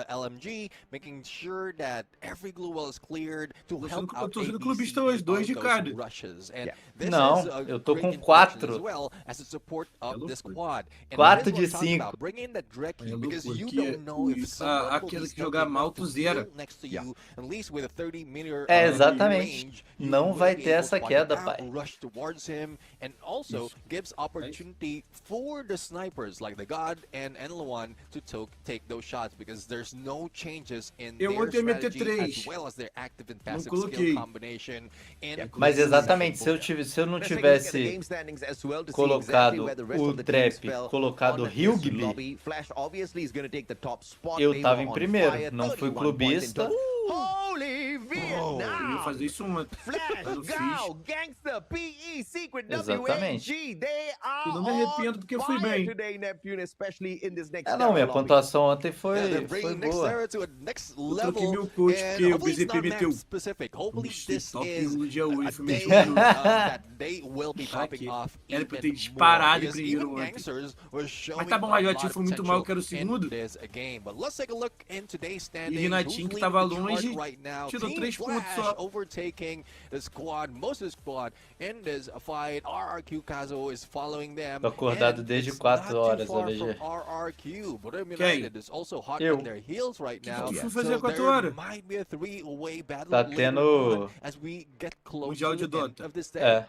Speaker 9: LMG, making sure that every glue well is cleared to help
Speaker 11: Eu
Speaker 9: out
Speaker 11: tô sendo
Speaker 9: ABC
Speaker 11: clubista hoje, 2 de
Speaker 9: on those
Speaker 11: cada.
Speaker 9: rushes. And this
Speaker 8: Não,
Speaker 9: is a
Speaker 8: eu tô
Speaker 9: great
Speaker 8: com
Speaker 9: introduction
Speaker 8: 4.
Speaker 9: as well as the support of this squad. And
Speaker 8: 4
Speaker 9: this is what
Speaker 8: de
Speaker 9: I'm talking
Speaker 8: 5.
Speaker 9: about. Bring in that direct
Speaker 11: É
Speaker 9: key because
Speaker 11: loucura,
Speaker 9: you
Speaker 11: que
Speaker 9: don't know if someone will
Speaker 11: aquele
Speaker 9: be
Speaker 11: que jogar
Speaker 9: stepping
Speaker 11: mal,
Speaker 9: up
Speaker 11: tu
Speaker 9: to
Speaker 11: zera.
Speaker 9: field next to you, at least with a 30-meter
Speaker 8: É, exatamente.
Speaker 9: range.
Speaker 8: Não
Speaker 9: You
Speaker 8: vai
Speaker 9: will be
Speaker 8: ter
Speaker 9: able
Speaker 8: essa
Speaker 9: to
Speaker 8: queda,
Speaker 9: out,
Speaker 8: pai.
Speaker 9: rush towards him, and also gives opportunity for the snipers like the God and Enluan to take those shots because there's no changes in
Speaker 11: Eu
Speaker 9: their
Speaker 11: ontem ia meter
Speaker 9: strategy
Speaker 11: 3.
Speaker 9: as well as their active and
Speaker 11: Não
Speaker 9: passive
Speaker 11: coloquei.
Speaker 9: skill combination. And
Speaker 8: Mas exatamente, se eu não tivesse colocado o trap, colocado o Hilgby, eu tava em primeiro. Não fui clubista.
Speaker 1: Holy
Speaker 11: Eu ia
Speaker 1: Vietnam!
Speaker 11: fazer isso uma.
Speaker 1: Flash,
Speaker 11: Eu fiz.
Speaker 1: Gal, Gangster, PE, Secret,
Speaker 8: Exatamente.
Speaker 1: WAG, they are
Speaker 11: E não me arrependo porque eu fui
Speaker 1: on fire
Speaker 11: bem.
Speaker 1: today, Neptune, especially in this next
Speaker 8: É, não, minha
Speaker 1: lobby.
Speaker 8: pontuação ontem
Speaker 9: Yeah,
Speaker 8: foi
Speaker 9: they're bringing next
Speaker 8: boa.
Speaker 9: era to a next
Speaker 11: Eu troquei
Speaker 9: level,
Speaker 11: meu coach
Speaker 9: and
Speaker 11: porque o
Speaker 9: hopefully it's
Speaker 11: BZP
Speaker 9: not
Speaker 11: meteu.
Speaker 9: map specific. Hopefully
Speaker 11: Ixi,
Speaker 9: this
Speaker 11: top
Speaker 9: is
Speaker 11: 1 no dia
Speaker 9: a
Speaker 11: 8, foi
Speaker 9: day
Speaker 11: mesmo.
Speaker 9: that they will be popping
Speaker 11: Aqui.
Speaker 9: off
Speaker 11: Era pra eu ter
Speaker 9: even
Speaker 11: disparado
Speaker 9: more,
Speaker 11: em
Speaker 9: because
Speaker 11: primeiro
Speaker 9: even
Speaker 11: ontem.
Speaker 9: gangsters were showing
Speaker 11: Mas tá bom,
Speaker 9: a
Speaker 11: a
Speaker 9: lot
Speaker 11: Jotinho
Speaker 9: of
Speaker 11: foi muito mal, eu
Speaker 9: potential
Speaker 11: quero o segundo.
Speaker 9: in this game. But let's take a look in today's
Speaker 11: E
Speaker 9: standings.
Speaker 11: Renatinho,
Speaker 9: Who's
Speaker 11: que tava
Speaker 9: leading the chart
Speaker 11: longe,
Speaker 9: right now?
Speaker 11: tirou
Speaker 9: Team
Speaker 11: 3 pontos
Speaker 9: Flash
Speaker 11: só.
Speaker 9: overtaking the squad, most of the squad in this fight. RRQ Kazo is following them.
Speaker 8: Tô acordado
Speaker 9: and
Speaker 8: desde
Speaker 9: it's
Speaker 8: 4
Speaker 9: not too
Speaker 8: horas,
Speaker 9: far
Speaker 8: AVG.
Speaker 9: from RRQ. But
Speaker 11: Quem?
Speaker 9: United is also hot
Speaker 8: Eu.
Speaker 9: on their heels right now.
Speaker 11: tu foi
Speaker 9: So
Speaker 11: fazer 4
Speaker 9: there
Speaker 11: horas?
Speaker 9: might be a three-way battle
Speaker 8: Tá
Speaker 9: later
Speaker 8: tendo-
Speaker 9: on as we get close
Speaker 11: Mundial
Speaker 9: to
Speaker 11: de
Speaker 9: the end
Speaker 11: Dota.
Speaker 9: of this day.
Speaker 8: É.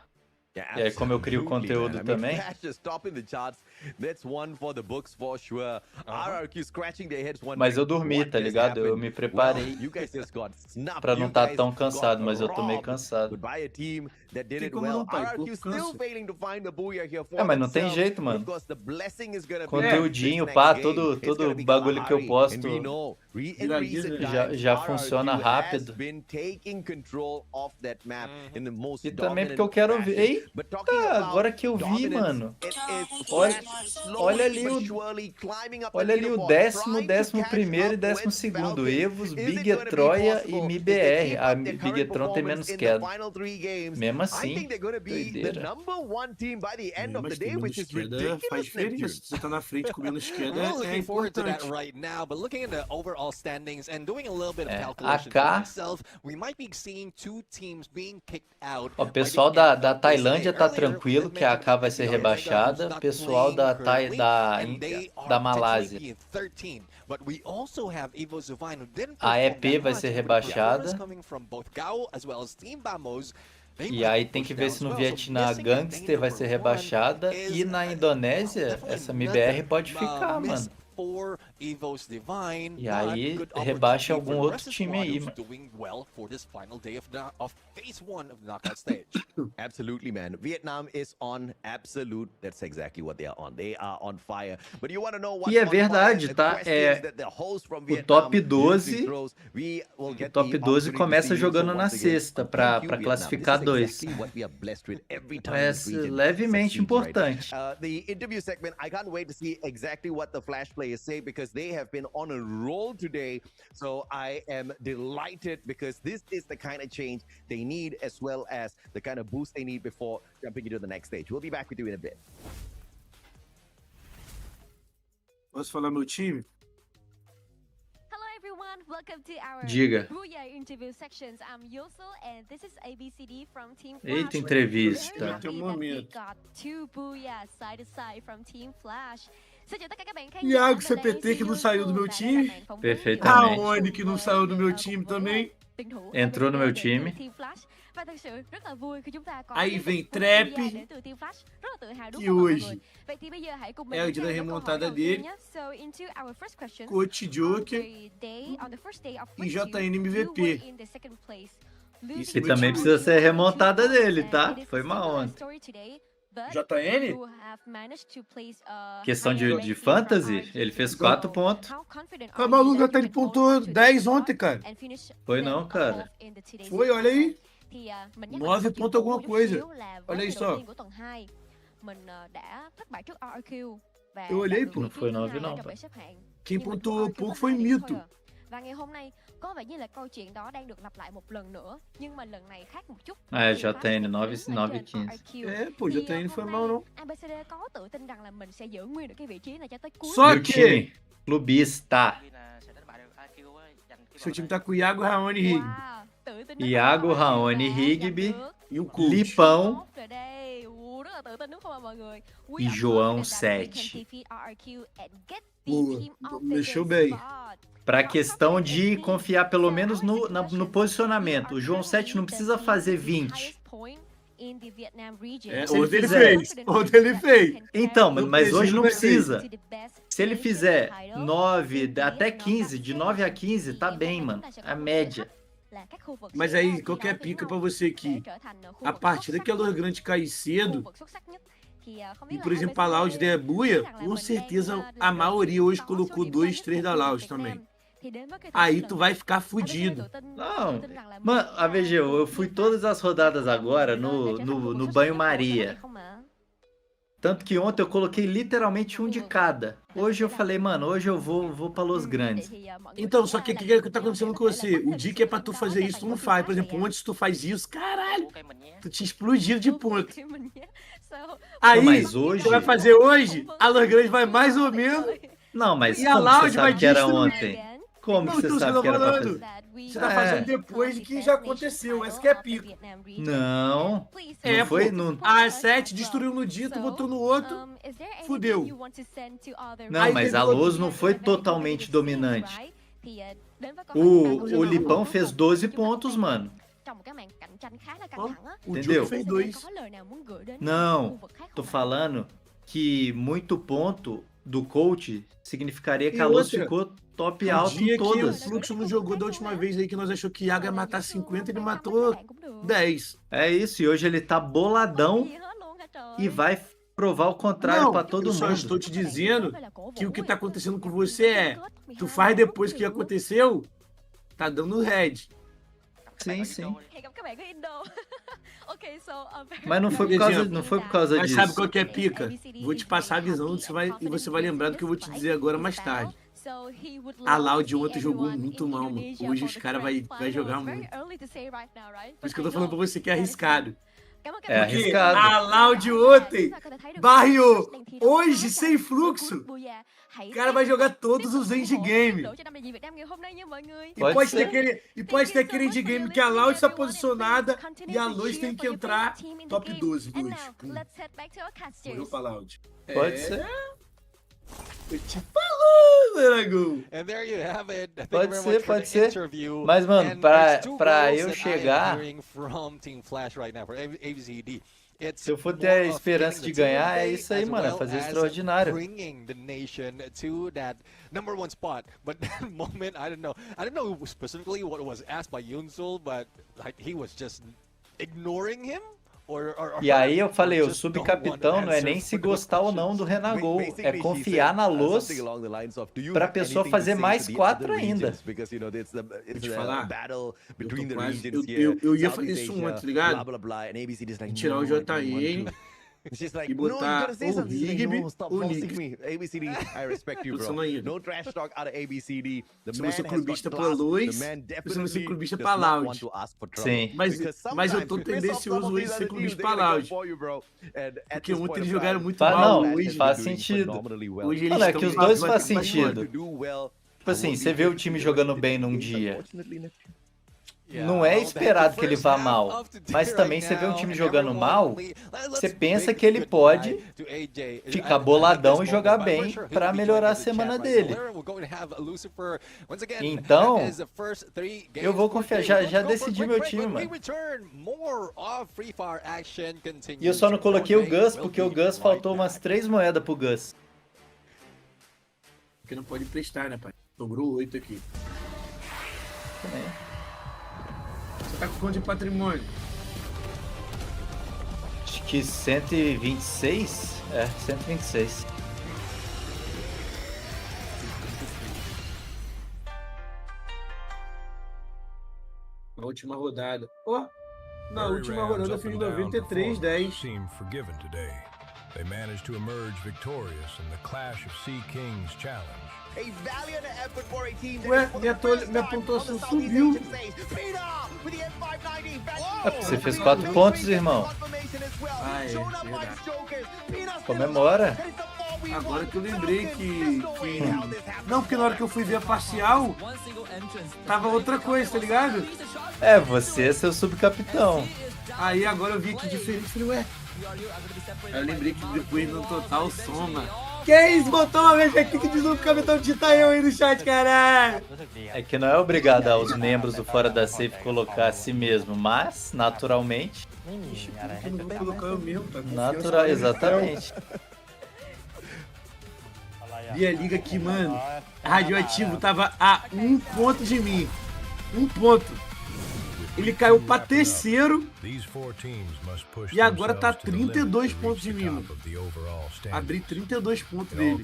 Speaker 8: E aí, como eu crio conteúdo
Speaker 7: Absolutely, man.
Speaker 8: também.
Speaker 7: Flash is top in the charts. That's one for the books for sure. RRQ scratching their heads wondering
Speaker 8: Mas eu dormi,
Speaker 7: what
Speaker 8: tá
Speaker 7: just
Speaker 8: ligado? Eu
Speaker 7: happened.
Speaker 8: me preparei
Speaker 7: Well, you guys just got snubbed.
Speaker 8: pra não
Speaker 7: You
Speaker 8: tá
Speaker 7: guys
Speaker 8: tão
Speaker 7: got
Speaker 8: cansado, mas eu tô meio
Speaker 7: robbed.
Speaker 8: cansado.
Speaker 7: Goodbye a team that did
Speaker 11: Tem
Speaker 7: it
Speaker 11: como
Speaker 7: well.
Speaker 11: não, pai,
Speaker 7: RRQ
Speaker 11: corpo
Speaker 7: still
Speaker 11: cansa.
Speaker 7: failing to find the booyah here for
Speaker 8: É, mas não tem
Speaker 7: themselves.
Speaker 8: jeito, mano.
Speaker 7: Of course, the blessing is gonna be
Speaker 8: Conteúdinho,
Speaker 7: this
Speaker 8: pá,
Speaker 7: next game.
Speaker 8: todo
Speaker 7: It's gonna be
Speaker 8: bagulho que eu
Speaker 7: Kalahari.
Speaker 8: posto
Speaker 7: And we know, in
Speaker 11: Viraliza,
Speaker 7: recent
Speaker 8: já-
Speaker 7: times,
Speaker 8: já
Speaker 7: RRQ
Speaker 8: funciona
Speaker 7: has
Speaker 8: rápido.
Speaker 7: been taking control of that map in the most
Speaker 8: E também porque eu
Speaker 7: dominant
Speaker 8: quero ver.
Speaker 7: fashion. But talking
Speaker 8: Eita,
Speaker 7: about
Speaker 8: agora que eu vi,
Speaker 7: dominance,
Speaker 8: mano.
Speaker 7: it is
Speaker 8: Olha-
Speaker 7: Flash slowly
Speaker 8: olha ali
Speaker 7: but
Speaker 8: o-
Speaker 7: surely climbing up the
Speaker 8: Olha ali o
Speaker 7: leaderboard,
Speaker 8: décimo,
Speaker 7: trying to
Speaker 8: décimo
Speaker 7: catch
Speaker 8: primeiro e
Speaker 7: up
Speaker 8: décimo
Speaker 7: with
Speaker 8: segundo.
Speaker 7: Falcons.
Speaker 8: Evos,
Speaker 7: Is it
Speaker 8: Big
Speaker 7: gonna be
Speaker 8: Troia
Speaker 7: possible
Speaker 8: e
Speaker 7: if they
Speaker 8: MIBR.
Speaker 7: keep
Speaker 8: A
Speaker 7: up their
Speaker 8: Big
Speaker 7: current
Speaker 8: Tron tem menos
Speaker 7: performance in the
Speaker 8: queda.
Speaker 7: final 3 games?
Speaker 8: Mesmo
Speaker 7: I
Speaker 8: assim,
Speaker 7: think they're gonna be the
Speaker 8: doideira.
Speaker 7: number 1 team by the end of
Speaker 11: Mas
Speaker 7: the
Speaker 11: tem
Speaker 7: day, which
Speaker 11: menos
Speaker 7: is
Speaker 11: esquerda,
Speaker 7: ridiculous,
Speaker 11: faz diferença.
Speaker 7: Neptune.
Speaker 11: Você tá na frente comendo esquerda,
Speaker 9: I'm really
Speaker 11: é
Speaker 9: looking forward to that
Speaker 11: importante.
Speaker 9: right now, but looking at the overall standings and doing a little bit of
Speaker 8: É,
Speaker 9: calculation
Speaker 8: AK.
Speaker 9: for myself, we might be seeing 2 teams being kicked out.
Speaker 8: Ó, o
Speaker 9: by the
Speaker 8: pessoal
Speaker 9: end
Speaker 8: da
Speaker 9: of this
Speaker 8: Tailândia
Speaker 9: day.
Speaker 8: tá
Speaker 9: Earlier,
Speaker 8: tranquilo,
Speaker 9: we
Speaker 8: que a
Speaker 9: mentioned
Speaker 8: AK vai ser
Speaker 9: the Omega, who's
Speaker 8: rebaixada.
Speaker 9: not
Speaker 8: Pessoal
Speaker 9: playing
Speaker 8: da
Speaker 9: currently, and they are
Speaker 8: da
Speaker 9: potentially
Speaker 8: Malásia.
Speaker 9: being 13. But we also have Evo Zuvine, who didn't
Speaker 8: A
Speaker 9: perform
Speaker 8: EP
Speaker 9: that
Speaker 8: vai
Speaker 9: much,
Speaker 8: ser
Speaker 9: but
Speaker 8: rebaixada.
Speaker 9: performance coming from both Gao as well as Team Bamos. They
Speaker 8: E
Speaker 9: might
Speaker 8: aí
Speaker 9: be
Speaker 8: tem que
Speaker 9: pushed
Speaker 8: ver
Speaker 9: down
Speaker 8: se
Speaker 9: as
Speaker 8: no
Speaker 9: well. So
Speaker 8: Vietnã
Speaker 9: missing
Speaker 8: Gangster vai ser
Speaker 9: number 1
Speaker 8: rebaixada.
Speaker 9: is,
Speaker 8: E na Indonésia,
Speaker 9: definitely
Speaker 8: essa MIBR
Speaker 9: another,
Speaker 8: pode ficar,
Speaker 9: miss
Speaker 8: mano.
Speaker 9: for Evo's Divine,
Speaker 8: E
Speaker 9: but
Speaker 8: aí
Speaker 9: good
Speaker 8: rebaixa
Speaker 9: opportunity
Speaker 8: algum
Speaker 9: for the
Speaker 8: outro
Speaker 9: rest of the
Speaker 8: time
Speaker 9: squad
Speaker 8: aí,
Speaker 9: who's
Speaker 8: mano.
Speaker 9: doing well for this final day of phase 1 of the knockout stage.
Speaker 7: Absolutely, man. Vietnam is on absolute. That's exactly what they are on. They are on fire. But you want to know what?
Speaker 8: E é verdade, tá? É, o top 12, o top 12 começa jogando na sexta pra classificar 2. É levemente importante.
Speaker 7: The interview segment, I can't wait to see exactly what the Flash players say because they have been on a roll today. So I am delighted because this is the kind of change they need as well as the kind of boost they need before jumping into the next stage. We'll be back with you in a bit.
Speaker 11: Posso falar meu time?
Speaker 5: Hello everyone, welcome to our
Speaker 8: Diga.
Speaker 5: Booyah interview sections. I'm Yoso and this is ABCD from Team Flash.
Speaker 8: Eita, entrevista.
Speaker 5: Very happy
Speaker 11: Tem um
Speaker 5: that we
Speaker 11: momento.
Speaker 5: got 2 Booyah side to side from Team Flash. Xin chào tất cả các bạn khán
Speaker 11: Iago
Speaker 5: giả. Mình là
Speaker 11: CPT que não
Speaker 5: MC
Speaker 11: saiu do meu
Speaker 5: Yoso
Speaker 11: time.
Speaker 5: và các bạn phỏng vấn
Speaker 8: Perfeitamente.
Speaker 5: nhiều
Speaker 11: Aonde que não saiu do meu time também?
Speaker 5: tuyển thủ
Speaker 8: Entrou no meu
Speaker 5: đến từ
Speaker 8: time.
Speaker 5: Team Flash. Và thật sự rất là vui khi chúng ta có
Speaker 11: Aí
Speaker 5: những
Speaker 11: vem
Speaker 5: một
Speaker 11: Trap.
Speaker 5: Booyah đến từ Team Flash. Rất là tự hào đúng
Speaker 11: Que
Speaker 5: không ạ mọi
Speaker 11: hoje
Speaker 5: người? Vậy thì bây giờ hãy cùng mình
Speaker 11: é o
Speaker 5: đến
Speaker 11: dia da
Speaker 5: với câu hỏi
Speaker 11: remontada
Speaker 5: đầu tiên
Speaker 11: dele.
Speaker 5: nhé. So into our first question.
Speaker 11: Coach Joker
Speaker 5: On the first day of
Speaker 11: e
Speaker 5: Phase 2,
Speaker 11: JN
Speaker 5: you
Speaker 11: MVP.
Speaker 5: were in the second place.
Speaker 11: Isso
Speaker 8: E também precisa ser remontada dele, tá? Foi mal ontem.
Speaker 11: JN?
Speaker 8: Questão de fantasy, ele fez 4 pontos.
Speaker 11: Tá maluco, até ele pontuou 10 ontem, cara.
Speaker 8: Foi não, cara.
Speaker 11: Foi, olha aí. 9 pontos alguma coisa. Olha aí só. Eu olhei, pô.
Speaker 8: Não foi 9 não, pai.
Speaker 11: Quem pontuou pouco foi Mito.
Speaker 5: Và ngày hôm nay có vẻ như là câu chuyện đó đang được lặp lại một lần nữa, nhưng mà lần này khác một chút.
Speaker 8: JTN 9:15.
Speaker 11: Pô, JTN foi mal, não.
Speaker 5: ABCD có tự tin rằng là mình sẽ giữ nguyên được cái vị trí này cho tới cuối.
Speaker 11: Só
Speaker 8: Meu
Speaker 11: que
Speaker 8: time, clubista.
Speaker 11: seu time tá com o Iago, Raoni e Rig.
Speaker 5: Wow, tự tin rất là
Speaker 8: Iago,
Speaker 5: giỏi
Speaker 8: Raoni,
Speaker 5: và
Speaker 8: Rigby,
Speaker 5: giành được.
Speaker 11: E o Cult.
Speaker 8: Lipão
Speaker 5: Rồi đây, rất là tự tin đúng không ạ mọi người?
Speaker 8: e João 7.
Speaker 11: Boa, mexeu bem.
Speaker 8: Para a questão de confiar pelo menos no posicionamento. O João 7 não precisa fazer 20.
Speaker 11: É, ontem ele fez. Ontem ele fez.
Speaker 8: Então, mas hoje não
Speaker 11: Preciso
Speaker 8: precisa. Se ele fizer 9 até 15, de 9 a 15, tá bem, mano. A média.
Speaker 11: Mas aí, qualquer pica pra você aqui. A partida que a Lua Grande cair cedo, e por exemplo a Loud der buia, com certeza a maioria hoje colocou 2, 3 da Loud também. Aí tu vai ficar fudido.
Speaker 8: Não, mano, AVG, eu fui todas as rodadas agora no banho-maria. Tanto que ontem eu coloquei literalmente um de cada. Hoje eu falei, mano, hoje eu vou pra Los Grandes.
Speaker 11: Então, só que o que tá acontecendo com você? O dia que é pra tu fazer isso, tu não faz. Por exemplo, antes tu faz isso, caralho, tu te explodiu de ponto. Aí,
Speaker 8: mas hoje...
Speaker 11: tu vai fazer hoje, a Los Grandes vai mais ou menos.
Speaker 8: Não, mas
Speaker 11: e a
Speaker 8: como
Speaker 11: Loud
Speaker 8: você
Speaker 11: vai
Speaker 8: sabe que era
Speaker 11: destruir.
Speaker 8: ontem? Como
Speaker 11: Não,
Speaker 8: que você
Speaker 11: então,
Speaker 8: sabe
Speaker 11: você
Speaker 8: que era
Speaker 11: tá
Speaker 8: pra
Speaker 11: falando.
Speaker 8: fazer?
Speaker 11: Você tá fazendo depois de que já aconteceu. Essa que é pica.
Speaker 8: Não,
Speaker 11: É,
Speaker 8: não foi...
Speaker 11: pô.
Speaker 8: Não...
Speaker 11: A 7 destruiu no dia, tu botou no outro, fudeu.
Speaker 8: Não,
Speaker 11: Aí
Speaker 8: mas
Speaker 11: teve
Speaker 8: a
Speaker 11: outro-
Speaker 8: Loz não foi totalmente dominante. O Lipão fez 12 pontos, mano.
Speaker 11: O
Speaker 8: Entendeu?
Speaker 11: Diogo fez 2.
Speaker 8: Não, tô falando que muito ponto do coach significaria que
Speaker 11: E
Speaker 8: a Loz
Speaker 11: outra,
Speaker 8: ficou top
Speaker 11: O
Speaker 8: alto
Speaker 11: dia
Speaker 8: em
Speaker 11: que o
Speaker 8: todas.
Speaker 11: Fluxo não jogou da última vez aí que nós achou que Iago ia matar 50, ele matou 10.
Speaker 8: É isso, e hoje ele tá boladão e vai provar o contrário pra todo
Speaker 11: eu só
Speaker 8: mundo.
Speaker 11: estou te dizendo que o que tá acontecendo com você é, tu faz depois que aconteceu, tá dando red.
Speaker 8: Sim, sim.
Speaker 5: Hẹn gặp các bạn ở Indo. Ok, so,
Speaker 8: Mas não foi por causa
Speaker 11: Mas
Speaker 8: disso.
Speaker 11: sabe qual que é pica? Vou te passar a visão e você vai lembrar do que eu vou te dizer agora mais tarde. A Loud ontem jogou muito mal, mano. Hoje os caras vai jogar muito. Por isso que eu tô falando pra você que é arriscado.
Speaker 8: É arriscado.
Speaker 11: A Loud ontem barriou. Hoje, sem fluxo, o cara vai jogar todos os endgame. E pode ter aquele endgame que a Loud está posicionada e a Loud tem que entrar top 12 do último. Morreu pra Loud.
Speaker 8: Pode ser.
Speaker 11: Eu te falando, Dragão.
Speaker 9: And there you have it. Thank you
Speaker 8: Pode
Speaker 9: very
Speaker 8: ser,
Speaker 9: much for
Speaker 8: pode
Speaker 9: the
Speaker 8: ser.
Speaker 9: interview.
Speaker 8: Mas, mano,
Speaker 9: And
Speaker 8: pra
Speaker 9: there's two
Speaker 8: eu
Speaker 9: rules that I am
Speaker 8: chegar...
Speaker 9: hearing from Team Flash right now, for ABCD.
Speaker 8: Se eu for ter a esperança de ganhar, é isso aí, mano. É fazer extraordinário.
Speaker 9: Bringing the nation to that number 1 spot. But that moment, I don't know specifically what was asked by Yunsul, but like he was just ignoring him.
Speaker 8: E aí eu falei, o subcapitão não é nem se gostar ou não do Renagol, é confiar na Loz pra pessoa fazer mais 4 ainda.
Speaker 11: Vou te falar, eu ia fazer isso ontem, tá ligado? Tirar o JN e botar o Rigby, o Nick. Se você clubista pra Lois, se você clubista pra Loud.
Speaker 8: Sim.
Speaker 11: Mas eu tô tendencioso hoje a ser clubista pra Loud. Porque ontem eles jogaram muito
Speaker 8: Não,
Speaker 11: mal. Hoje,
Speaker 8: faz sentido.
Speaker 11: hoje eles
Speaker 8: Mano, é que os dois faz
Speaker 11: mais
Speaker 8: sentido. Tipo assim, você vê o time jogando bem num dia. Não é esperado que ele vá mal, mas também você vê um time jogando mal, você pensa que ele pode ficar boladão e jogar bem para melhorar a semana dele. Então, eu vou confiar, já decidi meu time, mano. E eu só não coloquei o Gus, porque o Gus faltou umas 3 moedas pro Gus.
Speaker 11: Porque não pode emprestar, né, pai? Sobrou 8 aqui.
Speaker 8: Também.
Speaker 11: Você tá com quanto de patrimônio?
Speaker 8: Acho que 126? É, 126.
Speaker 11: Na última rodada. Ó, na última rodada eu fiz 93, 10.
Speaker 12: They managed to emerge victorious in the Clash of Sea Kings challenge.
Speaker 7: A valiant effort for a team
Speaker 11: Ué, minha pontuação subiu.
Speaker 8: Você fez 4 pontos, irmão.
Speaker 11: Ah, é verdade.
Speaker 8: Comemora.
Speaker 11: Agora que eu lembrei que... Não, porque na hora que eu fui ver a parcial, tava outra coisa, tá ligado?
Speaker 8: É, você é seu subcapitão.
Speaker 11: Aí agora eu vi aqui diferente, falei, ué. Aí eu lembrei que depois no total soma. Quem botou uma vez aqui que diz o capitão digita eu aí no chat, caralho?
Speaker 8: É que não é obrigado aos membros do Fora da Safe colocar a si mesmo, mas, naturalmente...
Speaker 11: Eu não vou colocar eu mesmo, tá?
Speaker 8: Natural, exatamente.
Speaker 11: Vi a liga aqui, mano. Radioativo tava a 1 ponto de mim. 1 ponto. Ele caiu pra terceiro. E agora tá 32 pontos de mim, mano. Abri 32 pontos dele.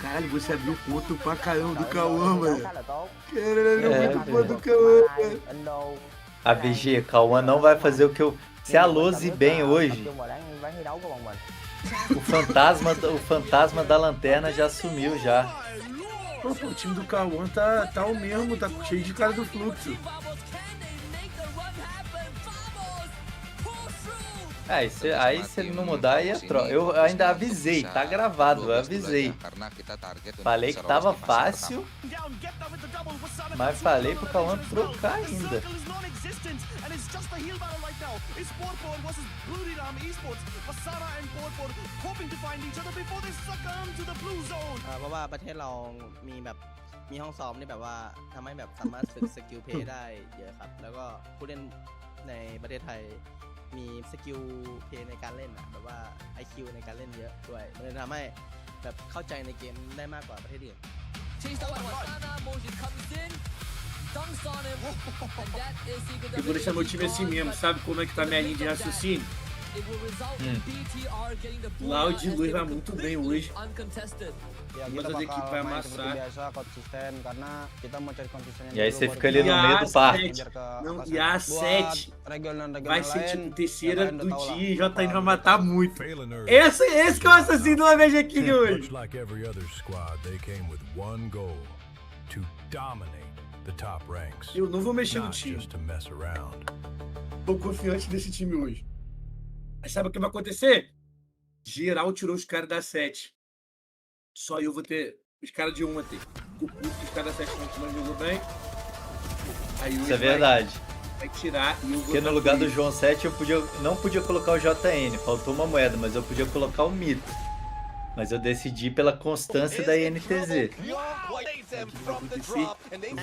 Speaker 11: Caralho, você abriu ponto pra caramba do Cauã, mano. Caralho, muito ponto do Cauã, mano.
Speaker 8: A VG, Cauã não vai fazer o que eu... Se a Lose bem hoje, o fantasma da lanterna já sumiu já.
Speaker 11: Pô, o time do Cauã tá o mesmo, tá cheio de cara do fluxo.
Speaker 8: Aí se ele não mudar, aí é troca. Eu ainda avisei, tá gravado, eu avisei. Falei que tava fácil, mas falei pro Cauã trocar ainda.
Speaker 11: Eu vou deixar meu time assim mesmo, sabe como é que tá minha linha de raciocínio? Loud e Luz vai muito bem hoje. Mas as equipes vai amassar.
Speaker 8: E aí você fica ali no meio do parque.
Speaker 11: Não, e a 7 vai ser tipo terceira do dia e já tá indo pra matar muito. Esse que é o assassino do AxB aqui hoje. Eu não vou mexer no time. Tô confiante nesse time hoje. Mas sabe o que vai acontecer? Geral tirou os caras da 7. Só eu vou ter os caras de ontem. Os caras da 7 não jogou bem. Aí
Speaker 8: isso é verdade.
Speaker 11: Vai tirar e eu vou.
Speaker 8: Porque no lugar do João 7 eu não podia colocar o JN. Faltou uma moeda, mas eu podia colocar o Mito. Mas eu decidi pela constância da INTZ.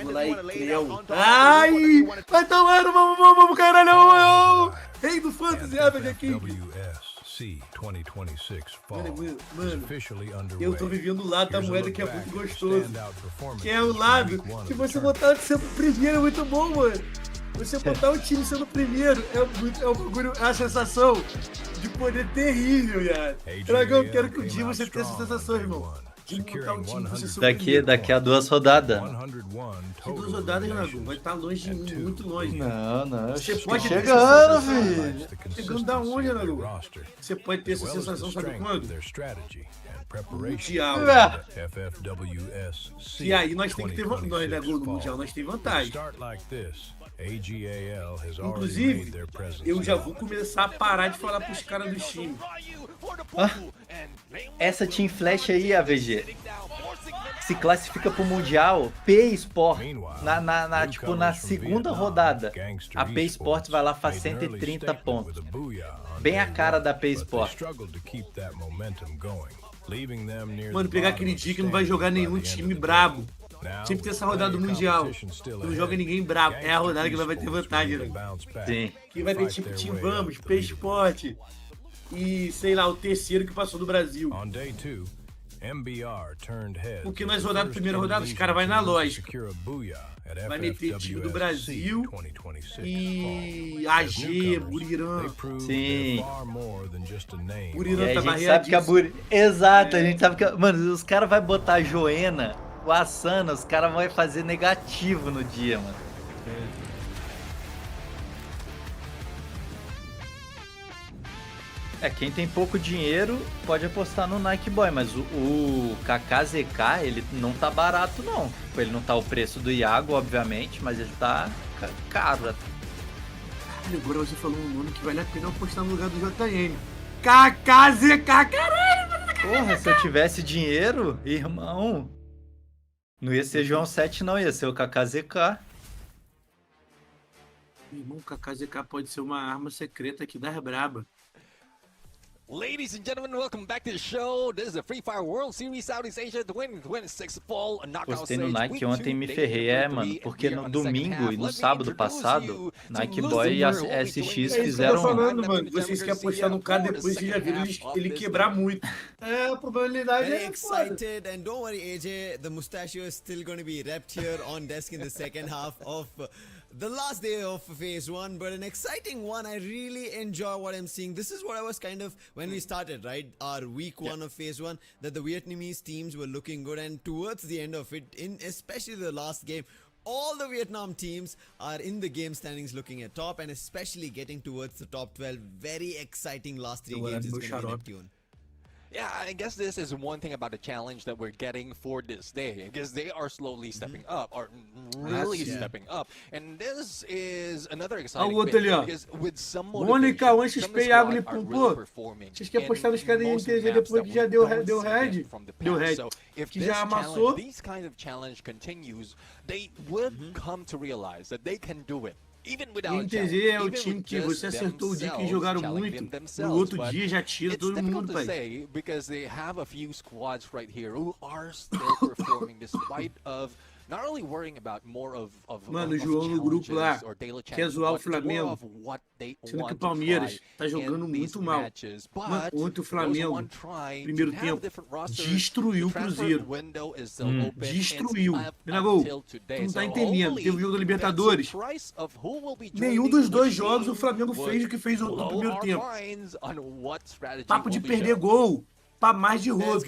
Speaker 11: Vou lá e creu. Ai! Vai tomando, vamos, caralho! Vamos. Rei do Fantasy, AxB aqui. Mano, eu tô vivendo o lado da moeda que é muito gostoso. Que é o lado que você botar de ser primeiro é muito bom, mano. Você botar o time sendo primeiro é um bagulho, é uma sensação de poder terrível, cara. Dragão, quero que um dia você tenha essa sensação, irmão. De botar um time você ser primeiro.
Speaker 8: Daqui a 2 rodadas.
Speaker 11: Que 2 rodadas, Dragão? Vai estar longe de mim, muito longe.
Speaker 8: Não.
Speaker 11: Você pode
Speaker 8: chegando, filho.
Speaker 11: Chegando da onde, Dragão? Você pode ter essa sensação, sabe quando? Mundial. E aí nós temos que ter vantagem. Nós, né, no Mundial, nós temos vantagem. Inclusive, eu já vou começar a parar de falar pros caras do time.
Speaker 8: Essa Team Flash aí, AxB, se classifica pro Mundial P Sport. Na segunda rodada, a P Sport vai lá, faz 130 pontos. Bem a cara da P Sport.
Speaker 11: Mano, pegar aquele dia que não vai jogar nenhum time brabo. Sempre tem essa rodada do Mundial. Não joga ninguém brabo. É a rodada que vai ter vantagem, né?
Speaker 8: Sim.
Speaker 11: Que vai ter tipo Team Vamos, P Sport e, sei lá, o terceiro que passou do Brasil.
Speaker 12: MBR turned heads.
Speaker 11: Porque nas rodadas, primeira rodada, os caras vão na lógica. Vai meter time do Brasil e AG, Burirã.
Speaker 8: Sim.
Speaker 11: Burirã
Speaker 8: E
Speaker 11: tá
Speaker 8: a gente sabe que a Exato, a gente sabe que... Mano, os caras vão botar a Joena, o Asana, os caras vão fazer negativo no dia, mano. Quem tem pouco dinheiro pode apostar no Nike Boy, mas o KKZK, ele não tá barato não. Ele não tá o preço do Iago, obviamente, mas ele tá caro.
Speaker 11: Agora você falou um nome que vale a pena apostar no lugar do JN. KKZK, caralho!
Speaker 8: Porra, se eu tivesse dinheiro, irmão, não ia ser João 7 não, ia ser o KKZK.
Speaker 11: Irmão, o KKZK pode ser uma arma secreta aqui das braba.
Speaker 9: Ladies and gentlemen, welcome back to the show. This is the Free Fire World Series Southeast Asia 2026 Fall Knockout
Speaker 8: Postei no
Speaker 9: Stage.
Speaker 8: Nike ontem e me ferrei, mano, porque no domingo e no sábado passado, Nike Boy e a SX fizeram...
Speaker 11: Eu tô falando, mano, vocês querem apostar no cara, depois vocês já viram ele quebrar muito. A probabilidade é
Speaker 13: excited, and don't worry AJ, the mustachio is still going to be wrapped here on desk in the second half of the last day of phase 1, but an exciting one. I really enjoy what I'm seeing. This is what I was kind of, when we started, right, our week 1 of phase 1, that the Vietnamese teams were looking good, and towards the end of it, in especially the last game, all the Vietnam teams are in the game standings looking at top, and especially getting towards the top 12. Very exciting last 3 games is going to be Neptune.
Speaker 9: Yeah, I guess this is one thing about the challenge that we're getting for this day, because they are slowly stepping up, or really stepping up, and this is another exciting thing, because with some motivation, some of the squad are really performing.
Speaker 11: Vocês querem apostar nos caras em NTZ depois que já deu red? Deu red.
Speaker 9: So if
Speaker 11: Que
Speaker 9: this
Speaker 11: já amassou.
Speaker 9: these kind of challenge continues, they would come to realize that they can do it.
Speaker 11: NTZ é o time que você acertou o dia que jogaram muito, no outro dia já tira todo mundo, pai.
Speaker 9: Because they have a few squads right here who are still performing despite of not only worrying about more of
Speaker 11: Mano, o João no grupo lá quer zoar o Flamengo, sendo que o Palmeiras tá jogando muito mal. Mano, ontem o Flamengo, primeiro tempo, destruiu o Cruzeiro. Destruiu. Minagol, tu não tá entendendo. Teve o jogo da Libertadores. Nenhum dos dois jogos o Flamengo fez o que fez no primeiro tempo. Papo de perder gol. Pra mais de rodo.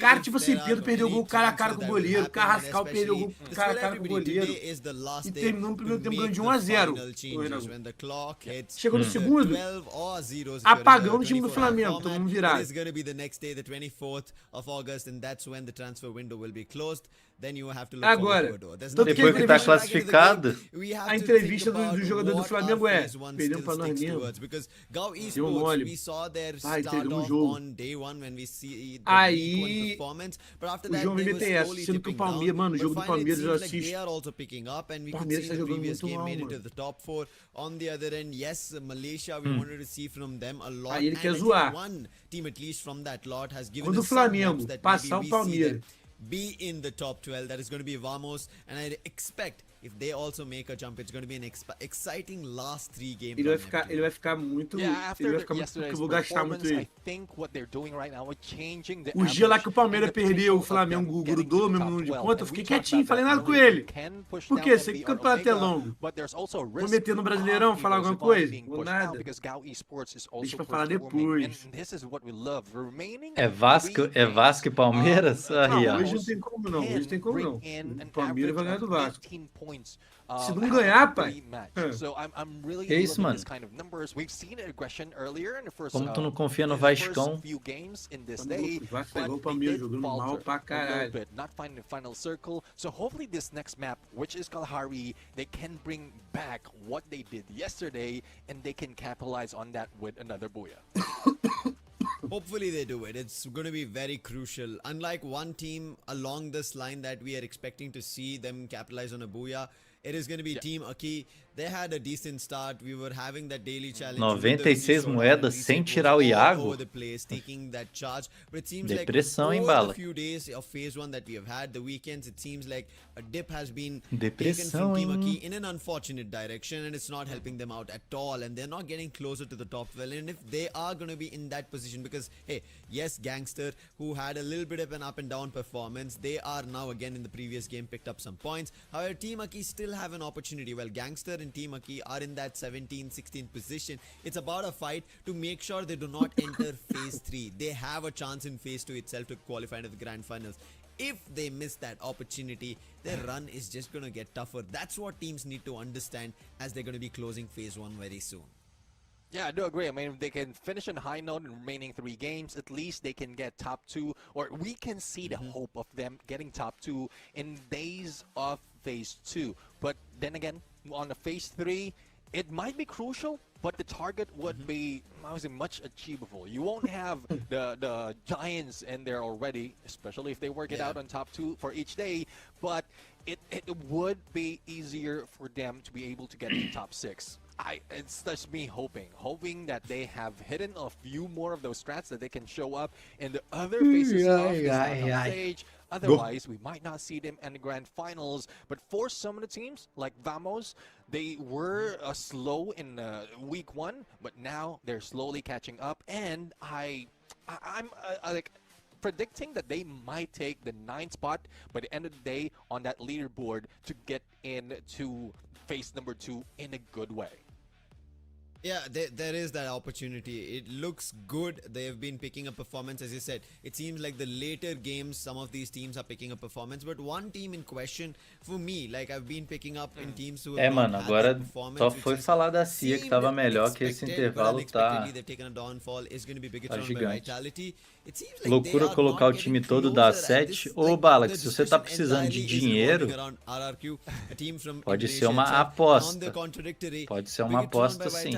Speaker 11: Cara, tipo assim, Pedro perdeu o gol cara a cara com o goleiro, Carrascal perdeu o gol cara a cara com o goleiro. E terminou no primeiro tempo ganhando de 1 a 0. Chegou no segundo, apagão no time do Flamengo, tomando virado. Agora,
Speaker 8: depois que tá classificado,
Speaker 11: a entrevista do jogador do Flamengo é: perdemos pra nós mesmo. Deu mole. Entregamos o jogo. Aí o João vai meter essa, sendo que o Palmeiras, mano, o jogo do Palmeiras eu assisto. O Palmeiras tá jogando muito mal, mano. Aí ele quer zoar. Quando o Flamengo passar o Palmeiras,
Speaker 13: be in the top 12, that is going to be Vamos, and I expect if they also make a jump, it's going to be an exciting last 3 games.
Speaker 11: Ele vai ficar muito, porque eu vou gastar muito ele. O dia lá que o Palmeiras perdeu, o Flamengo grudou meu número de ponta, eu fiquei quietinho, falei nada com ele. Por quê? Sei que o campeonato é longo. Vou meter no Brasileirão, falar alguma coisa? Vou nada. Deixa pra falar depois.
Speaker 8: É Vasco e Palmeiras? Aí, ó.
Speaker 11: Hoje não tem como não, O Palmeiras vai ganhar do Vasco. Se não ganhar, pai.
Speaker 8: Que isso, mano? Como tu não confia no Vascão?
Speaker 11: O Vasco pegou o Palmeiras jogando mal pra caralho.
Speaker 9: So hopefully this next map, which is Kalahari, they can bring back what they did yesterday and they can capitalize on that with another booyah.
Speaker 13: Hopefully they do it. It's going to be very crucial. Unlike one team along this line that we are expecting to see them capitalize on a booyah, it is going to be Team Aki. They had a decent start. We were having that daily challenge.
Speaker 8: 96 moedas sem tirar o Iago. Depressão, hein, Bala?
Speaker 13: Few days of phase 1 that we have had, the weekends, it seems like a dip has been
Speaker 8: Depressão,
Speaker 13: taken from Team Aki
Speaker 8: hein?
Speaker 13: in an unfortunate direction, and it's not helping them out at all, and they're not getting closer to the top 12. And if they are going to be in that position, because hey, yes, Gangster, who had a little bit of an up and down performance, they are now again in the previous game picked up some points. However, Team Aki still have an opportunity. Well, Gangster and Team Aki are in that 17-16th position. It's about a fight to make sure they do not enter phase 3. They have a chance in phase 2 itself to qualify into the grand finals. If they miss that opportunity, their run is just going to get tougher. That's what teams need to understand as they're going to be closing phase 1 very soon.
Speaker 9: Yeah, I do agree. I mean, if they can finish on a high note in the remaining 3 games, at least they can get top 2, or we can see the hope of them getting top 2 in days of phase 2. But then again, on the phase 3, it might be crucial, but the target would be, I would say, much achievable. You won't have the giants in there already, especially if they work it out on top 2 for each day, but it would be easier for them to be able to get to top 6. It's just me hoping that they have hidden a few more of those strats that they can show up in the other phases of this knockout stage. Otherwise, we might not see them in the grand finals. But for some of the teams, like Vamos, they were slow in week 1, but now they're slowly catching up. And I'm like predicting that they might take the 9th spot by the end of the day on that leaderboard to get into phase number 2 in a good way.
Speaker 13: Yeah, there is that opportunity. It looks good. They have been picking up performance, as you said. It seems like the later games, some of these teams are picking up performance. But one team in question, for me, like I've been picking up in teams who have
Speaker 8: mano, agora só foi falar da Siga que tava melhor, que esse intervalo tá gigante. Loucura colocar o time todo da 7. Ô, Bala, se você tá precisando de dinheiro, pode ser uma aposta. Pode ser uma aposta, sim.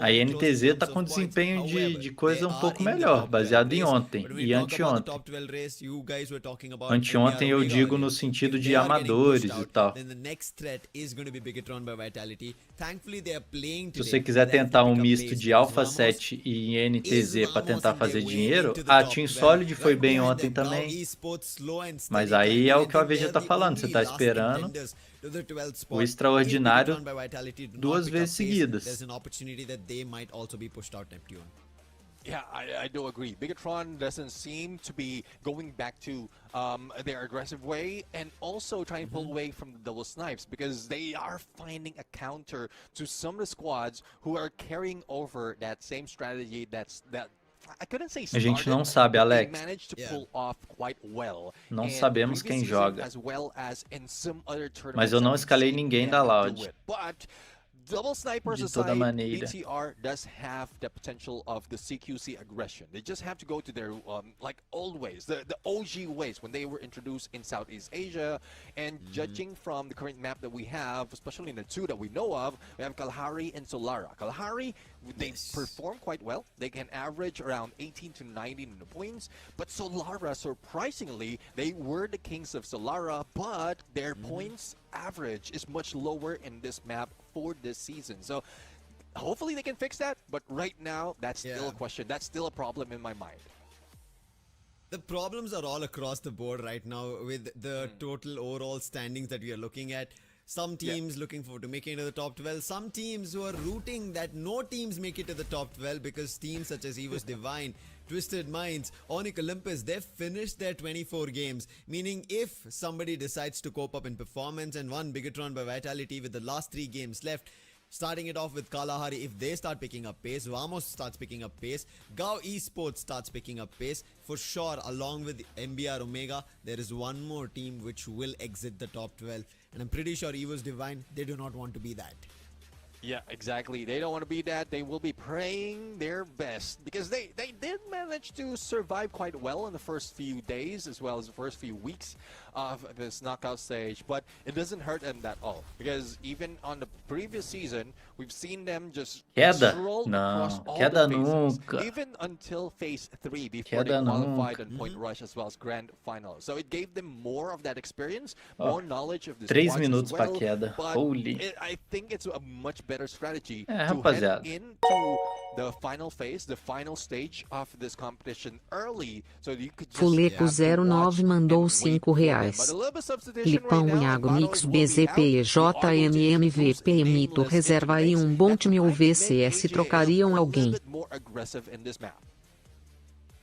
Speaker 8: A NTZ tá com desempenho de coisa um pouco melhor, baseado em ontem e anteontem. Anteontem eu digo no sentido de amadores e tal. Se você quiser tentar um misto de Alpha 7 e NTZ para tentar fazer dinheiro, a Team Solid foi bem ontem também. Mas aí é o que o AVG tá falando, você tá esperando o extraordinário 2 vezes seguidas.
Speaker 9: Yeah, I do agree. Bigatron doesn't seem to be going back to their aggressive way, and also trying to pull away from the double snipes, because they are finding a counter to some of the squads who are carrying over that same strategy that I couldn't say started,
Speaker 8: a gente não sabe, Alex.
Speaker 9: they managed to pull off quite well.
Speaker 8: Não sabemos quem joga.
Speaker 9: As well as in some other
Speaker 8: Mas eu não escalei ninguém da Loud.
Speaker 9: But Double Sniper Society, BTR does have the potential of the CQC aggression. They just have to go to their like old ways, the OG ways when they were introduced in Southeast Asia. And judging from the current map that we have, especially in the 2 that we know of, we have Kalahari and Solara. Kalahari, they perform quite well. They can average around 18 to 19 in the points. But Solara, surprisingly, they were the kings of Solara, but their points average is much lower in this map for this season. So hopefully they can fix that, but right now that's still a question. That's still a problem in my mind.
Speaker 13: The problems are all across the board right now with the total overall standings that we are looking at. Some teams looking forward to making it to the top 12. Some teams who are rooting that no teams make it to the top 12, because teams such as EVOS Divine, Twisted Minds, Onyx Olympus, they've finished their 24 games. Meaning if somebody decides to cope up in performance and won Bigatron by Vitality with the last 3 games left, starting it off with Kalahari, if they start picking up pace, Vamos starts picking up pace, Gao Esports starts picking up pace, for sure, along with MBR Omega, there is one more team which will exit the top 12. And I'm pretty sure EVOS Divine, they do not want to be that.
Speaker 9: Yeah, exactly. They don't want to be that. They will be praying their best because they did manage to survive quite well in the first few days as well as the first few weeks of this knockout stage. But it doesn't hurt them at all because even on the previous season, we've seen them just stroll across all the phases,
Speaker 8: nunca.
Speaker 9: even until phase 3 before they qualified on Point Rush as well as Grand Final. So it gave them more of that experience, more knowledge of the
Speaker 8: 3
Speaker 9: squads
Speaker 8: minutos
Speaker 9: as well.
Speaker 8: pra queda.
Speaker 9: But
Speaker 8: Holy.
Speaker 9: I think it's a much better strategy to
Speaker 8: rapaziada.
Speaker 9: head into the final phase, the final stage of this competition early, so you could just
Speaker 14: Fuleco09 mandou R$5. Lipão e Agro Mix BZP JMMVP Mito reserva aí bom time ou VCS trocariam alguém.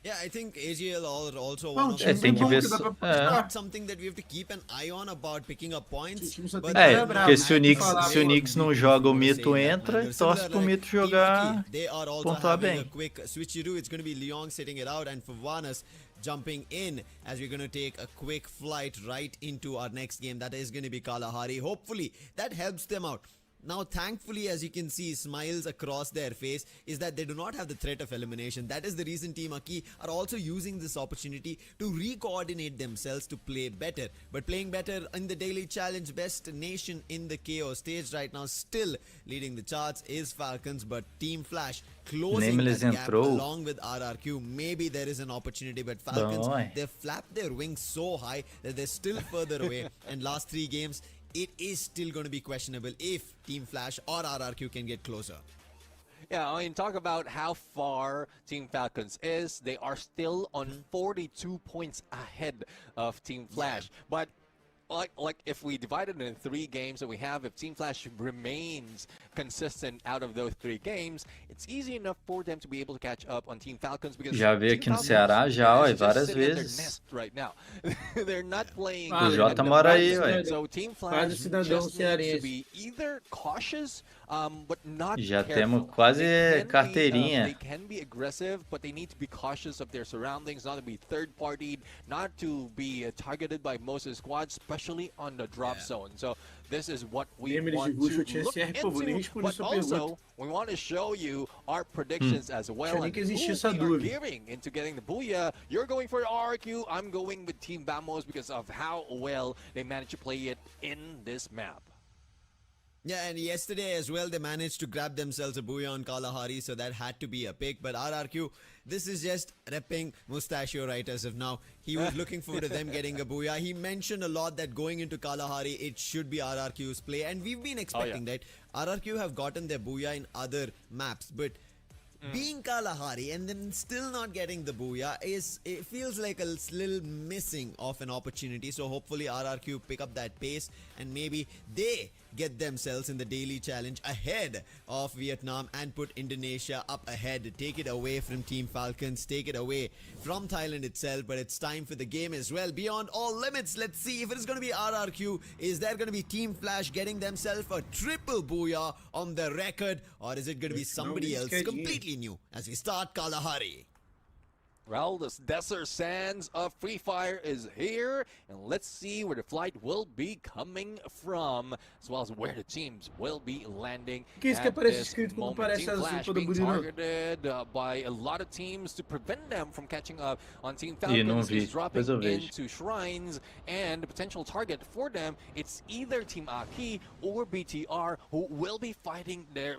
Speaker 13: Yeah, I think AGL also
Speaker 11: Não,
Speaker 13: one of
Speaker 11: time
Speaker 8: tem que
Speaker 11: bom
Speaker 8: ver
Speaker 11: que dá
Speaker 8: se-
Speaker 11: pra
Speaker 13: not something that we have to keep an eye on about picking up points.
Speaker 11: Esse time só tem
Speaker 13: But
Speaker 11: que
Speaker 8: É,
Speaker 11: ficar bravo.
Speaker 8: porque se o Knicks,
Speaker 11: Falar,
Speaker 8: se o Knicks não joga, o Mito entra e torce pro Mito jogar,
Speaker 13: They are also
Speaker 8: pontuar
Speaker 13: having a
Speaker 8: bem.
Speaker 13: quick switcheroo. It's going to be Leong sitting it out and Favanas jumping in as we're going to take a quick flight right into our next game. That is going to be Kalahari. Hopefully that helps them out. Now, thankfully, as you can see, smiles across their face is that they do not have the threat of elimination. That is the reason Team Aki are also using this opportunity to re-coordinate themselves to play better. But playing better in the daily challenge, best nation in the KO stage right now, still leading the charts is Falcons, but Team Flash closing
Speaker 8: Nemesis
Speaker 13: that gap
Speaker 8: entrou.
Speaker 13: along with RRQ. Maybe there is an opportunity, but Falcons,
Speaker 8: Boy.
Speaker 13: they've flapped their wings so high that they're still further away. And last 3 games, it is still going to be questionable if Team Flash or RRQ can get closer.
Speaker 9: Yeah, I mean, talk about how far Team Falcons is. They are still on 42 points ahead of Team Flash. But like if we divide it into 3 games that we have, if Team Flash remains consistent out of those 3 games, it's easy enough for them to be able to catch up on Team Falcons because
Speaker 8: Já veio
Speaker 9: Team
Speaker 8: aqui no
Speaker 9: Falcons
Speaker 8: Ceará já, ó,
Speaker 9: is just
Speaker 8: várias
Speaker 9: sitting in their
Speaker 8: vezes.
Speaker 9: nest right now. They're not playing.
Speaker 8: O Jota mora aí, ué.
Speaker 9: So Team Flash
Speaker 11: Quase cidadão
Speaker 9: just needs to
Speaker 11: cearense.
Speaker 9: be either cautious, but not
Speaker 8: Já
Speaker 9: careful.
Speaker 8: temos quase
Speaker 9: They can
Speaker 8: carteirinha.
Speaker 9: they can be aggressive, but they need to be cautious of their surroundings, not to be third-partied, not to be targeted by most of the squads, especially on the drop zone. So this is what we
Speaker 11: Lembra de
Speaker 9: want
Speaker 11: Gusto,
Speaker 9: to
Speaker 11: tinha
Speaker 9: look
Speaker 11: CR, pô, vou nem
Speaker 9: into,
Speaker 11: responder
Speaker 9: but
Speaker 11: sua
Speaker 9: also
Speaker 11: pergunta.
Speaker 9: we want to show you our predictions as well.
Speaker 11: Tinha nem
Speaker 9: And
Speaker 11: que
Speaker 9: who
Speaker 11: existir
Speaker 9: we
Speaker 11: essa
Speaker 9: are
Speaker 11: dúvida.
Speaker 9: gearing into getting the Booyah. You're going for RRQ. I'm going with Team Vamos because of how well they managed to play it in this map.
Speaker 13: Yeah, and yesterday as well, they managed to grab themselves a booyah on Kalahari, so that had to be a pick. But RRQ, this is just repping Mustachio right as of now. He was looking forward to them getting a booyah. He mentioned a lot that going into Kalahari, it should be RRQ's play. And we've been expecting that. RRQ have gotten their booyah in other maps, but being Kalahari and then still not getting the booyah it feels like a little missing of an opportunity. So hopefully RRQ pick up that pace and maybe they get themselves in the daily challenge ahead of Vietnam and put Indonesia up ahead. Take it away from Team Falcons, take it away from Thailand itself, but it's time for the game as well. Beyond all limits, let's see if it is going to be RRQ. Is there going to be Team Flash getting themselves a triple booyah on the record, or is it going to be somebody else completely new as we start Kalahari?
Speaker 9: Well, the desert sands of Free Fire is here, and let's see where the flight will be coming from, as well as where the teams will be landing.
Speaker 11: Que isso que
Speaker 9: at
Speaker 11: aparece
Speaker 9: this
Speaker 11: escrito quando
Speaker 9: moment.
Speaker 11: aparece
Speaker 9: Team
Speaker 11: azul
Speaker 9: Flash
Speaker 11: todo
Speaker 9: being
Speaker 11: bonito?
Speaker 9: targeted by a lot of teams to prevent them from catching up on Team
Speaker 8: E não
Speaker 9: Falcons.
Speaker 8: vi,
Speaker 9: Is dropping
Speaker 8: depois eu vejo.
Speaker 9: into shrines, and the potential target for them, it's either Team Aki or BTR who will be fighting their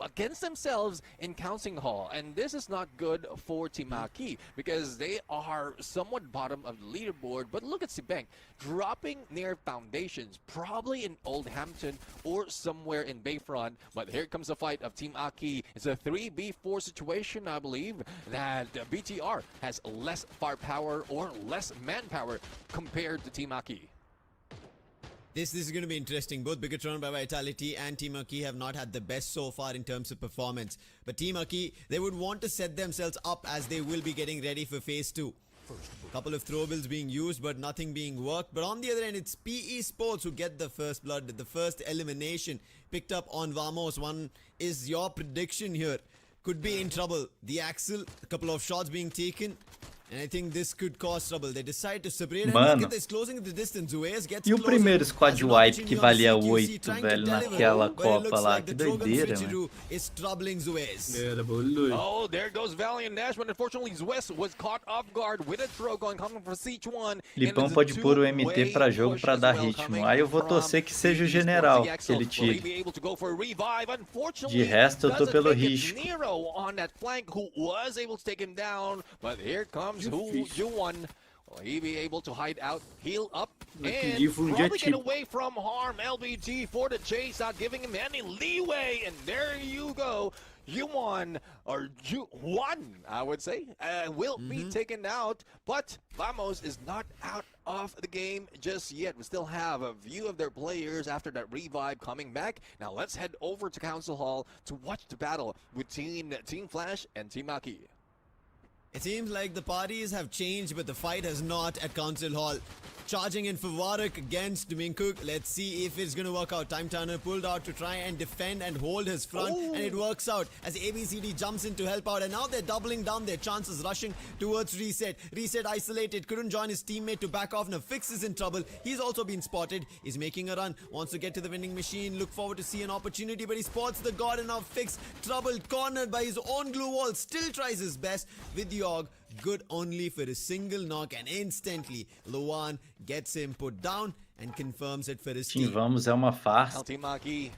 Speaker 9: against themselves in Counseling Hall, and this is not good for Team Aki because they are somewhat bottom of the leaderboard. But look at Sibank dropping near foundations, probably in Old Hampton or somewhere in Bayfront. But here comes the fight of Team Aki. It's a 3v4 situation, I believe, that BTR has less firepower or less manpower compared to Team Aki.
Speaker 13: This is going to be interesting. Both Bigatron by Vitality and Team Aki have not had the best so far in terms of performance. But Team Aki, they would want to set themselves up as they will be getting ready for Phase 2. Couple of throwables being used, but nothing being worked. But on the other end, it's PE Sports who get the first blood, the first elimination picked up on Vamos. One is your prediction here. Could be in trouble. The Axel, a couple of shots being taken. And I think this could cause trouble. They decide to separate. And
Speaker 8: Mano,
Speaker 13: look at this, closing the distance. Ues gets
Speaker 8: e o
Speaker 13: closer.
Speaker 8: primeiro squad
Speaker 13: Has an
Speaker 8: wipe que
Speaker 13: opportunity
Speaker 8: valia
Speaker 13: on the CQC
Speaker 8: 8,
Speaker 13: trying
Speaker 8: velho,
Speaker 13: to deliver,
Speaker 8: naquela
Speaker 13: but it
Speaker 8: Copa
Speaker 13: looks
Speaker 8: lá.
Speaker 13: like
Speaker 8: Que
Speaker 13: the Drogon
Speaker 8: doideira, mano.
Speaker 13: switcheroo is troubling Ues.
Speaker 11: Era bagulho.
Speaker 9: Oh, there goes Valiant Dash, but unfortunately Zwess was caught off guard with a Drogon coming from Siege 1.
Speaker 8: Lipão pode pôr o MT pra jogo pra dar ritmo. Aí eu vou torcer que seja o general que ele tire. De resto, eu tô pelo risco.
Speaker 9: On that flank, who was able to take him down, but here comes who you won. Will he be able to hide out, heal up, and probably get away from harm? LBG for the chase, not giving him any leeway, and there you go. You1, or you1, I would say, will be taken out, but Vamos is not out of the game just yet. We still have a view of their players after that revive coming back. Now let's head over to Council Hall to watch the battle between Team Flash and Team Maki.
Speaker 13: It seems like the parties have changed, but the fight has not at Council Hall. Charging in for Warwick against Minkuk. Let's see if it's going to work out. Time Turner pulled out to try and defend and hold his front. And it works out as ABCD jumps in to help out. And now they're doubling down their chances, rushing towards Reset. Reset isolated. Couldn't join his teammate to back off. Now Fix is in trouble. He's also been spotted. He's making a run. Wants to get to the vending machine. Look forward to see an opportunity. But he spots the god, and now Fix, troubled, cornered by his own glue wall. Still tries his best with the AUG. Good only for a single knock, and instantly Luan gets him put down and confirms it for his team.
Speaker 8: Vamos é uma farsa.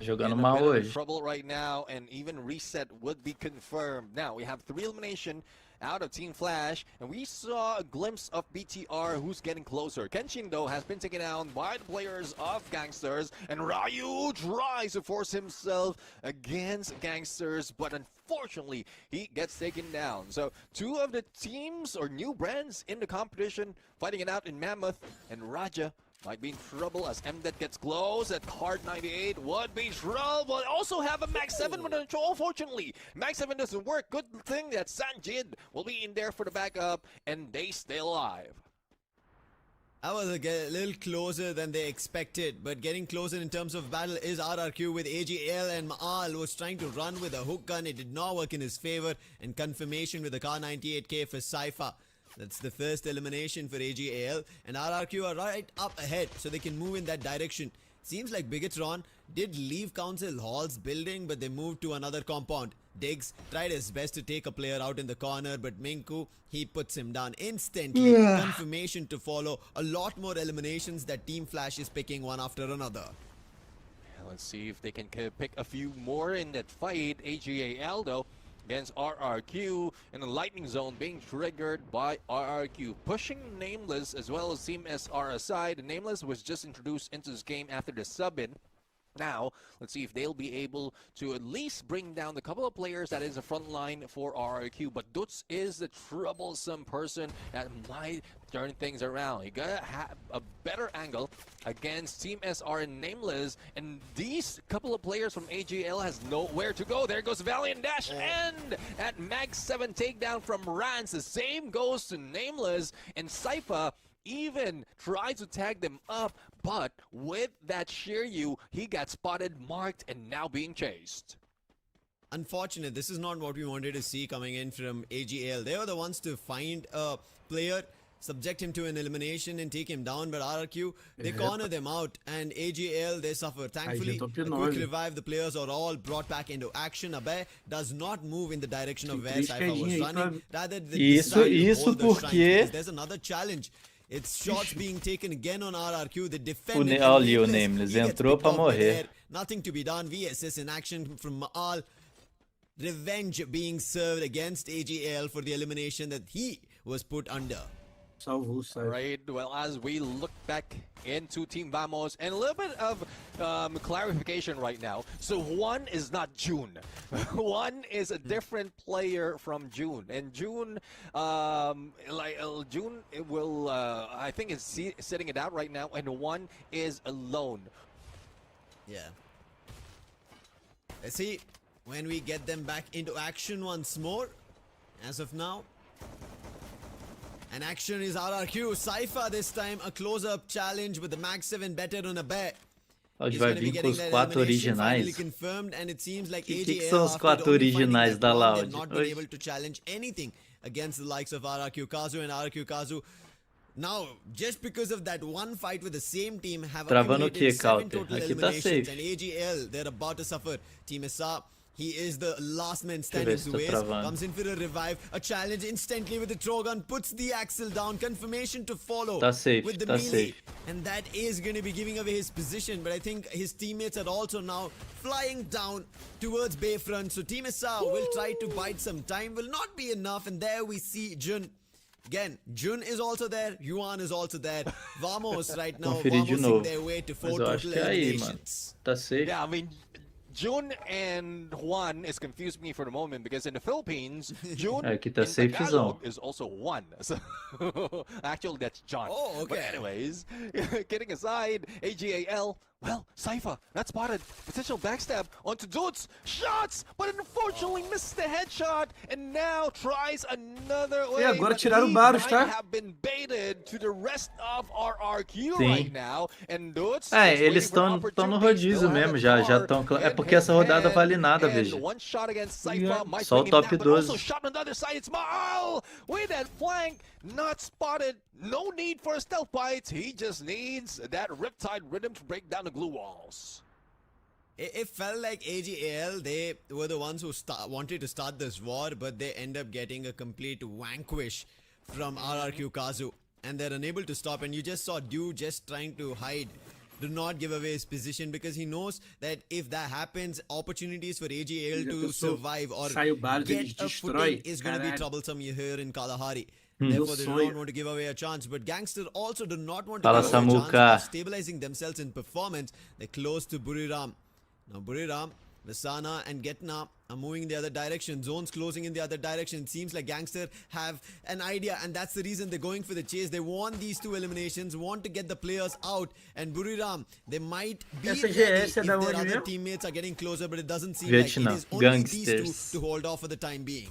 Speaker 8: Jogando mal hoje.
Speaker 9: Trouble right now, and even Reset would be confirmed. Now we have 3 elimination out of Team Flash, and we saw a glimpse of BTR who's getting closer. Kenshin, though, has been taken down by the players of Gangsters, and Ryu tries to force himself against Gangsters, but unfortunately, he gets taken down. So 2 of the teams, or new brands in the competition, fighting it out in Mammoth, and Raja might be in trouble as MDET gets close at card 98. Would be trouble. Also have a Max 7, but unfortunately, Max 7 doesn't work. Good thing that Sanjid will be in there for the backup, and they stay alive.
Speaker 13: That was a little closer than they expected, but getting closer in terms of battle is RRQ with AGL, and Maal was trying to run with a hook gun. It did not work in his favor, and confirmation with the Car 98K for Cypher. That's the first elimination for AGAL, and RRQ are right up ahead, so they can move in that direction. Seems like Bigatron did leave Council Hall's building, but they moved to another compound. Diggs tried his best to take a player out in the corner, but Minku, he puts him down instantly. Confirmation to follow. A lot more eliminations that Team Flash is picking one after another.
Speaker 9: Let's see if they can pick a few more in that fight. AGAL, though, against RRQ, in the lightning zone being triggered by RRQ, pushing Nameless as well as Team SR aside. Nameless was just introduced into this game after the sub-in. Now, let's see if they'll be able to at least bring down the couple of players that is the front line for RRQ. But Dutz is the troublesome person that might turn things around. You gotta have a better angle against Team SR and Nameless, and these couple of players from AGL has nowhere to go. There goes Valiant Dash, and at Mag 7 takedown from Rance. The same goes to Nameless, and Cypher even tried to tag them up, but with that Shiryu, he got spotted, marked, and now being chased.
Speaker 13: Unfortunate. This is not what we wanted to see coming in from AGL. They were the ones to find a player, subject him to an elimination and take him down, but RRQ, they corner them out, and AGL, they suffer. Thankfully, a quick revive, the players are all brought back into action. Abe does not move in the direction of where Cypher was running. Rather,
Speaker 8: Isso porque
Speaker 13: there's another challenge. It's shots being taken again on RRQ. The defender.
Speaker 8: O Nameless entrou pra morrer.
Speaker 13: Nothing to be done. VSS in action from Maal. Revenge being served against AGL for the elimination that he was put under.
Speaker 9: Alright, well, as we look back into Team Vamos, and a little bit of clarification right now. So one is not June. One is a different player from June. And June, June it will, I think it's sitting it out right now, and one is alone.
Speaker 13: Yeah. Let's see when we get them back into action once more. As of now, and action is RRQ. Cypher this time, a close-up challenge with the Max 7 better on a bet.
Speaker 8: Hoje vai vir com os 4 originais.
Speaker 13: Confirmed, and it seems like
Speaker 8: que são os 4 originais da Loud?
Speaker 13: Not been able to challenge anything against the likes of RRQ Kazu, and RRQ Kazu now, just because of that one fight with the same team, have
Speaker 8: Travando
Speaker 13: accumulated
Speaker 8: aqui,
Speaker 13: 7
Speaker 8: Counter.
Speaker 13: total
Speaker 8: Aqui tá
Speaker 13: eliminations,
Speaker 8: safe.
Speaker 13: and AGL, they're about to suffer. Team SA, he is the last man
Speaker 8: Deixa eu
Speaker 13: standing
Speaker 8: ver se
Speaker 13: to
Speaker 8: tá
Speaker 13: waste.
Speaker 8: travando.
Speaker 13: Comes in for a revive, a challenge instantly with the Trogon, puts the Axel down, confirmation to follow
Speaker 8: Tá safe,
Speaker 13: with the
Speaker 8: tá
Speaker 13: melee.
Speaker 8: safe.
Speaker 13: And that is going to be giving away his position, but I think his teammates are also now flying down towards Bayfront. So Team SA will try to bide some time, will not be enough, and there we see Jun. Again, Jun is also there, Yuan is also there. Vamos right now,
Speaker 8: Conferir de
Speaker 13: Vamos
Speaker 8: novo.
Speaker 13: in their way to 4
Speaker 8: Mas eu acho
Speaker 13: total
Speaker 8: que é aí, mano.
Speaker 13: eliminations.
Speaker 8: Tá safe.
Speaker 9: Yeah, I mean, Jun and Juan is confused me for the moment because in the Philippines, Jun
Speaker 8: Aqui tá
Speaker 9: in
Speaker 8: safezão.
Speaker 9: Tagalog is also Juan. So actually, that's John.
Speaker 13: Oh, okay.
Speaker 9: But anyways, kidding aside, AGAL. Well, Cypher, not spotted. Potential backstab onto Dudes. Shots, but unfortunately misses the headshot. And now tries another way.
Speaker 11: agora
Speaker 9: but
Speaker 11: tiraram
Speaker 9: he
Speaker 11: Baros,
Speaker 9: might
Speaker 11: tá?
Speaker 9: have been baited to the rest of RRQ
Speaker 8: Sim.
Speaker 9: right now. And Dudes
Speaker 8: É,
Speaker 9: just
Speaker 8: eles
Speaker 9: waiting for
Speaker 8: estão no
Speaker 9: opportunities.
Speaker 8: rodízio
Speaker 9: They'll have
Speaker 8: mesmo,
Speaker 9: a
Speaker 8: já
Speaker 9: car
Speaker 8: estão. É
Speaker 9: in
Speaker 8: porque essa
Speaker 9: his
Speaker 8: rodada
Speaker 9: hand,
Speaker 8: vale nada,
Speaker 9: and
Speaker 8: veja.
Speaker 9: one shot against Cypher might
Speaker 8: Só o
Speaker 9: bring him
Speaker 8: top
Speaker 9: down, but also
Speaker 8: 12.
Speaker 9: shot on the other side. It's Maal with that flank, not spotted. No need for a stealth bite. He just needs that Riptide rhythm to break down the glue walls.
Speaker 13: It felt like AGAL, they were the ones who wanted to start this war, but they end up getting a complete vanquish from RRQ Kazu. And they're unable to stop. And you just saw Dew just trying to hide, do not give away his position, because he knows that if that happens, opportunities for AGAL to survive or
Speaker 11: Sai o Baros, eles
Speaker 13: get a footing
Speaker 11: destrói.
Speaker 13: is going to be
Speaker 11: Caralho.
Speaker 13: troublesome here in Kalahari.
Speaker 11: Meu
Speaker 13: Therefore, they do
Speaker 11: sonho.
Speaker 13: not want to give away a chance. But Gangster also do not want to
Speaker 8: Fala,
Speaker 13: give away a
Speaker 8: Samuka.
Speaker 13: chance of stabilizing themselves in performance. They're close to Buriram. Now Buriram, Vasana and Getna are moving in the other direction. Zones closing in the other direction. Seems like Gangster have an idea, and that's the reason they're going for the chase. They want these 2 eliminations, want to get the players out. And Buriram, they might be
Speaker 11: Essa
Speaker 13: ready
Speaker 11: GS
Speaker 13: if
Speaker 11: é da
Speaker 13: their
Speaker 11: onde
Speaker 13: other
Speaker 11: mesmo?
Speaker 13: teammates are getting closer, but it doesn't seem
Speaker 8: Vietnam,
Speaker 13: like it is only these
Speaker 8: Gangsters.
Speaker 13: 2 to hold off for the time being.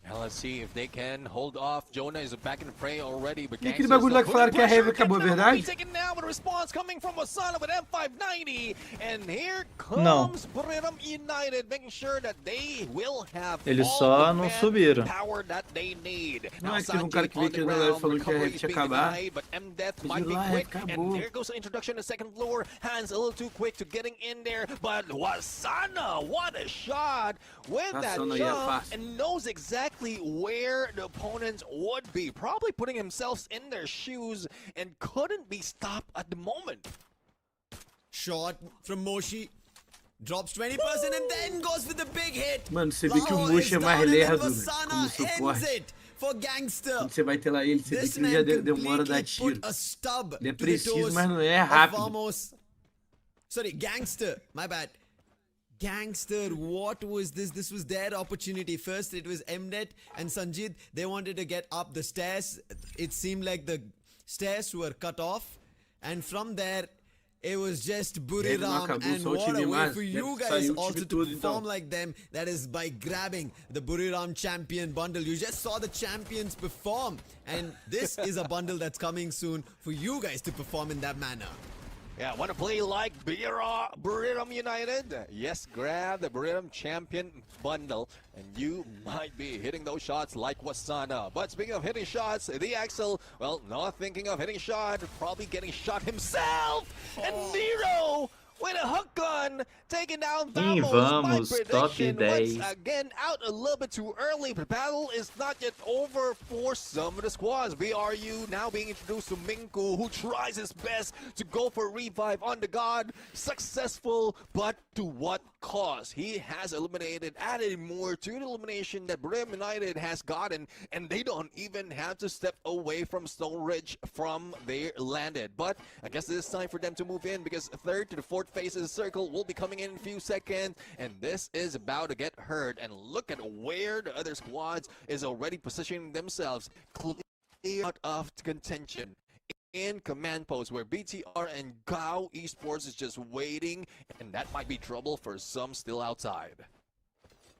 Speaker 9: Now let's see if they can hold off. Jonah is back in the fray already, but
Speaker 11: E aquele bagulho lá que falaram que a Heavy acabou, verdade?
Speaker 9: Taken now with a response coming from Asana with M590, and here
Speaker 8: Não.
Speaker 9: comes Buriram United, making sure that they will have
Speaker 8: Eles
Speaker 9: all
Speaker 8: só
Speaker 9: the
Speaker 8: não
Speaker 9: man
Speaker 8: subiram.
Speaker 9: power that they need.
Speaker 11: Não,
Speaker 9: Now
Speaker 11: é que teve cara que
Speaker 9: Sanjay
Speaker 11: veio aqui
Speaker 9: on the
Speaker 11: na live
Speaker 9: ground,
Speaker 11: falando que a
Speaker 9: recovery
Speaker 11: Heavy
Speaker 9: is
Speaker 11: tinha
Speaker 9: being
Speaker 11: acabado.
Speaker 9: denied, but M-Death
Speaker 11: Mas
Speaker 9: might be
Speaker 11: lá,
Speaker 9: quick,
Speaker 11: acabou.
Speaker 9: and there goes the introduction to second floor. Hands a little too quick to getting in there, but Wasana, what a shot with that
Speaker 11: Wasana, yeah,
Speaker 9: jump,
Speaker 11: fast.
Speaker 9: and knows exactly where the opponents would be, probably putting himself in their shoes, and couldn't be stopped at the moment.
Speaker 13: Shot from Moshi. Drops 20% and then goes with the big hit.
Speaker 11: Mano, você vê que o
Speaker 13: Lao
Speaker 11: Moshi
Speaker 13: is
Speaker 11: é mais
Speaker 13: down and then
Speaker 11: lerdo, velho,
Speaker 13: Vasana
Speaker 11: como
Speaker 13: ends
Speaker 11: suporte.
Speaker 13: it for Gangster.
Speaker 11: Quando você vai ter lá ele, você vê
Speaker 13: This
Speaker 11: que ele
Speaker 13: man
Speaker 11: já demora a dar
Speaker 13: completely
Speaker 11: tiro.
Speaker 13: put a stub
Speaker 11: Ele é
Speaker 13: to the
Speaker 11: preciso,
Speaker 13: toes
Speaker 11: mas não é
Speaker 13: of
Speaker 11: rápido.
Speaker 13: Vamos. Sorry, Gangster. My bad. Gangster, what was this? This was their opportunity. First, it was Mnet and Sanjit. They wanted to get up the stairs. It seemed like the stairs were cut off. And from there, it was just Buriram.
Speaker 11: acabou,
Speaker 13: And
Speaker 11: só o
Speaker 13: what
Speaker 11: time
Speaker 13: a way
Speaker 11: mais.
Speaker 13: for
Speaker 11: Deve
Speaker 13: you guys
Speaker 11: sair o time
Speaker 13: also to
Speaker 11: todo,
Speaker 13: perform
Speaker 11: então.
Speaker 13: like them. That is by grabbing the Buriram Champion bundle. You just saw the champions perform. And this is a bundle that's coming soon for you guys to perform in that manner.
Speaker 9: Yeah, want to play like Buriram United? Yes, grab the Buriram Champion bundle, and you might be hitting those shots like Wasana. But speaking of hitting shots, the Axel, well, not thinking of hitting shot, probably getting shot himself. And Nero with a hook gun, taking down Vamos.
Speaker 8: Vamos,
Speaker 9: My
Speaker 8: top
Speaker 9: prediction
Speaker 8: 10.
Speaker 9: was again out a little bit too early, but battle is not yet over for some of the squads. BRU now being introduced to Minku, who tries his best to go for revive on the god. Successful, but to what cost? He has eliminated, added more to the elimination that Brim United has gotten, and they don't even have to step away from Stone Ridge from their landed. But I guess it is time for them to move in, because third to the fourth phase of the circle will be coming in a few seconds, and this is about to get heard. And look at where the other squads is already positioning themselves clear out of contention in command post, where BTR and Gao Esports is just waiting, and that might be trouble for some still outside.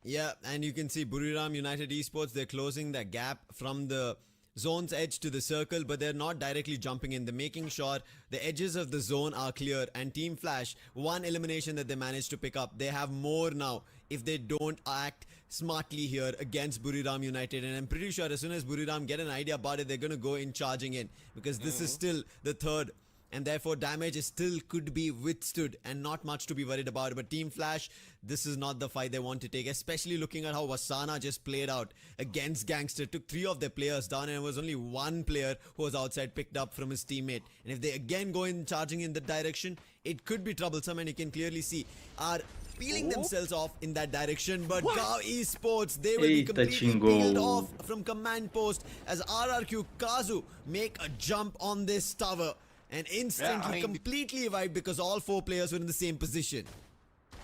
Speaker 13: Yeah, and you can see Buriram United Esports, they're closing the gap from the zone's edge to the circle, but they're not directly jumping in. They're making sure the edges of the zone are clear. And Team Flash, one elimination that they managed to pick up, they have more now if they don't act smartly here against Buriram United. And I'm pretty sure as soon as Buriram get an idea about it, they're going to go in charging in, because this is still the third, and therefore damage is still could be withstood and not much to be worried about. But Team Flash, this is not the fight they want to take, especially looking at how Wasana just played out against Gangster. Took 3 of their players down, and it was only 1 player who was outside picked up from his teammate. And if they again go in charging in that direction, it could be troublesome, and you can clearly see are peeling themselves off in that direction. But Gao Esports, they will be completely peeled off from command post as RRQ Kazu make a jump on this tower and instantly completely wiped, because all 4 players were in the same position.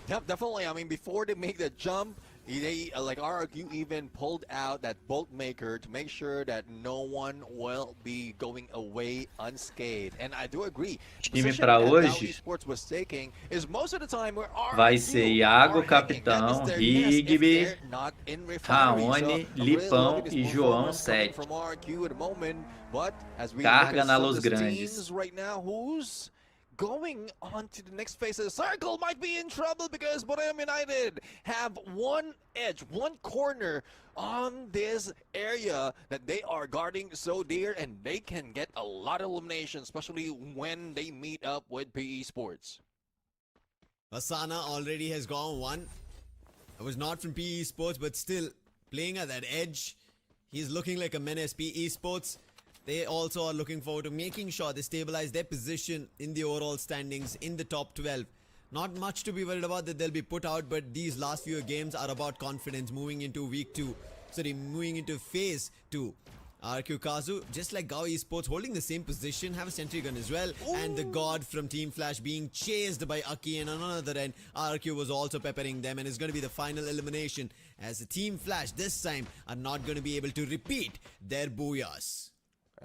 Speaker 9: Yep, definitely. I mean, before they make the jump, they like RRQ even pulled out that bolt maker to make sure that no one will be going away unscathed. And I do agree.
Speaker 8: Time para hoje vai ser Iago, Capitão, Rigby, Raoni, Lipão e João 7. Carga na Los Grandes.
Speaker 9: Going on to the next phase of the circle might be in trouble, because Buriram United have one edge, one corner on this area that they are guarding so dear, and they can get a lot of elimination, especially when they meet up with PE Sports.
Speaker 13: Asana already has gone 1. It was not from PE Sports, but still playing at that edge. He's looking like a menace. PE Sports, they also are looking forward to making sure they stabilize their position in the overall standings in the top 12. Not much to be worried about that they'll be put out, but these last few games are about confidence moving into week 2. Sorry, moving into phase 2. RQ Kazu, just like Gao Esports, holding the same position, have a sentry gun as well. Ooh. And the God from Team Flash being chased by Aki, and on another end, RQ was also peppering them, and it's going to be the final elimination, as the Team Flash this time are not going to be able to repeat their booyahs.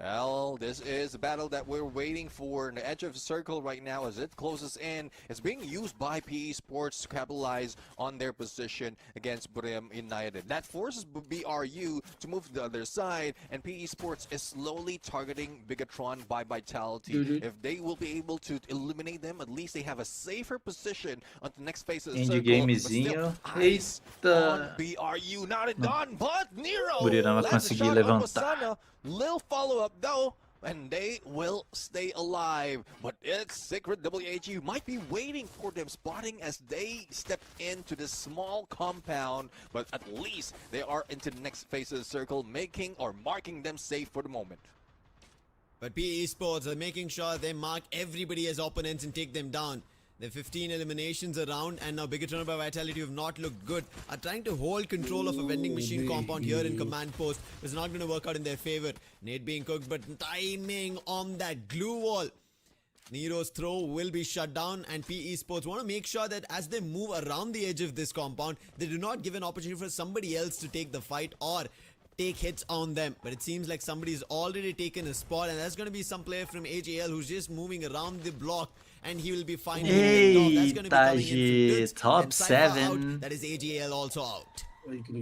Speaker 9: Well, this is a battle that we're waiting for. In the edge of the circle right now, as it closes in, it's being used by PE Sports to capitalize on their position against Buriram United. That forces BRU to move to the other side, and PE Sports is slowly targeting Bigatron by Vitality. If they will be able to eliminate them, at least they have a safer position on the next phase of the circle.
Speaker 8: Endgamezinho. Eita!
Speaker 9: BRU not done, but Nero
Speaker 8: Buriram vai conseguir levantar.
Speaker 9: Lil follow up though, and they will stay alive. But it's Secret WHU might be waiting for them, spotting as they step into this small compound. But at least they are into the next phase of the circle, making or marking them safe for the moment.
Speaker 13: But PE Sports are making sure they mark everybody as opponents and take them down. There are 15 eliminations around, and now Bigatron by Vitality, who have not looked good, are trying to hold control of a vending machine compound here in command post. It's not going to work out in their favor. Nate being cooked, but timing on that glue wall. Nero's throw will be shut down, and PE Sports want to make sure that as they move around the edge of this compound, they do not give an opportunity for somebody else to take the fight or take hits on them. But it seems like somebody's already taken a spot, and that's going to be some player from AJL who's just moving around the block, and he will be finding that's going to be coming in
Speaker 8: top 7.
Speaker 13: That is AJL also out.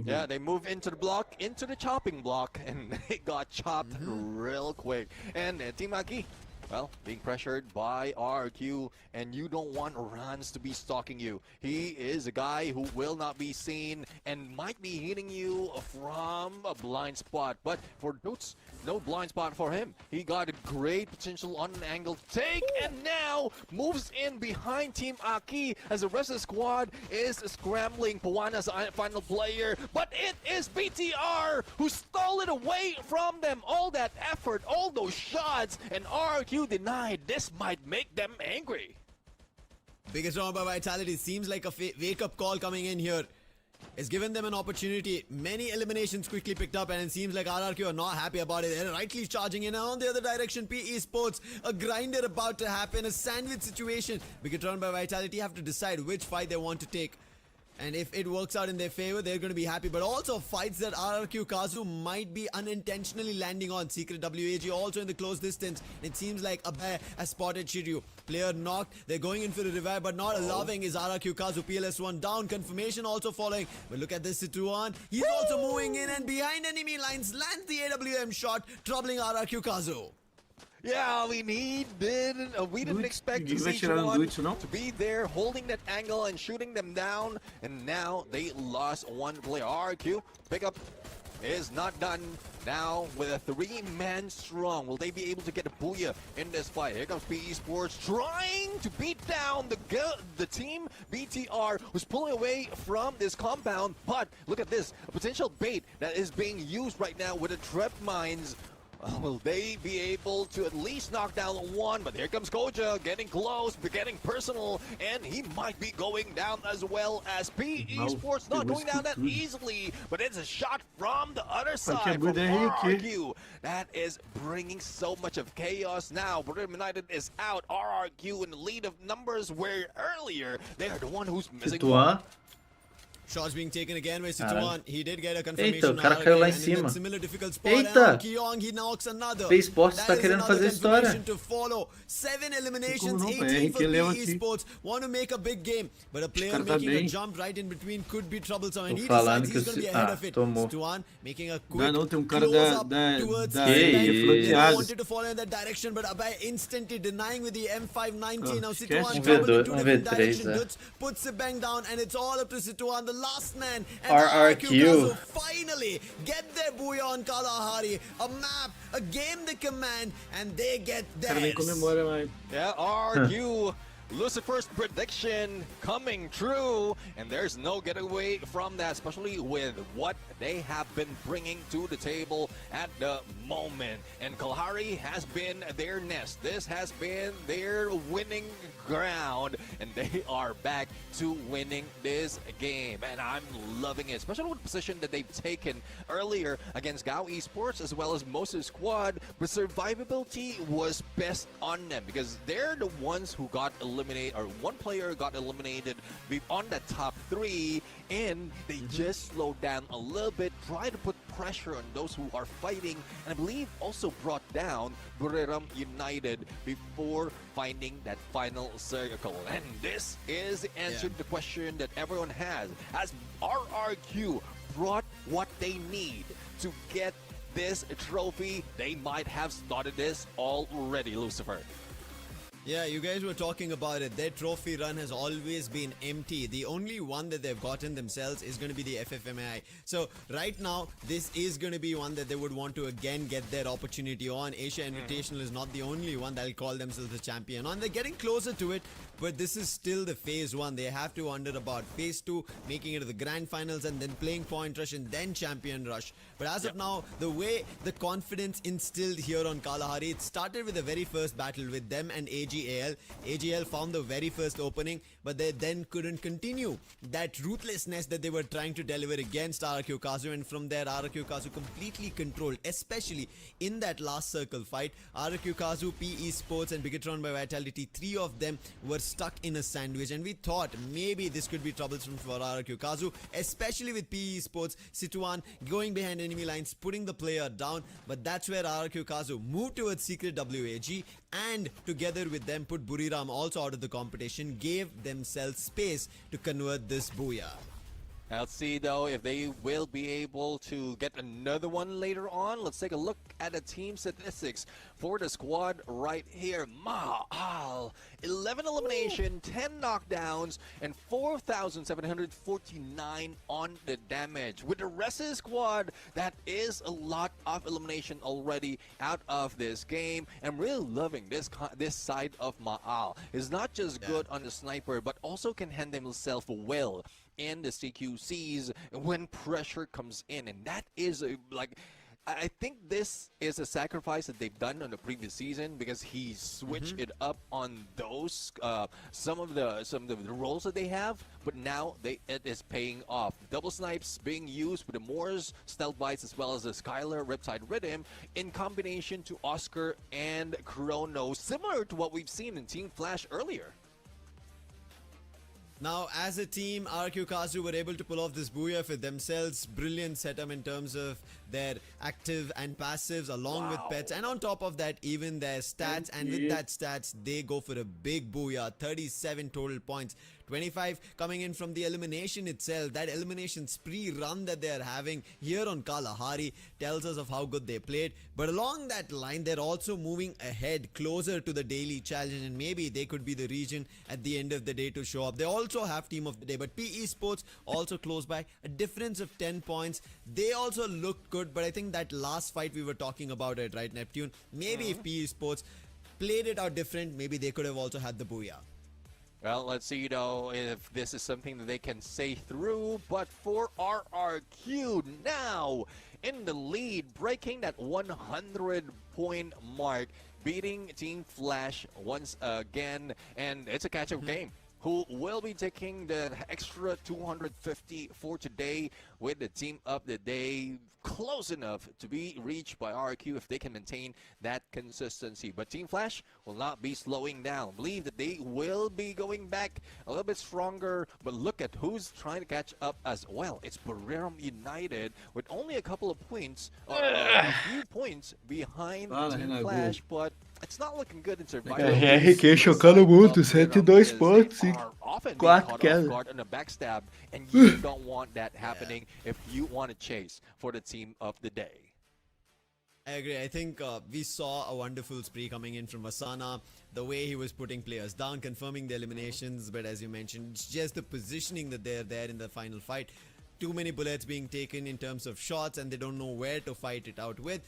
Speaker 9: Yeah, they move into the block, into the chopping block, and they got chopped real quick. And Team Aki, well, being pressured by RQ, and you don't want Rans to be stalking you. He is a guy who will not be seen and might be hitting you from a blind spot. But for Doots, no blind spot for him. He got a great potential on an angle take, and now moves in behind Team Aki as the rest of the squad is scrambling. Pawana's final player, but it is BTR who stole it away from them. All that effort, all those shots, and RQ denied. This might make them angry.
Speaker 13: Biggest round by Vitality. Seems like a wake-up call coming in here. It's given them an opportunity. Many eliminations quickly picked up, and it seems like RRQ are not happy about it. They're rightly charging in on the other direction. PE Sports, a grinder about to happen, a sandwich situation. Bigatron by Vitality have to decide which fight they want to take. And if it works out in their favor, they're going to be happy. But also fights that RRQ Kazu might be unintentionally landing on. Secret WAG also in the close distance. It seems like AxB has spotted Shiryu. Player knocked. They're going in for the revive, but not allowing is RRQ Kazu. PLS1 down. Confirmation also following. But look at this Situan. He's also moving in and behind enemy lines. Lands the AWM shot, troubling RRQ Kazu.
Speaker 9: Yeah, we didn't expect to see Situan to be there holding that angle and shooting them down, and now they lost one player. RQ pickup is not done now with a 3-man strong. Will they be able to get a booyah in this fight? Here comes PE Sports trying to beat down the team BTR, who's pulling away from this compound. But look at this, a potential bait that is being used right now with the trap mines. Will they be able to at least knock down one? But here comes Koja getting close, getting personal, and he might be going down as well as PE Sports. Not going down that easily, but it's a shot from the other side from RRQ. That is bringing so much of chaos now. Buriram United is out. RRQ in the lead of numbers, where earlier they are the one who's missing one.
Speaker 13: Shots being taken again by Situan. He did get a confirmation.
Speaker 8: Eita, o cara caiu lá em cima. Eita! PE Sports tá querendo fazer história.
Speaker 13: 7 eliminations, 18 for PE Sports. Want to make a big game, but a player making a jump right in between could be troublesome. And he decides he's going to be ahead of it. Situan making a quick close up towards the wanted to follow in that direction, but AxB instantly denying with the M519. Now Situan traveled in 2 different directions. Puts the bang down, and it's all up to Situan, the last man, and RRQ finally get their booyah on Kalahari. A map, a game they command, and they get theirs.
Speaker 9: Yeah, RRQ. Lucifer's prediction coming true, and there's no getaway from that, especially with what they have been bringing to the table at the moment. And Kalahari has been their nest. This has been their winning ground, and they are back to winning this game. And I'm loving it, especially with the position that they've taken earlier against Gao Esports as well as Moses Squad. But survivability was best on them because they're the ones who got eliminated, or one player got eliminated on the top 3, and they just slowed down a little bit, try to put pressure on those who are fighting, and I believe also brought down Buriram United before finding that final circle. And this is the answer to the question that everyone has. Has RRQ brought what they need to get this trophy? They might have started this already, Lucifer.
Speaker 13: Yeah, you guys were talking about it. Their trophy run has always been empty. The only one that they've gotten themselves is going to be the FFMI. So right now, this is going to be one that they would want to again get their opportunity on. Asia Invitational is not the only one that'll call themselves a champion on. They're getting closer to it, but this is still the phase 1. They have to wonder about phase 2, making it to the grand finals and then playing point rush and then champion rush. But as of now, the way the confidence instilled here on Kalahari, it started with the very first battle with them and AGAL. AGL found the very first opening, but they then couldn't continue that ruthlessness that they were trying to deliver against RRQ Kazu, and from there RRQ Kazu completely controlled, especially in that last circle fight. RRQ Kazu, PE Sports and Bigatron by Vitality, 3 of them were stuck in a sandwich, and we thought maybe this could be troublesome for RRQ Kazu, especially with PE Sports. Situan going behind enemy lines, putting the player down, but that's where RRQ Kazu moved towards Secret WAG, and together with them put Buriram also out of the competition, gave themselves space to convert this booyah.
Speaker 9: Let's see though if they will be able to get another one later on. Let's take a look at the team statistics for the squad right here. Ma'al, 11 elimination, 10 knockdowns, and 4,749 on the damage. With the rest of the squad, that is a lot of elimination already out of this game. I'm really loving this side of Ma'al. It's not just good on the sniper, but also can handle himself well in the CQCs when pressure comes in, and that is I think this is a sacrifice that they've done on the previous season, because he switched it up on those some of the roles that they have, but now it is paying off. Double snipes being used with the Moors, stealth bites, as well as the Skylar Riptide Rhythm in combination to Oscar and Chrono, similar to what we've seen in Team Flash earlier.
Speaker 13: Now, as a team, RQ Kazu were able to pull off this booyah for themselves. Brilliant setup in terms of their active and passives along with pets. And on top of that, even their stats. And with that stats, they go for a big booyah. 37 total points. 25 coming in from the elimination itself. That elimination spree run that they're having here on Kalahari tells us of how good they played. But along that line, they're also moving ahead closer to the daily challenge, and maybe they could be the region at the end of the day to show up. They also have team of the day, but PE Sports also close by a difference of 10 points. They also looked good, but I think that last fight we were talking about it, right, Neptune? Maybe if PE Sports played it out different, maybe they could have also had the booyah.
Speaker 9: Well, let's see, though, if this is something that they can say through. But for RRQ now in the lead, breaking that 100-point mark, beating Team Flash once again. And it's a catch-up game. Who will be taking the extra 250 for today with the team of the day close enough to be reached by RQ if they can maintain that consistency. But Team Flash will not be slowing down. Believe that they will be going back a little bit stronger, but look at who's trying to catch up as well. It's Buriram United with only a couple of points, a few points behind Team Flash, but it's not looking good in survival.
Speaker 8: RRQ chocando muito, 102 pontos e 4 quedas.
Speaker 9: On a backstab, and you don't want that happening if you want to chase for the team of the day.
Speaker 13: I agree. I think we saw a wonderful spree coming in from Asana. The way he was putting players down, confirming the eliminations, but as you mentioned, it's just the positioning that they're there in the final fight. Too many bullets being taken in terms of shots, and they don't know where to fight it out with.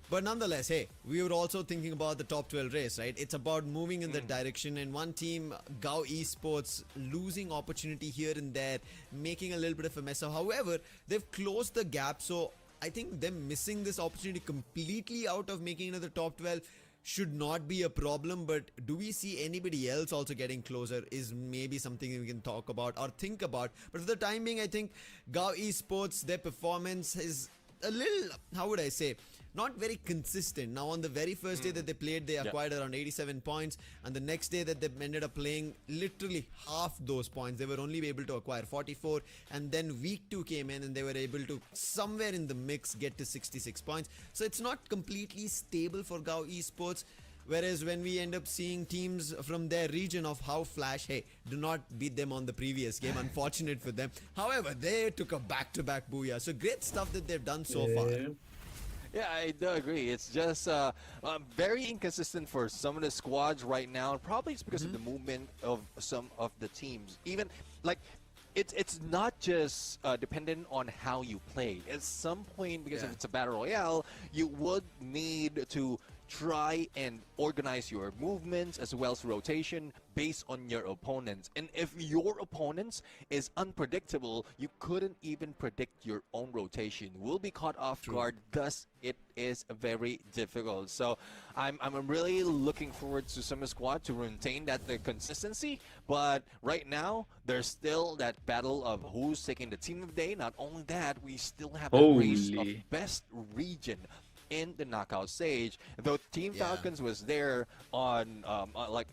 Speaker 13: But nonetheless, hey, we were also thinking about the top 12 race, right? It's about moving in that direction, and one team, Gao Esports, losing opportunity here and there, making a little bit of a mess of. However, they've closed the gap, so I think them missing this opportunity completely out of making it into the top 12 should not be a problem. But do we see anybody else also getting closer is maybe something we can talk about or think about. But for the time being, I think Gao Esports, their performance is a little, how would I say, not very consistent. Now, on the very first day that they played, they acquired around 87 points, and the next day that they ended up playing literally half those points. They were only able to acquire 44, and then week 2 came in and they were able to somewhere in the mix get to 66 points. So it's not completely stable for Gao Esports. Whereas when we end up seeing teams from their region of how Flash, hey, do not beat them on the previous game, unfortunate for them. However, they took a back-to-back booyah. So great stuff that they've done so far.
Speaker 9: Yeah, I do agree. It's just very inconsistent for some of the squads right now. And probably it's because of the movement of some of the teams. Even, like, it's not just dependent on how you play. At some point, because if it's a battle royale, you would need to try and organize your movements as well as rotation based on your opponents. And if your opponents is unpredictable, you couldn't even predict your own rotation. Will be caught off guard, thus it is very difficult. So I'm really looking forward to Summer Squad to maintain that the consistency, but right now there's still that battle of who's taking the team of the day. Not only that, we still have the race of best region in the knockout stage. Though Team Falcons was there on like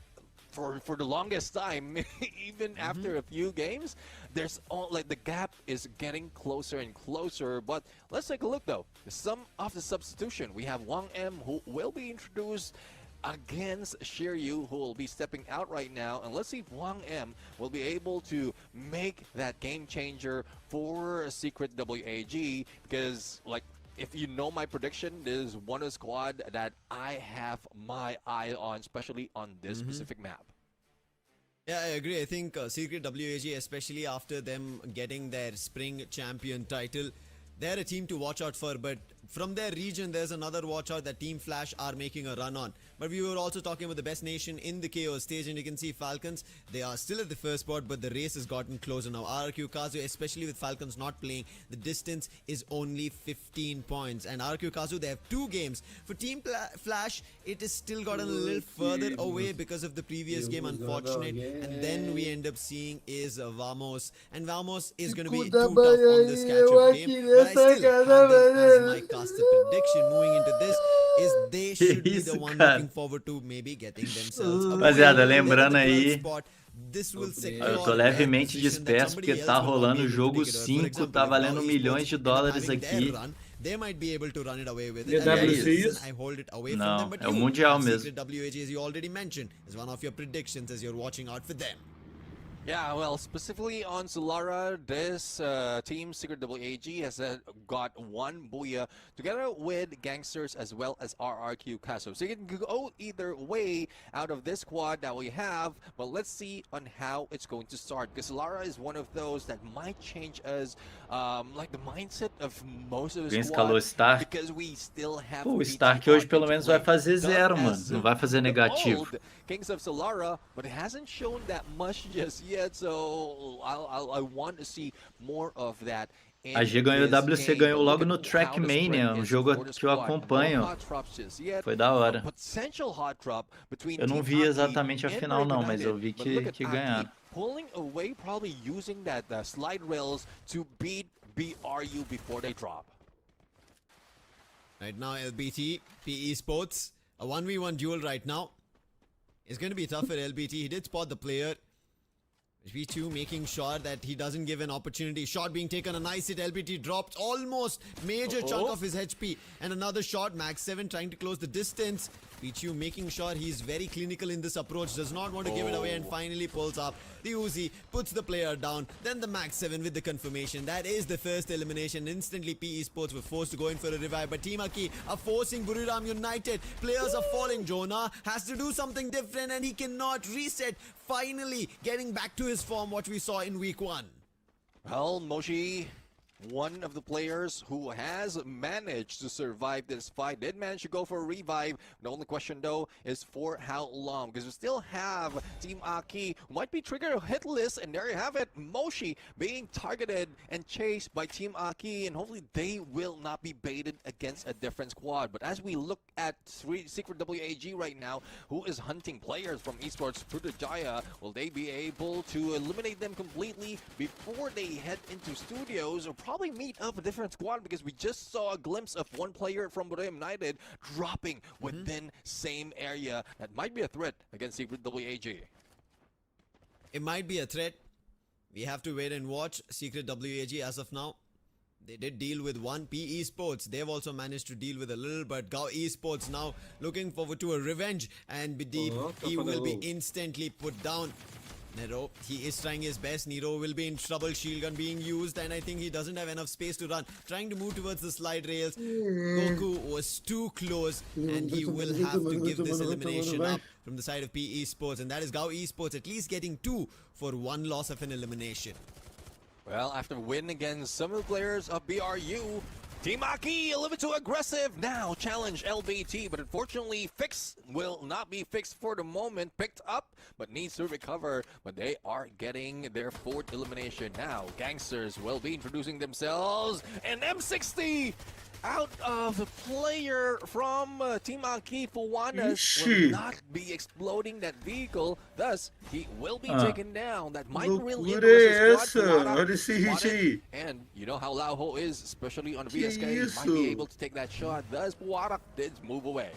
Speaker 9: for the longest time, even after a few games, there's like the gap is getting closer and closer. But let's take a look though. Some of the substitution, we have Wang M who will be introduced against Shiryu, who will be stepping out right now, and let's see if Wang M will be able to make that game changer for Secret WAG, because like, if you know my prediction, this is one of the squad that I have my eye on, especially on this specific map.
Speaker 13: Yeah, I agree. I think Secret WAG, especially after them getting their spring champion title, they're a team to watch out for. But from their region, there's another watch out that Team Flash are making a run on. But we were also talking about the best nation in the KO stage, and you can see Falcons, they are still at the first spot, but the race has gotten closer now. RRQ Kazu, especially with Falcons not playing, the distance is only 15 points. And RRQ Kazu, they have 2 games. For Team Flash, it is still gotten a little further away because of the previous game, unfortunate. And then we end up seeing is Vamos. And Vamos is going to be too tough on this catch-up game. But I still have them as my casted prediction moving into this is they should be the one looking forward to maybe getting themselves a
Speaker 8: Rapaziada, lembrando aí,
Speaker 13: This will secure
Speaker 8: Eu tô levemente
Speaker 13: position that
Speaker 8: disperso
Speaker 13: somebody
Speaker 8: porque
Speaker 13: else
Speaker 8: tá
Speaker 13: will not
Speaker 8: rolando
Speaker 13: be
Speaker 8: o
Speaker 13: able to
Speaker 8: jogo
Speaker 13: take it away. For
Speaker 8: 5,
Speaker 13: example,
Speaker 8: tá
Speaker 13: if
Speaker 8: valendo
Speaker 13: now
Speaker 8: milhões
Speaker 13: esports
Speaker 8: de
Speaker 13: end up
Speaker 8: dólares
Speaker 13: having their
Speaker 8: aqui.
Speaker 13: run, they might be able to run it away with
Speaker 11: E
Speaker 13: it.
Speaker 11: é
Speaker 13: And
Speaker 11: WC
Speaker 13: maybe
Speaker 11: isso?
Speaker 13: I hold it away
Speaker 8: Não,
Speaker 13: from them, but
Speaker 8: é o
Speaker 13: you,
Speaker 8: Mundial
Speaker 13: as
Speaker 8: mesmo.
Speaker 13: Secret WAG, as you already mentioned, is one of your predictions as you're watching out for them.
Speaker 9: Yeah, well, specifically on Solara, this team, Secret WAG, has got one Booyah together with Gangsters as well as RRQ Castle. So you can go either way out of this squad that we have, but let's see on how it's going to start. Because Solara is one of those that might change us, like the mindset of most of the
Speaker 8: Quem
Speaker 9: squad.
Speaker 8: escalou Stark?
Speaker 9: Because we still have
Speaker 8: Pô, o Stark hoje pelo menos vai fazer 0, mano. Não vai fazer negativo.
Speaker 9: Kings of Solara, but it hasn't shown that much just yet, so I want to see more of that.
Speaker 8: A G ganhou o WC, ganhou logo no Trackmania, um jogo que eu acompanho. Foi da hora. Eu não vi exatamente a final não, mas eu vi que ganharam.
Speaker 9: Pulling away, probably using that slide rails to beat BRU before they drop.
Speaker 13: Right now, LBT, PE Sports, a 1v1 duel right now. It's going to be tough for LBT. He did spot the player. V2 making sure that he doesn't give an opportunity. Shot being taken, a nice hit. LBT dropped almost major chunk of his HP. And another shot, Max 7 trying to close the distance. V2 making sure he's very clinical in this approach. Does not want to give it away and finally pulls up the Uzi. Puts the player down. Then the Max 7 with the confirmation. That is the first elimination. Instantly PE Sports were forced to go in for a revive. But Team Aki are forcing Buriram United. Players are falling. Jonah has to do something different and he cannot reset. Finally getting back to his form, what we saw in week 1.
Speaker 9: Well, Moshi, one of the players who has managed to survive this fight, did manage to go for a revive. The only question though is for how long, because we still have Team Aki who might be trigger hitless, and there you have it, Moshi being targeted and chased by Team Aki, and hopefully they will not be baited against a different squad. But as we look at Secret WAG right now, who is hunting players from esports Putrajaya, will they be able to eliminate them completely before they head into studios, or probably meet up a different squad? Because we just saw a glimpse of one player from Buriram United dropping within same area. That might be a threat against Secret WAG.
Speaker 13: It might be a threat. We have to wait and watch. Secret WAG as of now, they did deal with one. PE Sports, they've also managed to deal with a little, but Gao Esports now looking forward to a revenge, and Bideep, he will be instantly put down. Nero, he is trying his best. Nero will be in trouble. Shield gun being used, and I think he doesn't have enough space to run. Trying to move towards the slide rails. Goku was too close, and he will have to give this elimination up from the side of PE Sports, and that is Gao Esports at least getting 2 for 1 loss of an elimination.
Speaker 9: Well, after win against some of the players of BRU, Team Aki a little bit too aggressive. Now challenge LBT, but unfortunately Fix will not be fixed for the moment. Picked up, but needs to recover. But they are getting their 4th elimination now. Gangsters will be introducing themselves. And M60 out of the player from Team Aki Fuwanas will not be exploding that vehicle. Thus, he will be taken down. That might really influence the squad.
Speaker 11: Olha esse hit aí.
Speaker 9: And you know how Lauho is, especially on VSK. He might be able to take that shot. Thus, Puwarak did move away.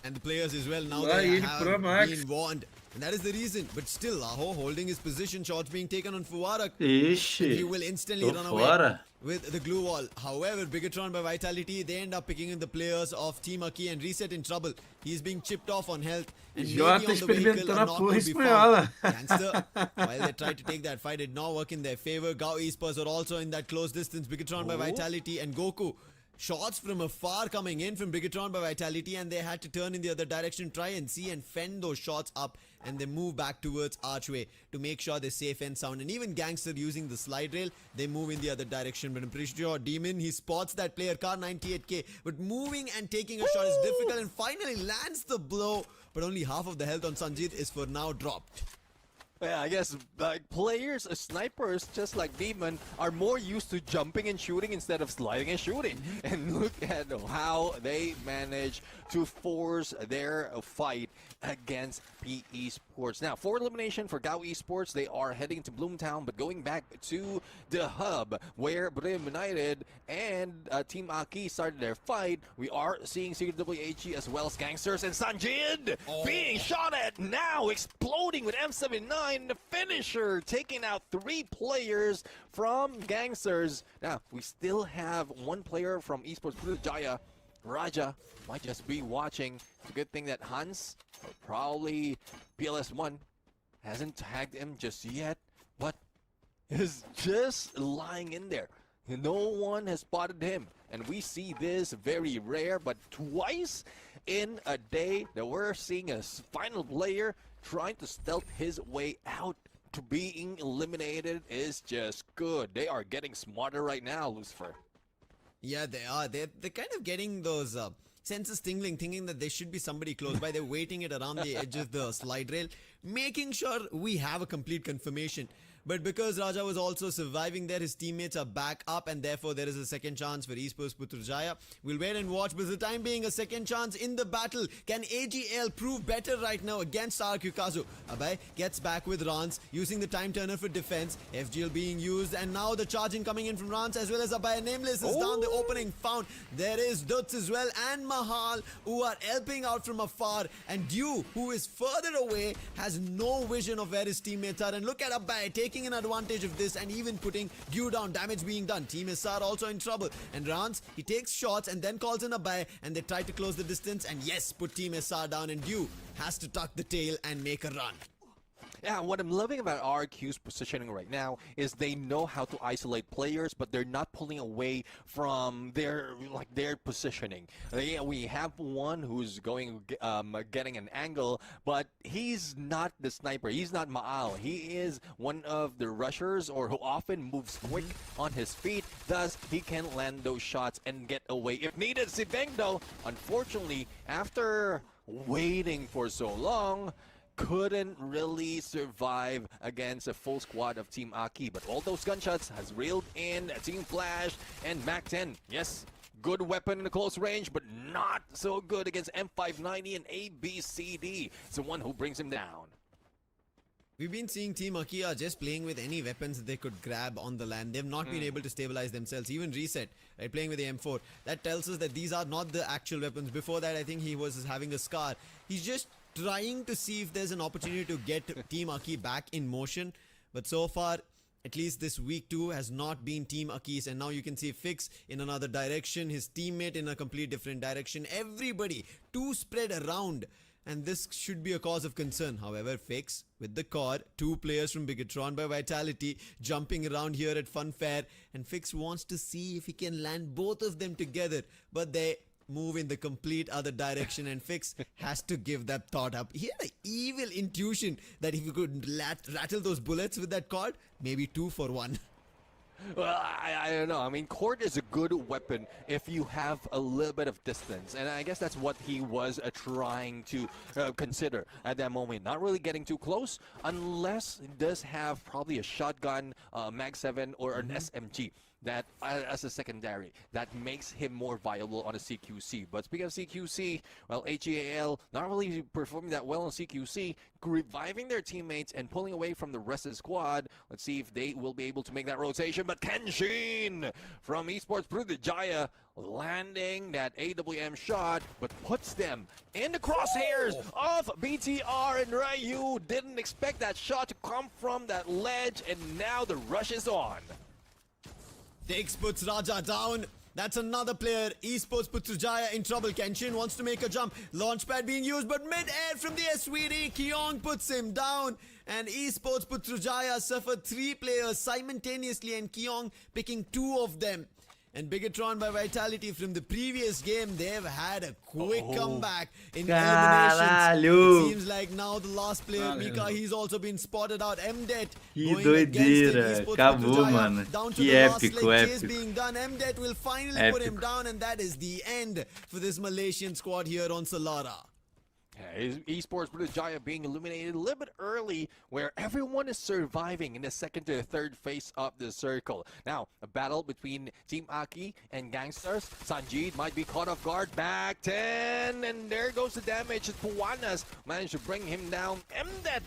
Speaker 13: And the players as well, now they have been warned. And that is the reason. But still, Laho holding his position, shots being taken on Fuwarak. He will instantly run away with the glue wall. However, Bigatron by Vitality, they end up picking in the players of Team Aki, and Reset in trouble. He's being chipped off on health. And maybe on the vehicle, a knock will be found. Gangster, while they tried to take that fight, did not work in their favor. Gao Esports are also in that close distance. Bigatron by Vitality and Goku. Shots from afar coming in from Bigatron by Vitality, and they had to turn in the other direction, try and see and fend those shots up, and they move back towards Archway to make sure they're safe and sound. And even Gangster using the slide rail, they move in the other direction. But I'm pretty sure Demon, he spots that player, car 98k, but moving and taking a shot is difficult, and finally lands the blow. But only half of the health on Sanjit is for now dropped.
Speaker 9: Yeah, I guess like players, snipers, just like Demon, are more used to jumping and shooting instead of sliding and shooting. And look at how they manage to force their fight against PE Sports. Now, for elimination for GAU Esports, they are heading to Bloomtown, but going back to the hub where Brim United and Team Aki started their fight, we are seeing CWAG as well as Gangsters and Sanjid being shot at now, exploding with M79, the finisher, taking out 3 players from Gangsters. Now, we still have 1 player from Esports Jaya. Raja might just be watching. It's a good thing that Hans, or probably PLS1, hasn't tagged him just yet, but is just lying in there. No one has spotted him, and we see this very rare, but twice in a day that we're seeing a final player trying to stealth his way out to being eliminated is just good. They are getting smarter right now, Lucifer.
Speaker 13: Yeah, they are. They're kind of getting those senses tingling, thinking that there should be somebody close by. They're waiting it around the edge of the slide rail, making sure we have a complete confirmation. But because Raja was also surviving there, his teammates are back up, and therefore there is a second chance for Esports Putrajaya. We'll wait and watch, but for the time being, a second chance in the battle. Can AGL prove better right now against Arkukazu? Abai gets back with Rans, using the time turner for defense. FGL being used, and now the charging coming in from Rans, as well as Abai. Nameless is down the opening found. There is Duts as well, and Mahal, who are helping out from afar. And Dew, who is further away, has no vision of where his teammates are. And look at Abai taking an advantage of this and even putting Dew down. Damage being done. Team SR also in trouble. And Rans, he takes shots and then calls in a buy, and they try to close the distance, and yes, put Team SR down, and Dew has to tuck the tail and make a run.
Speaker 9: Yeah, what I'm loving about RQ's positioning right now is they know how to isolate players, but they're not pulling away from their positioning. We have one who's going getting an angle, but he's not the sniper. He's not Maal. He is one of the rushers, or who often moves quick on his feet. Thus, he can land those shots and get away if needed. Sibeng, though, unfortunately, after waiting for so long, couldn't really survive against a full squad of Team Aki, but all those gunshots has reeled in Team Flash and Mac-10. Yes, good weapon in the close range, but not so good against M590 and ABCD. It's the one who brings him down.
Speaker 13: We've been seeing Team Aki are just playing with any weapons that they could grab on the land. They've not been able to stabilize themselves. Even Reset, right, playing with the M4. That tells us that these are not the actual weapons. Before that, I think he was having a Scar. He's just trying to see if there's an opportunity to get Team Aki back in motion. But so far, at least this week 2 has not been Team Aki's. And now you can see Fix in another direction, his teammate in a complete different direction. Everybody too spread around. And this should be a cause of concern. However, Fix with the cord, 2 players from Bigatron by Vitality jumping around here at Funfair. And Fix wants to see if he can land both of them together. But they move in the complete other direction, and Fix has to give that thought up. He had an evil intuition that if you could rattle those bullets with that cord, maybe 2 for 1.
Speaker 9: Well, I don't know. I mean, cord is a good weapon if you have a little bit of distance. And I guess that's what he was trying to consider at that moment. Not really getting too close unless he does have probably a shotgun, Mag 7, or an SMG. That as a secondary, that makes him more viable on a CQC. But speaking of CQC, well, HEAL not really performing that well on CQC, reviving their teammates and pulling away from the rest of the squad. Let's see if they will be able to make that rotation. But Kenshin from Esports Putrajaya landing that AWM shot, but puts them in the crosshairs of BTR, and Ryu didn't expect that shot to come from that ledge, and now the rush is on.
Speaker 13: Fix puts Raja down. That's another player. Esports Putrajaya in trouble. Kenshin wants to make a jump. Launchpad being used, but mid-air from the SVD. Kyong puts him down. And Esports Putrajaya suffered 3 players simultaneously, and Kyong picking 2 of them. And Bigatron by Vitality from the previous game, they've had a quick comeback in eliminations. It seems like now the last player, Mika, he's also been spotted out. MDET
Speaker 8: Que doideira, acabou, mano. Que épico, épico.
Speaker 13: Being done. MDET will finally put him down, and that is the end for this Malaysian squad here on Solara.
Speaker 9: Esports British Jaya being illuminated a little bit early, where everyone is surviving in the second to the third phase of the circle. Now, a battle between Team Aki and Gangsters. Sanjeev might be caught off guard. Back 10, and there goes the damage. Puwanas managed to bring him down. Mdet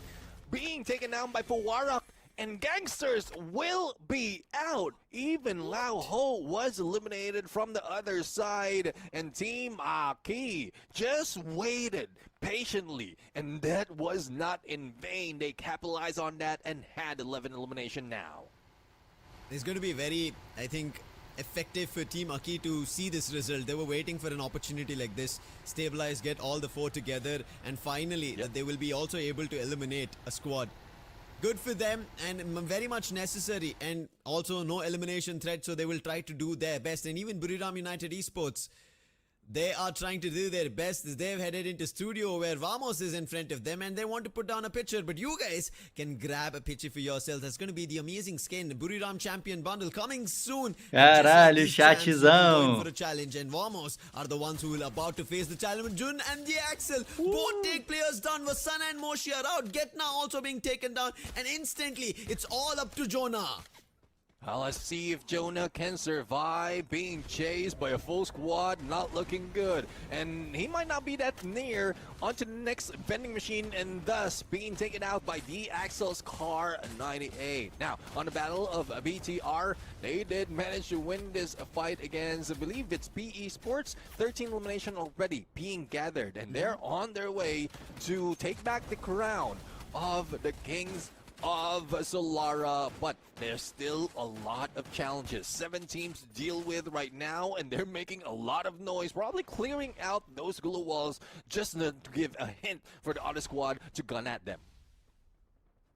Speaker 9: being taken down by Puwarak. And Gangsters will be out. Even Lao Ho was eliminated from the other side. And Team Aki just waited patiently. And that was not in vain. They capitalized on that and had 11 elimination now.
Speaker 13: It's going to be very, I think, effective for Team Aki to see this result. They were waiting for an opportunity like this. Stabilize, get all the four together. And finally, that they will be also able to eliminate a squad. Good for them and very much necessary, and also no elimination threat, so they will try to do their best. And even Buriram United Esports, they are trying to do their best as they've headed into studio where Vamos is in front of them and they want to put down a picture, but you guys can grab a picture for yourself. That's going to be the amazing skin, Buriram Champion Bundle coming soon.
Speaker 8: Caralho, chatzão.
Speaker 13: For a challenge, and Vamos are the ones who will about to face the challenge. Jun and the Axel both take players down. Vasana and Moshi are out. Getna also being taken down, and instantly it's all up to Jonah.
Speaker 9: Let's see if Jonah can survive being chased by a full squad. Not looking good. And he might not be that near onto the next vending machine, and thus being taken out by the Axel's car 98. Now, on the battle of BTR, they did manage to win this fight against, I believe it's PE Sports. 13 elimination already being gathered, and they're on their way to take back the crown of the Kings of Solara, but there's still a lot of challenges. 7 teams to deal with right now, and they're making a lot of noise, probably clearing out those glue walls just to give a hint for the other squad to gun at them.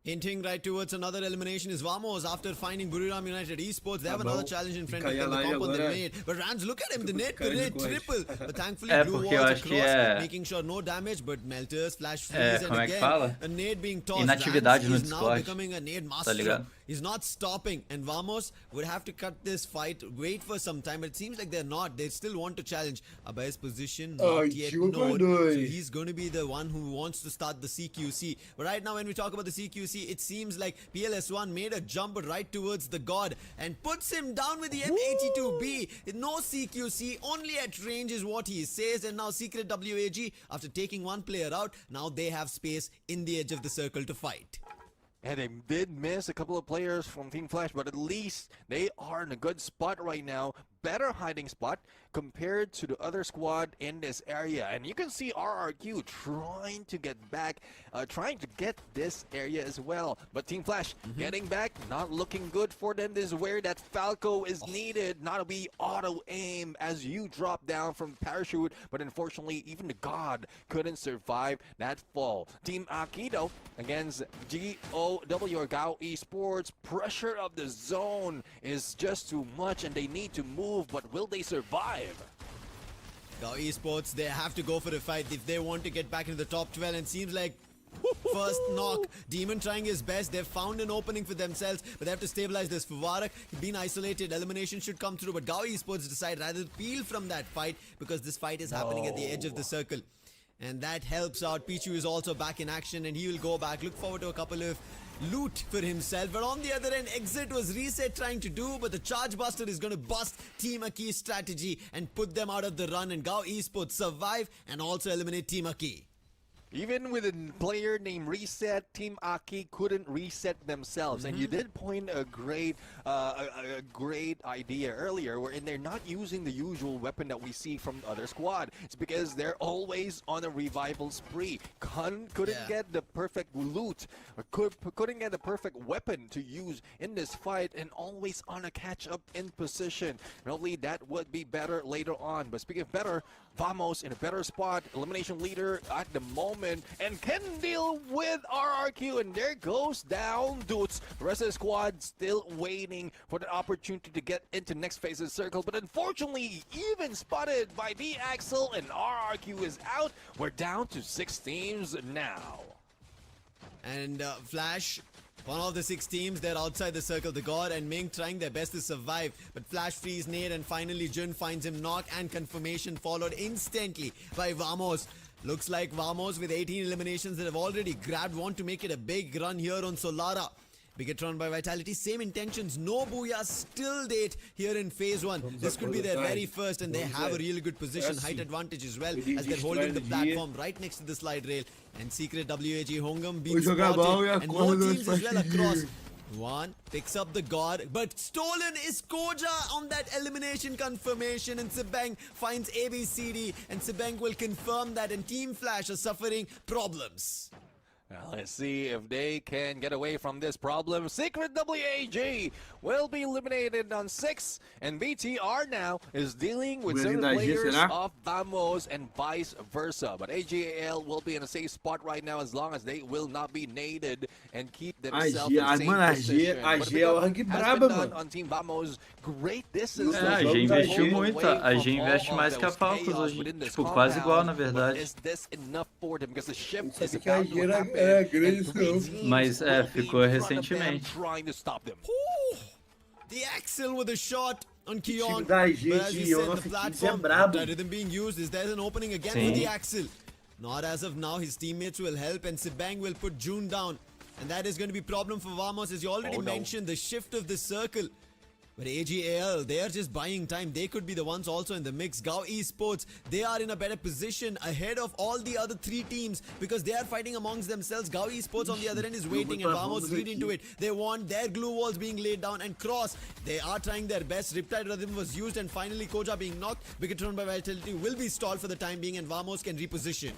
Speaker 13: Hinting right towards another elimination is Vamos after finding Buriram United Esports. They have another challenge in front of them, the comp on the nade. But Rans, look at him, the net triple. But thankfully, blue walls across, making sure no damage. But Melters, Flash Freeze, and again, a nade being tossed.
Speaker 8: Inatividade no
Speaker 13: is now
Speaker 8: Discord.
Speaker 13: becoming a nade master. He's not stopping, and Vamos would have to cut this fight, wait for some time, but it seems like they're not. They still want to challenge. Abay's position, not yet known. So he's going to be the one who wants to start the CQC. But right now, when we talk about the CQC, it seems like PLS1 made a jump right towards the god and puts him down with the M82B. No CQC, only at range is what he says. And now Secret WAG, after taking one player out, now they have space in the edge of the circle to fight.
Speaker 9: And they did miss a couple of players from Team Flash, but at least they are in a good spot right now. Better hiding spot compared to the other squad in this area. And you can see RRQ trying to get back, trying to get this area as well. But Team Flash getting back, not looking good for them. This is where that Falco is needed. Not to be auto aim as you drop down from parachute. But unfortunately, even the god couldn't survive that fall. Team Akido against GOW or Gao Esports. Pressure of the zone is just too much and they need to move, but will they survive?
Speaker 13: Gao Esports, they have to go for a fight if they want to get back into the top 12, and seems like first knock. Demon trying his best. They've found an opening for themselves, but they have to stabilize this. Fuvarak being isolated, elimination should come through, but Gao Esports decide rather to peel from that fight because this fight is happening at the edge of the circle. And that helps out. Pichu is also back in action and he will go back. Look forward to a couple of loot for himself. But on the other end, Exit was Reset trying to do, but the Charge Buster is going to bust Team Aki's strategy and put them out of the run, and Gao Esports survive and also eliminate Team Aki.
Speaker 9: Even with a player named Reset, Team Aki couldn't reset themselves. And you did point a great idea earlier, wherein they're not using the usual weapon that we see from the other squad. It's because they're always on a revival spree. Couldn't get the perfect loot, or couldn't get the perfect weapon to use in this fight, and always on a catch-up in position. Probably that would be better later on. But speaking of better, Vamos in a better spot, elimination leader at the moment, and can deal with RRQ, and there goes down Doots. The rest of the squad still waiting for the opportunity to get into next phase of the circle, but unfortunately, even spotted by the Axel, and RRQ is out. We're down to 6 teams now.
Speaker 13: And Flash, one of the 6 teams, they're outside the circle. The God and Ming trying their best to survive, but Flash frees nade, and finally Jun finds him knock, and confirmation followed instantly by Vamos. Looks like Vamos with 18 eliminations that have already grabbed want to make it a big run here on Solara. Bigatron by Vitality, same intentions, no booyah still date here in phase 1. This could be their very first, and they have a really good position, height advantage as well, as they're holding the platform right next to the slide rail. And Secret WAG Hongam being spotted, and more teams as well across. One picks up the guard, but stolen is Koja on that elimination confirmation, and Sibang finds ABCD, and Sibang will confirm that, and Team Flash are suffering problems.
Speaker 9: Now let's see if they can get away from this problem. Secret WAG will be eliminated on 6, and BTR now is dealing with certain players of Vamos and vice versa. But AGAL will be in a safe spot right now as long as they will not be naded and keep themselves in the same position. But has been done on Team Vamos. Great distance.
Speaker 8: A G investiu muito. A G investe mais que a Falcons hoje. Tipo, quase igual, na verdade.
Speaker 9: Is this enough for them? Because the shift is
Speaker 11: que a
Speaker 9: about to happen.
Speaker 8: Mas ficou recentemente.
Speaker 13: The Axel with a shot on
Speaker 11: time
Speaker 13: Keon.
Speaker 11: da
Speaker 13: But
Speaker 11: gente,
Speaker 13: as you
Speaker 11: eu
Speaker 13: said,
Speaker 11: não
Speaker 13: the
Speaker 11: fiquei
Speaker 13: platform,
Speaker 11: brabo.
Speaker 13: the rhythm being used, is there an opening again for the Axel? Not as of now. His teammates will help, and Sibang will put June down. And that is going to be a problem for Vamos, as you already mentioned, the shift of the circle. But AGAL, they are just buying time. They could be the ones also in the mix. Gao Esports, they are in a better position ahead of all the other 3 teams because they are fighting amongst themselves. Gao Esports on the other end is waiting, and Vamos lead into it. They want their glue walls being laid down, and Cross, they are trying their best. Riptide Rhythm was used, and finally Koja being knocked. Bigatron by Vitality will be stalled for the time being, and Vamos can reposition.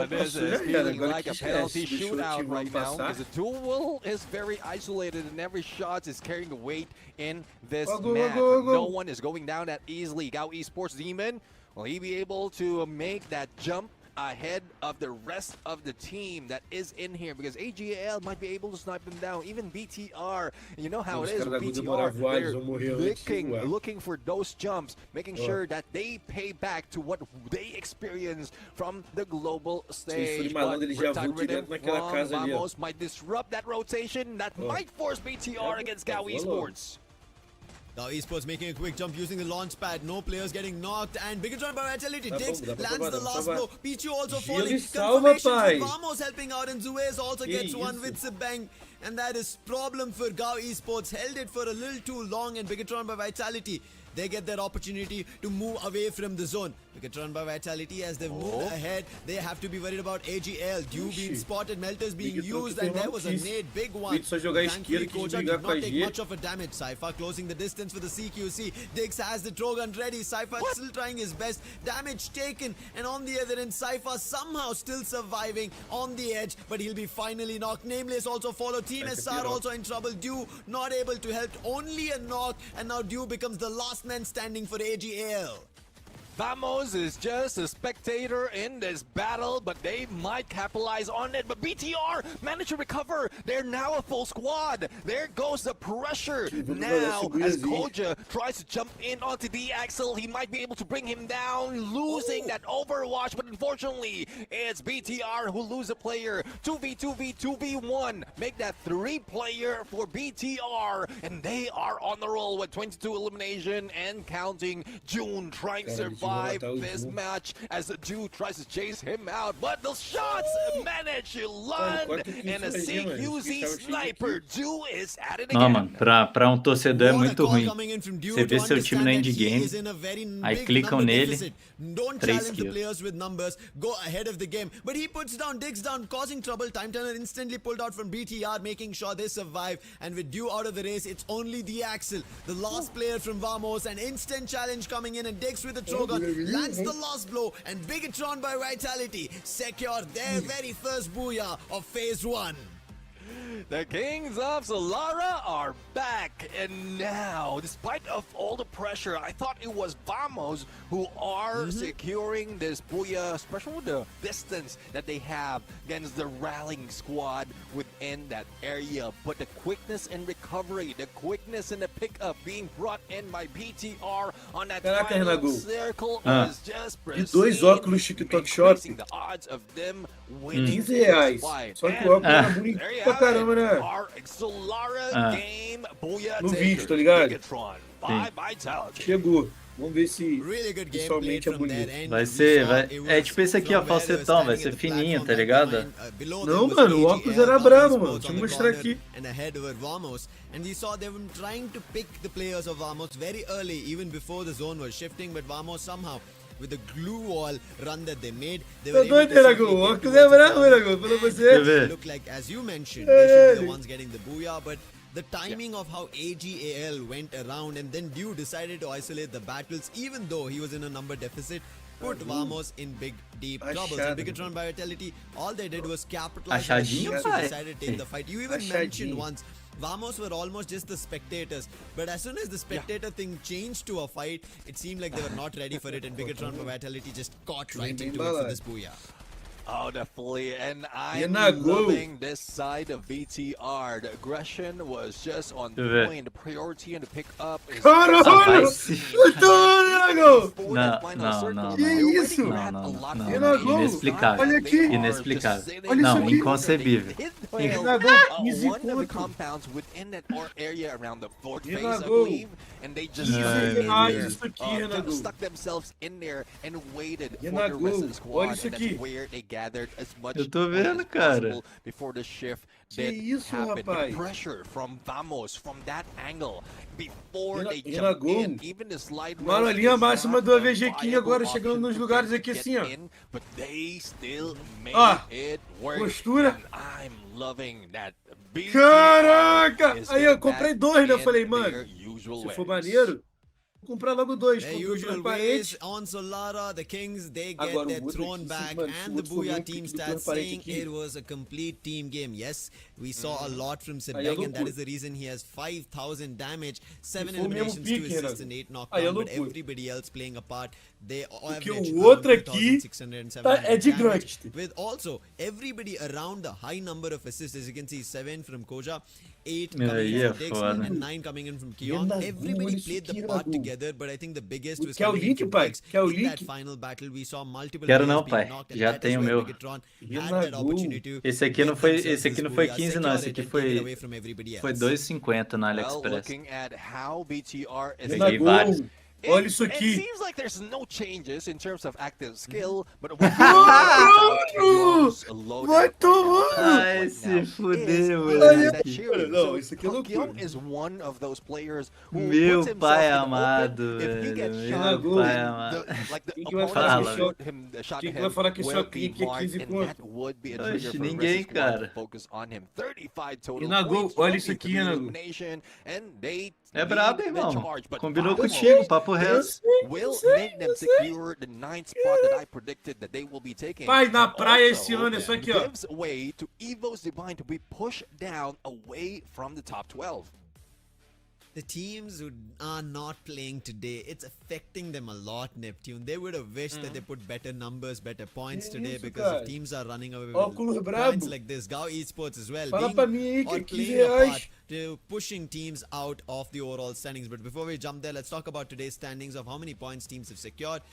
Speaker 9: This is feeling like a penalty shootout right now because the duel is very isolated and every shot is carrying the weight in this match. No one is going down that easily. Gao Esports Demon, will he be able to make that jump ahead of the rest of the team that is in here? Because AGAL might be able to snipe them down, even BTR. And you know how it is with BTR, they're looking for those jumps, making sure that they pay back to what they experienced from the global stage. But Vamos might disrupt that rotation, that might force BTR against Gao Esports. Now Esports making a quick jump using the launch pad. No players getting knocked, and Bigatron by Vitality lands the last blow. Pichu also falling. Confirmation with Vamos helping out, and Zuez also gets one with Sibang. And that is problem for Gao Esports. Held it for a little too long, and Bigatron by Vitality, they get their opportunity to move away from the zone. Bigatron by Vitality, as they've moved ahead, they have to be worried about AGL. Dew being spotted, Melters being used, and there was a nade, big one. Thankfully, Koja did not take much of a damage. Cypher closing the distance for the CQC. Diggs has the Trogon ready. Cypher still trying his best. Damage taken, and on the other end, Cypher somehow still surviving on the edge, but he'll be finally knocked. Nameless also followed. Team SR also in trouble. Dew not able to help, only a knock, and now Dew becomes the last man standing for AGL. Vamos is just a spectator in this battle, but they might capitalize on it. But BTR managed to recover. They're now a full squad. There goes the pressure. Now, as Koja tries to jump in onto the Axel, he might be able to bring him down, losing that Overwatch. But unfortunately, it's BTR who lose a player. 2v2v, 2v1. Make that 3-player for BTR. And they are on the roll with 22 elimination and counting. June trying to survive this match as the Jew tries to chase him out, but the shots manage to land, and a CQC sniper Jew is at it again.
Speaker 8: Não, mano, pra torcedor é muito ruim. Você vê seu time no endgame, aí clicam nele,
Speaker 13: Don't challenge the players with numbers, go ahead of the game. But he puts down, digs down, causing trouble. Time Turner instantly pulled out from BTR, making sure they survive. And with Dew out of the race, it's only the Axel, the last player from Vamos. An instant challenge coming in, and Diggs with the Trogon lands the last blow. And Bigatron by Vitality secure their very first booyah of phase 1. The Kings of Solara are back, and now, despite of all the pressure, I thought it was Vamos who are securing this booyah, especially with the distance that they have against the rallying squad within that area. But the quickness in recovery, the quickness in the pickup being brought in by BTR on that final circle was just
Speaker 11: dois óculos TikTok Shop,
Speaker 13: the odds of them winning
Speaker 11: R$15. Só que o óculos era bonito pra caramba, né? No vídeo, tá ligado? Chegou. Vamos ver se
Speaker 13: Really good game played
Speaker 11: visualmente é
Speaker 13: from their
Speaker 11: bonito.
Speaker 13: end.
Speaker 8: Vai
Speaker 13: We
Speaker 8: ser,
Speaker 13: saw
Speaker 8: vai...
Speaker 13: it
Speaker 8: É
Speaker 13: was
Speaker 8: tipo esse aqui, ó,
Speaker 13: from where they were
Speaker 8: falsetão, vai
Speaker 13: standing
Speaker 8: ser
Speaker 13: at the
Speaker 8: fininho,
Speaker 13: platform
Speaker 8: tá
Speaker 13: that
Speaker 8: ligado?
Speaker 13: behind, below them
Speaker 11: Não,
Speaker 13: was
Speaker 11: mano, o óculos era
Speaker 13: AGL,
Speaker 11: brabo,
Speaker 13: Esports
Speaker 11: mano.
Speaker 13: on
Speaker 11: Deixa eu
Speaker 13: the
Speaker 11: mostrar
Speaker 13: corner,
Speaker 11: aqui.
Speaker 13: and ahead were Vamos, and we saw they were trying to pick the players of Vamos very early, even before the zone was shifting, but Vamos somehow, with the glue wall run that they made, they were
Speaker 11: Tô
Speaker 13: able
Speaker 11: doido,
Speaker 13: to
Speaker 11: Renago.
Speaker 13: safely
Speaker 11: O
Speaker 13: get
Speaker 11: óculos é
Speaker 13: towards the
Speaker 11: brabo,
Speaker 13: corner,
Speaker 11: Renago. Falou pra
Speaker 13: and
Speaker 11: você.
Speaker 13: it looked like, as you mentioned, they should be the ones getting the booyah, but the timing of how AGAL went around and then Dew decided to isolate the battles, even though he was in a number deficit, put Vamos in big, deep troubles. And Bigatron Vitality, all they did was capitalize on the
Speaker 8: Achadinho,
Speaker 13: teams who
Speaker 8: pai.
Speaker 13: decided to take the fight. You even mentioned once, Vamos were almost just the spectators, but as soon as the spectator thing changed to a fight, it seemed like they were not ready for it, and Bigatron Vitality just caught right into it for this booyah.
Speaker 9: Oh, definitely, and I'm
Speaker 11: Renago.
Speaker 9: loving this side of BTR. The aggression was just on point. The priority and the pick up is...
Speaker 11: Caralho!
Speaker 8: vai se-
Speaker 11: Renago!
Speaker 8: Não.
Speaker 11: Que isso?
Speaker 8: Não.
Speaker 11: Renago,
Speaker 8: Inexplicável.
Speaker 11: olha aqui.
Speaker 8: Inexplicável.
Speaker 11: Olha
Speaker 8: Não,
Speaker 11: isso aqui.
Speaker 8: inconcebível.
Speaker 11: Renago, 15
Speaker 9: one of the
Speaker 11: pontos.
Speaker 9: compounds within that area around the fourth phase, I
Speaker 11: Renago.
Speaker 9: believe, and they just
Speaker 11: Isso aqui, Renago.
Speaker 9: stuck themselves in there and waited for the
Speaker 11: Renago,
Speaker 9: rest of the squad,
Speaker 11: olha isso
Speaker 9: and that's
Speaker 11: aqui.
Speaker 9: where they gathered as much
Speaker 8: Eu tô
Speaker 9: point
Speaker 8: vendo,
Speaker 9: as
Speaker 8: cara.
Speaker 9: possible before the shift
Speaker 11: Que
Speaker 9: did
Speaker 11: isso,
Speaker 9: happen. The
Speaker 11: rapaz?
Speaker 9: pressure from Vamos from that angle before they
Speaker 11: Renago.
Speaker 9: jump in, even the slide
Speaker 11: Mano, a
Speaker 9: roll
Speaker 11: linha
Speaker 9: is
Speaker 11: máxima
Speaker 9: not
Speaker 11: do
Speaker 9: a
Speaker 11: AVG aqui
Speaker 9: viable
Speaker 11: agora chegando
Speaker 9: option
Speaker 11: nos
Speaker 9: to
Speaker 11: lugares
Speaker 9: get
Speaker 11: aqui assim, ó.
Speaker 9: in, but they still made
Speaker 11: Ó,
Speaker 9: it work.
Speaker 11: postura.
Speaker 9: And I'm loving that. BTR
Speaker 11: Caraca!
Speaker 9: is
Speaker 11: Aí eu
Speaker 9: getting
Speaker 11: comprei
Speaker 9: back
Speaker 11: 2, né? Eu
Speaker 9: in
Speaker 11: falei,
Speaker 9: their
Speaker 11: mano,
Speaker 9: usual
Speaker 11: se for
Speaker 9: ways.
Speaker 11: maneiro, vou comprar logo 2.
Speaker 13: The
Speaker 11: Comprei
Speaker 13: usual
Speaker 11: transparente.
Speaker 13: ways on Solara, the Kings, they get
Speaker 11: Agora, o
Speaker 13: their
Speaker 11: outro
Speaker 13: throne
Speaker 11: aqui,
Speaker 13: back,
Speaker 11: mano,
Speaker 13: and
Speaker 11: o
Speaker 13: the
Speaker 11: outro foi
Speaker 13: Booyah
Speaker 11: muito
Speaker 13: team
Speaker 11: do
Speaker 13: stats
Speaker 11: transparente
Speaker 13: saying
Speaker 11: aqui.
Speaker 13: it was a complete team game. Yes, we saw a lot from
Speaker 11: Aí é
Speaker 13: Sebeg, and that
Speaker 11: loucura.
Speaker 13: is the reason he has 5,000 damage, 7
Speaker 11: foi o mesmo
Speaker 13: eliminations, 2
Speaker 11: pique,
Speaker 13: assists,
Speaker 11: Renato.
Speaker 13: and 8
Speaker 11: Aí é
Speaker 13: knockdown, but
Speaker 11: loucura.
Speaker 13: everybody else playing a part. They
Speaker 11: Porque
Speaker 13: average
Speaker 11: o outro
Speaker 13: around
Speaker 11: aqui
Speaker 13: 2,600 and
Speaker 11: tá, é
Speaker 13: 700
Speaker 11: de
Speaker 13: damage,
Speaker 11: gangster.
Speaker 13: with also everybody around the high number of assists. As you can see, 7 from Koja, 8 coming
Speaker 8: Aí
Speaker 13: in
Speaker 8: é
Speaker 13: from Dix,
Speaker 8: foda.
Speaker 13: and 9 coming in from Kyong.
Speaker 11: Renago,
Speaker 13: Everybody
Speaker 11: olha
Speaker 13: played
Speaker 11: isso
Speaker 13: the
Speaker 11: aqui,
Speaker 13: part
Speaker 11: Renago.
Speaker 13: together, but I think the biggest was
Speaker 11: Quer o
Speaker 13: coming in
Speaker 11: link,
Speaker 13: from
Speaker 11: pai?
Speaker 13: Dix.
Speaker 11: Quer o
Speaker 13: In that
Speaker 11: link?
Speaker 13: final battle, we saw multiple
Speaker 8: Quero
Speaker 13: players
Speaker 8: não,
Speaker 13: being
Speaker 8: pai.
Speaker 13: knocked, and
Speaker 8: Já
Speaker 13: that is
Speaker 8: tenho o
Speaker 13: where
Speaker 8: meu.
Speaker 13: Bigatron had
Speaker 11: Renago.
Speaker 13: that opportunity to
Speaker 8: Esse aqui não
Speaker 13: get
Speaker 8: foi,
Speaker 13: themselves
Speaker 8: esse aqui
Speaker 13: this
Speaker 8: não foi
Speaker 13: booyah,
Speaker 8: 15 não, esse
Speaker 13: secure
Speaker 8: aqui
Speaker 13: it, and take it
Speaker 8: foi
Speaker 13: away from everybody
Speaker 8: foi
Speaker 13: else.
Speaker 8: 2,50 no
Speaker 9: Well,
Speaker 8: AliExpress.
Speaker 9: looking at how BTR is
Speaker 8: Peguei
Speaker 11: Renago,
Speaker 8: vários.
Speaker 11: olha isso
Speaker 9: It
Speaker 11: aqui.
Speaker 9: seems like there's no changes in terms of active skill, but
Speaker 11: Vai tomar!
Speaker 8: Ai, se fudeu,
Speaker 11: Olha, não, isso aqui é loucura.
Speaker 9: is one of those players who
Speaker 8: Meu
Speaker 9: puts himself
Speaker 8: pai
Speaker 9: in the
Speaker 8: amado,
Speaker 9: open. If he
Speaker 8: velho,
Speaker 9: gets
Speaker 8: meu
Speaker 9: shot,
Speaker 8: pai
Speaker 9: the-
Speaker 8: amado.
Speaker 9: like the
Speaker 11: Quem que vai
Speaker 9: opponent
Speaker 11: falar
Speaker 9: who
Speaker 8: que
Speaker 9: shot him, shot
Speaker 11: Quem que
Speaker 9: him
Speaker 11: vai falar que esse
Speaker 9: will
Speaker 11: aqui
Speaker 9: be
Speaker 11: que é
Speaker 9: marked,
Speaker 11: 15
Speaker 9: and
Speaker 11: conto?
Speaker 9: that would be a
Speaker 8: Oxe,
Speaker 9: trigger for the rest
Speaker 8: ninguém,
Speaker 9: of the squad to
Speaker 8: cara.
Speaker 9: focus on him. 35 total
Speaker 11: Renago,
Speaker 9: points,
Speaker 11: olha isso
Speaker 9: 23
Speaker 11: aqui, Renago.
Speaker 9: elimination, and they
Speaker 8: É brabo,
Speaker 9: lead the
Speaker 8: irmão.
Speaker 9: charge, but
Speaker 8: Combinou
Speaker 9: Vamos
Speaker 8: contigo, papo reto.
Speaker 9: will make them secure the 9th spot that I predicted that they will be taking.
Speaker 11: Pai, na
Speaker 9: And
Speaker 11: praia
Speaker 9: also
Speaker 11: esse ano, é isso aqui, ó.
Speaker 9: gives way to Evo's Divine to be pushed down away from the top 12.
Speaker 13: The teams who are not playing today, it's affecting them a lot, Neptune. They would have wished that they put better numbers, better points today,
Speaker 11: isso,
Speaker 13: because
Speaker 11: cara?
Speaker 13: if teams are running away
Speaker 11: Óculos
Speaker 13: with
Speaker 11: brabo.
Speaker 13: points like this, Gao Esports as well,
Speaker 11: Fala
Speaker 13: being
Speaker 11: pra mim aí que
Speaker 13: or
Speaker 11: é 15
Speaker 13: playing a
Speaker 11: reais.
Speaker 13: part to pushing teams out of the overall standings. But before we jump there, let's talk about today's standings of how many points teams have secured.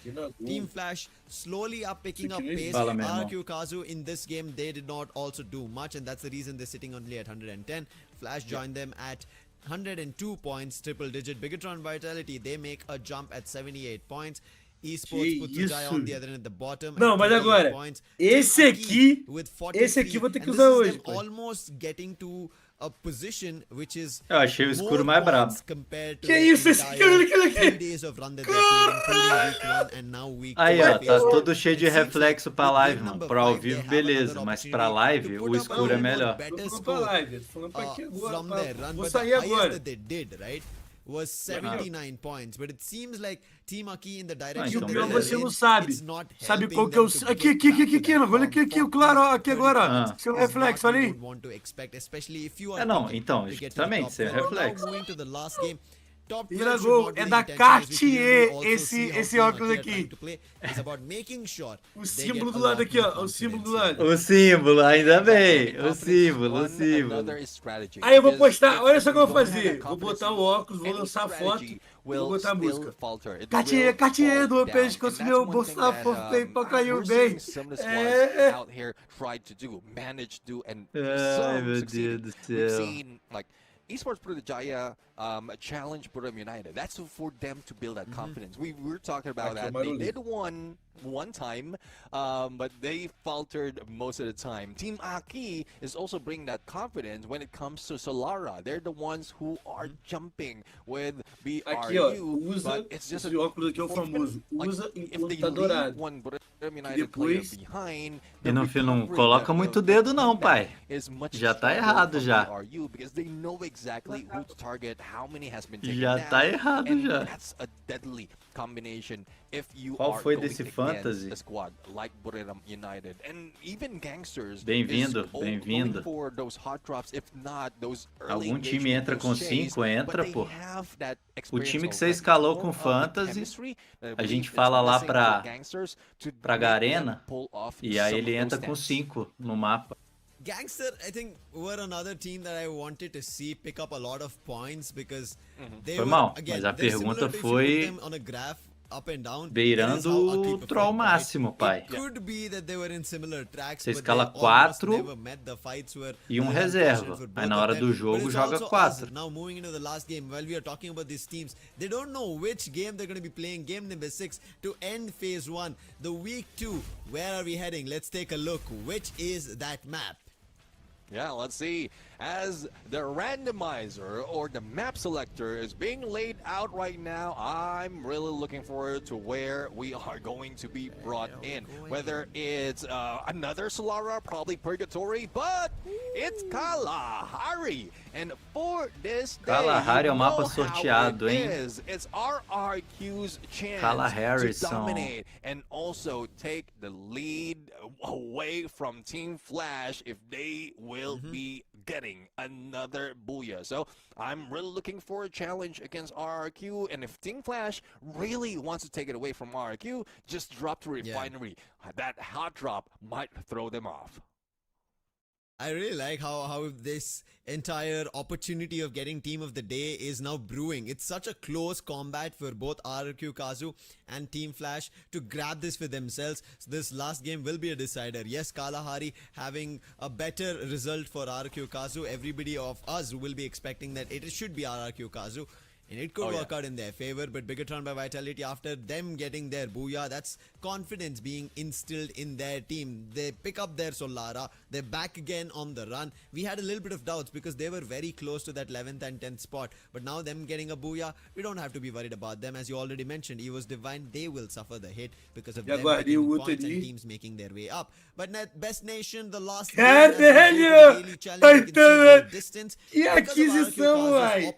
Speaker 13: Team Flash slowly are picking up pace.
Speaker 8: Fala, meu irmão.
Speaker 13: RQ Kazu in this game, they did not also do much, and that's the reason they're sitting only at 110. Flash joined them at 102 points, triple digit. Bigatron Vitality, they make a jump at 78 points. Esports put Jai on the other end at the bottom.
Speaker 11: Não,
Speaker 13: at
Speaker 11: mas
Speaker 13: 38
Speaker 11: agora,
Speaker 13: points.
Speaker 11: esse
Speaker 13: Team Aki
Speaker 11: aqui,
Speaker 13: with
Speaker 11: esse aqui
Speaker 13: 43,
Speaker 11: vou ter que
Speaker 13: and
Speaker 11: usar
Speaker 13: this is
Speaker 11: hoje,
Speaker 13: them
Speaker 11: pai.
Speaker 13: almost getting to a position which is
Speaker 8: Eu achei o escuro
Speaker 13: more
Speaker 8: mais brabo.
Speaker 13: points compared to
Speaker 11: Que
Speaker 13: the
Speaker 11: isso, esse
Speaker 13: entire
Speaker 11: cara, aquele aqui?
Speaker 13: 3 days of run that they played, including week 1 and now week 2.
Speaker 8: Aí, ó, tá
Speaker 13: Phase
Speaker 8: todo
Speaker 13: one.
Speaker 8: cheio de
Speaker 13: It seems
Speaker 8: reflexo
Speaker 13: like
Speaker 8: pra
Speaker 13: with
Speaker 8: live,
Speaker 13: game
Speaker 8: mano.
Speaker 13: number
Speaker 8: Pra ao
Speaker 13: 5, they
Speaker 8: vivo,
Speaker 13: have
Speaker 8: beleza.
Speaker 13: another
Speaker 8: Mas pra
Speaker 13: opportunity
Speaker 8: live,
Speaker 13: to
Speaker 8: o
Speaker 13: put up
Speaker 8: escuro é
Speaker 13: a
Speaker 8: melhor.
Speaker 13: better
Speaker 11: Tô falando pra
Speaker 13: score,
Speaker 11: live, tô falando pra aqui agora,
Speaker 13: from
Speaker 11: pá.
Speaker 13: their run,
Speaker 11: Vou
Speaker 13: but
Speaker 11: sair
Speaker 13: the highest
Speaker 11: agora.
Speaker 13: that they did, right, was 79 points. But it seems like Team Aki in the direction
Speaker 8: então
Speaker 11: O
Speaker 13: that
Speaker 11: pior
Speaker 8: beleza.
Speaker 11: você
Speaker 13: they're
Speaker 11: não
Speaker 13: in,
Speaker 11: sabe.
Speaker 13: it's not
Speaker 11: Sabe
Speaker 13: helping
Speaker 11: qual que é o...
Speaker 13: them to
Speaker 11: Aqui,
Speaker 13: get
Speaker 11: aqui,
Speaker 13: back
Speaker 11: aqui,
Speaker 13: to
Speaker 11: aqui,
Speaker 13: that
Speaker 11: olha aqui,
Speaker 13: form.
Speaker 11: aqui, o claro, ó, aqui agora.
Speaker 8: Ah.
Speaker 11: Seu
Speaker 13: Is
Speaker 11: reflexo,
Speaker 13: what
Speaker 11: olha
Speaker 13: we
Speaker 11: aí.
Speaker 13: would want to expect, especially if you are
Speaker 8: É, não,
Speaker 13: picking
Speaker 8: então,
Speaker 13: to get to the
Speaker 8: justamente,
Speaker 13: top
Speaker 8: sem
Speaker 13: 12. Now
Speaker 8: reflexo.
Speaker 13: moving to the last game. Top 12
Speaker 11: Irago,
Speaker 13: should not
Speaker 11: é
Speaker 13: be
Speaker 11: da
Speaker 13: the intention, as we clearly
Speaker 11: Cartier
Speaker 13: also
Speaker 11: esse-
Speaker 13: see how
Speaker 11: esse
Speaker 13: Team
Speaker 11: óculos
Speaker 13: Aki are
Speaker 11: aqui.
Speaker 13: trying to play. It's about making sure
Speaker 11: O
Speaker 13: they
Speaker 11: símbolo
Speaker 13: get
Speaker 11: do
Speaker 13: a
Speaker 11: lado
Speaker 13: lot
Speaker 11: aqui, ó.
Speaker 13: more
Speaker 11: O símbolo do
Speaker 13: confidence.
Speaker 11: lado.
Speaker 8: O símbolo, ainda bem. O
Speaker 9: Confidence
Speaker 8: símbolo, o
Speaker 9: one
Speaker 8: símbolo.
Speaker 9: another strategy.
Speaker 11: Aí eu vou
Speaker 9: Because
Speaker 11: postar,
Speaker 9: if
Speaker 11: olha só o que eu vou
Speaker 9: you don't have
Speaker 11: fazer.
Speaker 9: that
Speaker 11: Vou
Speaker 9: confidence,
Speaker 11: botar o óculos, vou
Speaker 9: any
Speaker 11: lançar a foto
Speaker 9: strategy
Speaker 11: e vou
Speaker 9: will
Speaker 11: botar a
Speaker 9: still
Speaker 11: música.
Speaker 9: falter. It
Speaker 11: Cartier,
Speaker 9: will
Speaker 11: Cartier
Speaker 9: fall
Speaker 11: do
Speaker 9: down.
Speaker 11: pescoço,
Speaker 9: And
Speaker 11: meu
Speaker 9: that's one
Speaker 11: bolso
Speaker 9: thing
Speaker 11: tá
Speaker 9: that,
Speaker 11: feio pra cair
Speaker 9: we're
Speaker 11: bem.
Speaker 9: seeing some of the squads out here try to do, manage to, and
Speaker 8: Ai,
Speaker 9: some
Speaker 8: meu
Speaker 9: succeeded.
Speaker 8: Deus do
Speaker 9: We've
Speaker 8: céu.
Speaker 9: seen like Esports Purujaya challenge Puram United. That's for them to build that confidence. We were talking about that. They did one time, but they faltered most of the time. Team Aki is also bringing that confidence when it comes to Solara. They're the ones who are jumping with BRU.
Speaker 11: Aqui, ó, usa
Speaker 9: but it's just
Speaker 11: esse óculos aqui é o famoso. Usa enquanto tá dourado. Depois...
Speaker 8: E no fim não coloca muito dedo não, pai. Já tá errado já. Já tá errado já. Qual foi desse fantasy? Bem-vindo, bem-vindo. Algum time entra com 5? Entra, pô. O time que você escalou com fantasy, a gente fala lá pra Garena, e aí ele entra com 5 no mapa.
Speaker 13: Gangster, I think, were another team that I wanted to see pick up a lot of points because they
Speaker 8: Foi mal, mas a pergunta foi beirando o troll máximo, pai. Você escala 4 e um reserva. Aí na hora do jogo joga 4.
Speaker 13: Now moving into the last game, while we are talking about these teams, they don't know which game they're going to be playing. Game number 6 to end phase 1. The week 2, where are we heading? Let's take a look. Which is that map?
Speaker 9: Yeah, let's see. As the randomizer or the map selector is being laid out right now, I'm really looking forward to where we are going to be brought in. Whether it's another Solara, probably Purgatory, but it's Kalahari. And for this day,
Speaker 8: Kalahari é o mapa sorteado, hein?
Speaker 9: It's RRQ's chance to dominate and also take the lead away from Team Flash if they will be getting another booyah. So I'm really looking for a challenge against RRQ, and if Team Flash really wants to take it away from RRQ, just drop to Refinery. That hot drop might throw them off.
Speaker 13: I really like how this entire opportunity of getting team of the day is now brewing. It's such a close combat for both RRQ Kazu and Team Flash to grab this for themselves. So this last game will be a decider. Yes, Kalahari having a better result for RRQ Kazu. Everybody of us will be expecting that it should be RRQ Kazu. And it could work out in their favor, but Bigatron by Vitality, after them getting their booyah, that's confidence being instilled in their team. They pick up their Solara, they're back again on the run. We had a little bit of doubts because they were very close to that 11th and 10th spot, but now them getting a booyah, we don't have to be worried about them. As you already mentioned, EVO's Divine, they will suffer the hit because of them getting points and teams making their way up. But Best Nation, the last
Speaker 11: daily challenge, distance. Que aquisição, uai!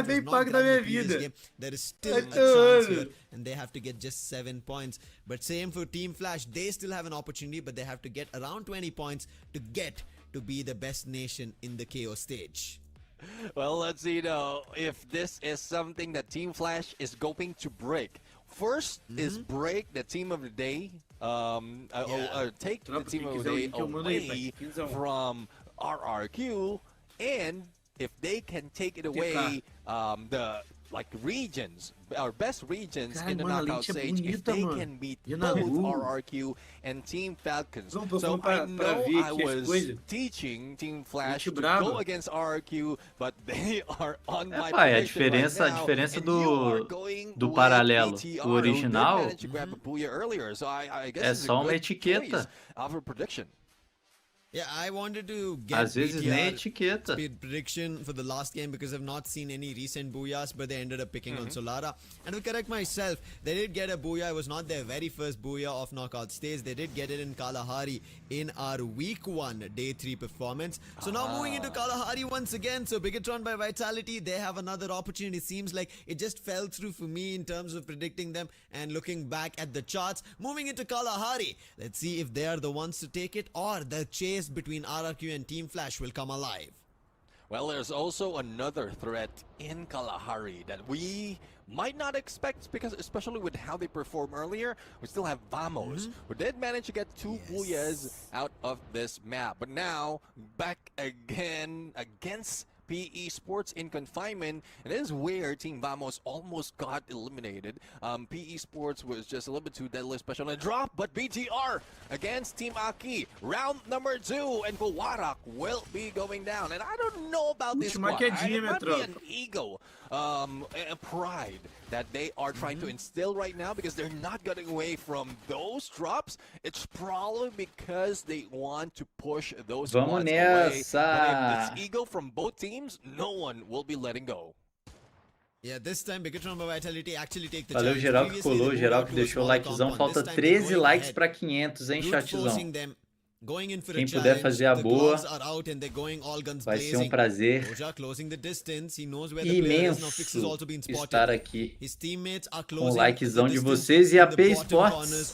Speaker 11: R$30 bem pago da minha vida.
Speaker 13: There is still a chance here, and they have to get just 7 points. But same for Team Flash, they still have an opportunity, but they have to get around 20 points to get to be the best nation in the KO stage.
Speaker 9: Well, let's see though if this is something that Team Flash is going to break. First is break the team of the day. Take the team of the day away from RRQ, and if they can take it away, the regions, our best regions in the knockout stage, if they can beat both RRQ and Team Falcons. So I know I was teaching Team Flash to go against RRQ, but they are on my position right now,
Speaker 8: a diferença do paralelo. O original é só uma etiqueta.
Speaker 13: Yeah, I wanted to get
Speaker 8: às vezes nem etiqueta.
Speaker 13: Speed prediction for the last game because I've not seen any recent booyahs, but they ended up picking on Solara. And to correct myself, they did get a booyah. It was not their very first booyah of knockout stage. They did get it in Kalahari in our week 1 day 3 performance. So now moving into Kalahari once again. So Bigatron by Vitality, they have another opportunity. It seems like it just fell through for me in terms of predicting them and looking back at the charts. Moving into Kalahari, let's see if they are the ones to take it or the chase between RRQ and Team Flash will come alive.
Speaker 9: Well, there's also another threat in Kalahari that we might not expect, because especially with how they performed earlier, we still have Vamos, who did manage to get 2 booyahs out of this map. But now, back again against PE Sports in confinement. And this is where Team Vamos almost got eliminated. PE Sports was just a little bit too deadly, especially on a drop, but BTR against Team Aki. Round number 2, and Fora will be going down. And I don't know about this squad. It might be an ego, a pride that they are trying to instill right now because they're not getting away from those drops. It's probably because they want to push those squads away. But if it's ego from both teams, no one will be letting go.
Speaker 13: Yeah, this time Bigatron Vitality actually take the
Speaker 8: Valeu geral que colou, geral que deixou o likezão. Falta 13 likes para 500, hein, chatzão? Quem puder fazer a boa, vai ser um prazer imenso estar aqui com o likezão de vocês e a AP Sports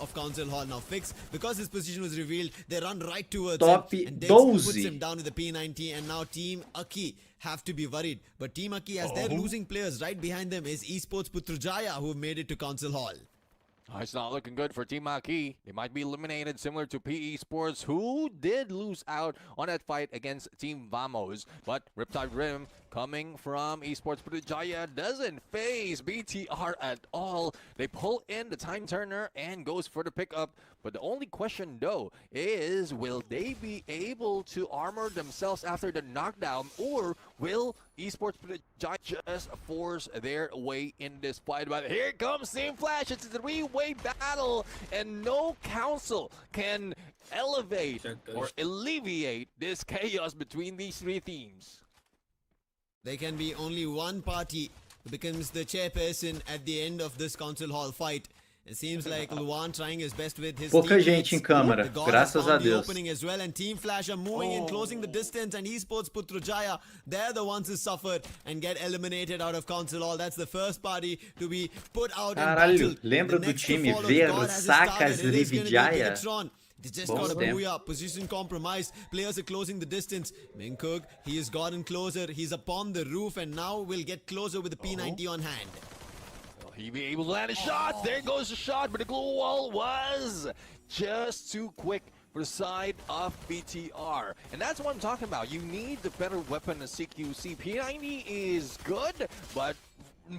Speaker 8: top 12.
Speaker 13: Have to be worried, but Team Aki, as they're losing players, right behind them is Esports Putrajaya, who have made it to Council Hall.
Speaker 9: It's not looking good for Team Aki. They might be eliminated, similar to PE Sports, who did lose out on that fight against Team Vamos. But Riptide Rim, coming from Esports Putrajaya, doesn't phase BTR at all. They pull in the time turner and goes for the pickup. But the only question, though, is will they be able to armor themselves after the knockdown, or will Esports Putrajaya just force their way in this fight? But here comes Team Flash. It's a three-way battle, and no council can elevate or alleviate this chaos between these three teams.
Speaker 13: There can be only one party who becomes the chairperson at the end of this Council Hall fight. It seems like Luan trying his best with his
Speaker 8: pouca gente em câmera, graças a Deus.
Speaker 13: As well, and Team Flash are moving in, closing the distance, and Esports Putrajaya, they're the ones who suffered and get eliminated out of Council Hall. That's the first party to be put out.
Speaker 8: Caralho, lembra do time Versacas Lividjaya?
Speaker 13: They just got a booyah, position compromised, players are closing the distance. Minkug, he has gotten closer, he's upon the roof, and now will get closer with the P90 on hand.
Speaker 9: He'll be able to land a shot. There goes the shot, but the glue wall was just too quick for the side of BTR. And that's what I'm talking about. You need the better weapon than CQC. P90 is good, but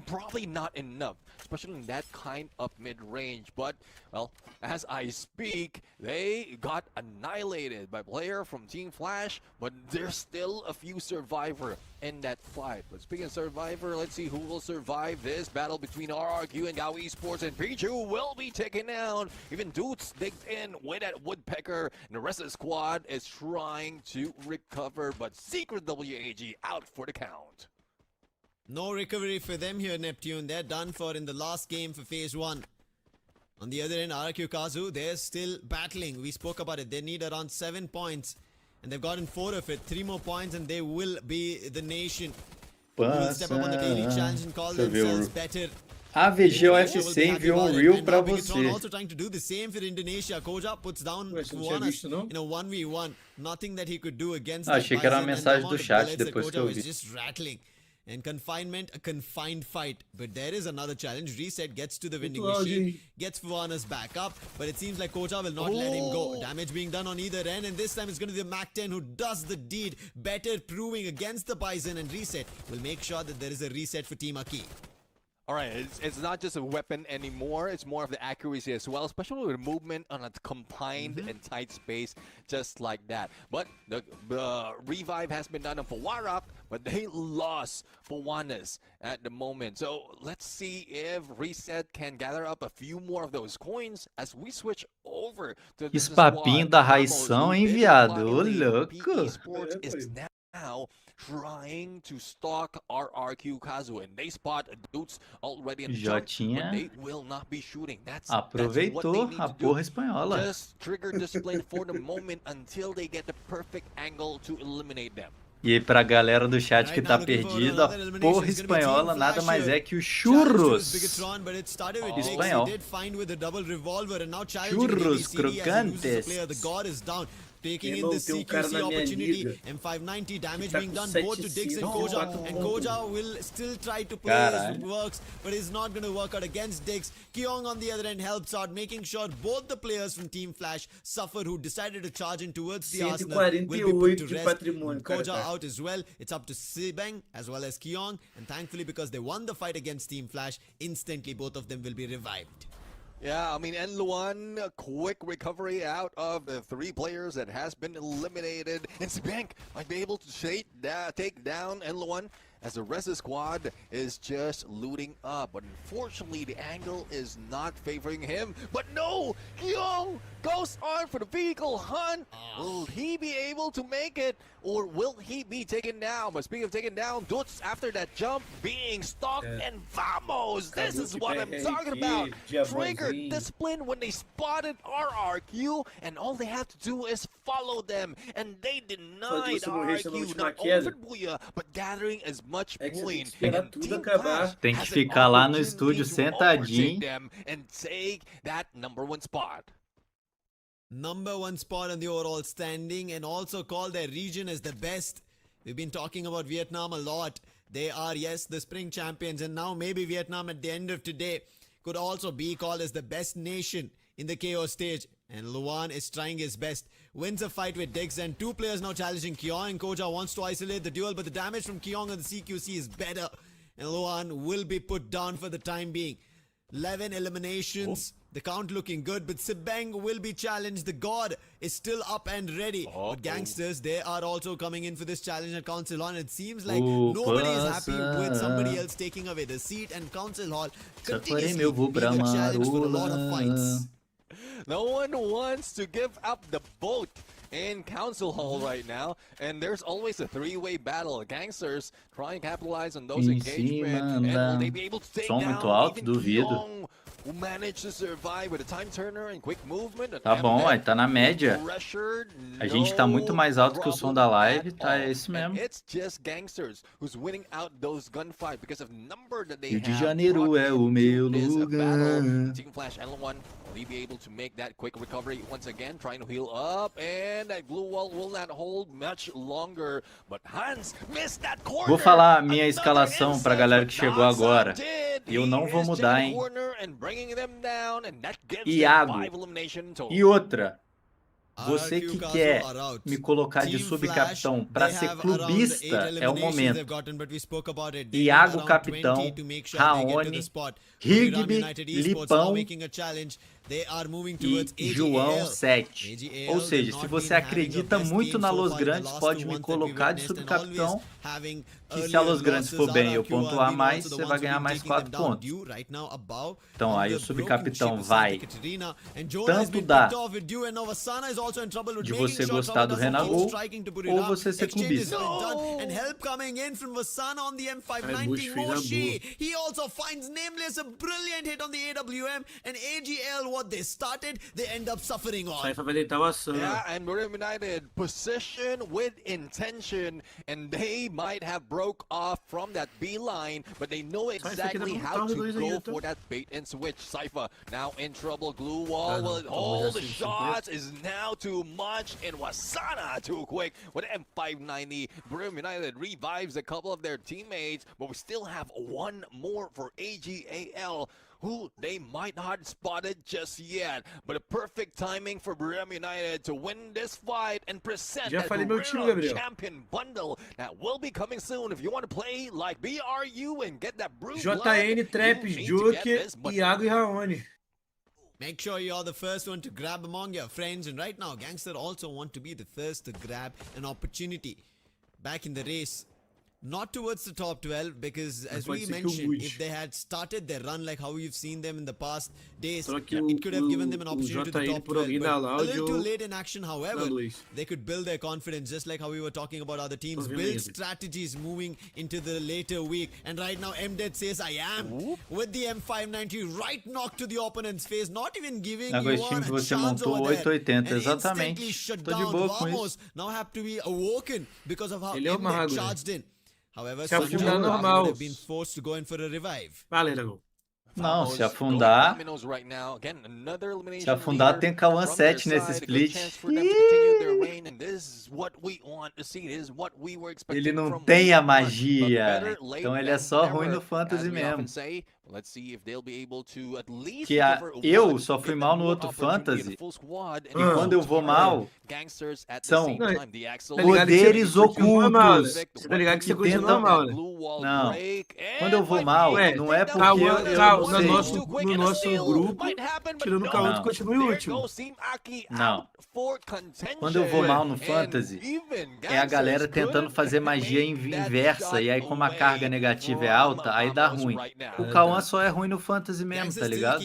Speaker 9: probably not enough, especially in that kind of mid-range. But, well, as I speak, they got annihilated by a player from Team Flash, but there's still a few survivors in that fight. But speaking of survivor, let's see who will survive this battle between RRQ and Gao Esports, and Pichu will be taken down. Even Doots digged in with that Woodpecker, and the rest of the squad is trying to recover, but Secret WAG out for the count.
Speaker 13: No recovery for them here, Neptune. They're done for in the last game for Phase 1. On the other end, RRQ Kazu, they're still battling. We spoke about it. They need around 7 points. And they've gotten 4 of it. 3 more points and they will be the nation. Who will step up on the daily challenge and call themselves better.
Speaker 8: AVG OFC enviou um reel pra você.
Speaker 13: Also trying to do the same for Indonesia. Koja puts down Fuanas in a 1v1. Nothing that he could do against that.
Speaker 8: Achei que era uma mensagem do chat depois que eu vi.
Speaker 13: Just rattling. And confinement, a confined fight. But there is another challenge. Reset gets to the vending machine, gets Fuanas back up, but it seems like Koja will not let him go. Damage being done on either end, and this time it's going to be the Mac 10 who does the deed, better proving against the Bison, and Reset will make sure that there is a reset for Team Aki.
Speaker 9: All right, it's not just a weapon anymore. It's more of the accuracy as well, especially with movement on a confined and tight space, just like that. But the revive has been done on Fora, but they lost Fuanas at the moment. So let's see if Reset can gather up a few more of those coins as we switch over to
Speaker 8: Esse papinho da raição, hein, viado? Ô, louco!
Speaker 9: Esports is now trying to stalk RRQ Kazu, and they spot Doots already in the
Speaker 8: Jotinha
Speaker 9: but they will not be shooting.
Speaker 8: aproveitou a porra espanhola.
Speaker 9: Just trigger display for the moment until they get the perfect angle to eliminate them.
Speaker 8: E pra galera do chat que tá perdida, a porra espanhola nada mais é que o churros espanhol. Churros crocantes.
Speaker 13: taking in
Speaker 11: Irmão,
Speaker 13: the
Speaker 11: tem cara
Speaker 13: CQC
Speaker 11: na minha
Speaker 13: opportunity.
Speaker 11: liga
Speaker 13: M590 damage
Speaker 11: tá
Speaker 13: being
Speaker 11: com
Speaker 13: done
Speaker 11: 7-5,
Speaker 13: both to Diggs and Koja. And Koja will still try to play his works, but it's not going to work out against Diggs. Kyong on the other end helps out, making sure both the players from Team Flash suffer, who decided to charge in towards the Arsenal, will be put to rest. Koja out as well. It's up to Sibeng as well as Kyong, and thankfully because they won the fight against Team Flash, instantly both of them will be revived.
Speaker 9: Yeah, I mean, N1, a quick recovery out of the 3 players that has been eliminated. And Spank might be able to take down N1 as the rest of the squad is just looting up. But unfortunately, the angle is not favoring him. But no, Kyong goes on for the vehicle hunt. Will he be able to make it, or will he be taken down? But speaking of taken down, Dutz, after that jump, being stalked, and vamos! This is what I'm talking about. Trigger discipline when they spotted RRQ, and all they have to do is follow them. And they denied RRQ, not over Booyah, but gathering as much point. And Team Flash
Speaker 8: tem que ficar lá no estúdio sentadinho.
Speaker 9: And take that #1 spot.
Speaker 13: #1 spot on the overall standing, and also call their region as the best. We've been talking about Vietnam a lot. They are, yes, the spring champions, and now maybe Vietnam at the end of today could also be called as the best nation in the KO stage. And Luan is trying his best. Wins a fight with Diggs, and 2 players now challenging Kyong, and Koja wants to isolate the duel, but the damage from Kyong on the CQC is better. And Luan will be put down for the time being. 11 eliminations. The count looking good, but Sibeng will be challenged. The God is still up and ready. But Gangsters, they are also coming in for this challenge at Council Hall. It seems like nobody is happy with somebody else taking away the seat, and Council Hall continues to be the challenge for a lot of fights.
Speaker 9: No one wants to give up the boat in Council Hall right now, and there's always a 3-way battle. Gangsters trying to capitalize on those engagements, and will they be able to take down even Kyong, who managed to survive with a time turner and quick movement.
Speaker 8: Tá bom, aí tá na média. A gente tá muito mais alto que o som da live, tá esse mesmo.
Speaker 9: It's just Gangsters who's winning out those gunfights because of number that they
Speaker 8: Rio de Janeiro é o meu lugar.
Speaker 9: Team Flash N1, will he be able to make that quick recovery once again, trying to heal up, and that glue wall will not hold much longer, but Hans missed that corner.
Speaker 8: Vou falar minha escalação pra galera que chegou agora. E eu não vou mudar, hein? Iago. E outra. Você que quer me colocar de subcapitão para ser clubista, é o momento. Iago capitão, Raoni, Rigby, Lipão e João 7. Ou seja, se você acredita muito na Los Grandes, pode me colocar de subcapitão, que se a Los Grandes for bem e eu pontuar mais, você vai ganhar mais 4 pontos. Então aí o subcapitão vai tanto dar de você gostar do Renagol ou você ser clubista.
Speaker 11: Saifa vai deitar o Asana.
Speaker 9: Yeah, and Brim United position with intention, and they might have broke off from that B line, but they know exactly how to go for that bait and switch. Saifa now in trouble. Glue wall will hold the shots, is now too much, and Wasana too quick with M590. Brim United revives a couple of their teammates, but we still have one more for AGAL, who they might not spotted just yet, but a perfect timing for Brim United to win this fight and present that rare champion bundle that will be coming soon. If you want to play like BRU and get that Brew
Speaker 11: JN, Traps, Joker, Iago e Raoni.
Speaker 13: Make sure you're the first one to grab among your friends, and right now Gangster also want to be the first to grab an opportunity back in the race. Not towards the top 12, because as we mentioned, if they had started their run like how we've seen them in the past days, it could have given them an opportunity to the top 12. But a little too late in action, however, they could build their confidence, just like how we were talking about other teams, build strategies moving into the later week. And right now, MDED says, I am, with the M590 right knock to the opponent's face, not even giving you a chance over there.
Speaker 8: 880, exatamente. Tô de boa com isso.
Speaker 13: Now have to be awoken because of how MDED charged in. However,
Speaker 11: Se afundar normal.
Speaker 13: have been forced to go in for a revive.
Speaker 11: Fala, Renagol.
Speaker 8: Não, se afundar. Se afundar, tem K1 7 nesse split. Ele não tem a magia. Então ele é só ruim no fantasy mesmo. Eu só fui mal no outro fantasy. E quando eu vou mal, são poderes ocultos.
Speaker 11: Você tá ligado que você continua mal, né?
Speaker 8: Não. Quando eu vou mal, não é porque
Speaker 11: no nosso grupo, tirando o K1, continua em último.
Speaker 8: Não. Quando eu vou mal no fantasy, é a galera tentando fazer magia inversa. E aí, como a carga negativa é alta, aí dá ruim. O K1 só é ruim no fantasy mesmo, tá ligado?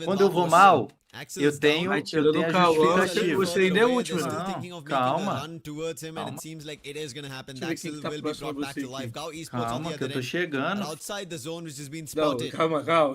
Speaker 8: Quando eu vou mal, eu tenho a justificativa.
Speaker 11: Você ainda é o último, né?
Speaker 8: Não, calma. Calma, que eu tô chegando.
Speaker 11: Não, calma.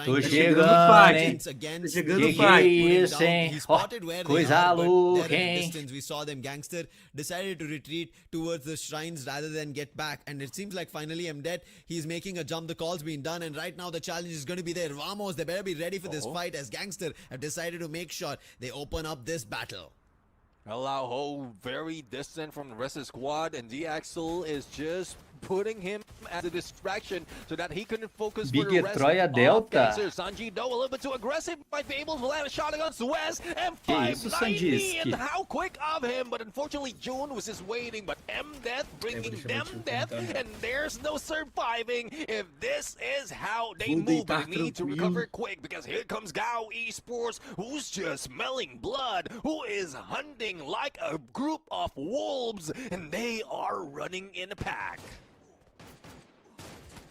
Speaker 8: Tô chegando, hein?
Speaker 11: Tô chegando,
Speaker 8: que é isso, hein? Oh, coisa louca, hein?
Speaker 13: We saw them gangster decided to retreat towards the shrines rather than get back, and it seems like finally Mdet, he's making a jump. The call's been done, and right now the challenge is going to be there. Vamos, they better be ready for this fight, as gangster have decided to make sure they open up this battle.
Speaker 9: Alao very distant from the rest of the squad, and D-Axel is just putting him as a distraction so that he couldn't focus
Speaker 8: Big
Speaker 9: for the rest
Speaker 8: Troia
Speaker 9: of
Speaker 8: Delta.
Speaker 9: Sanji, though, a little bit too aggressive, might be able to land a shot against West, and
Speaker 8: Que isso,
Speaker 9: 590, and how quick of him, but unfortunately June was just waiting, but M-Death bringing them death, and there's no surviving. If this is how they move, they need to recover quick, because here comes Gao Esports, who's just smelling blood, who is hunting like a group of wolves, and they are running in a pack.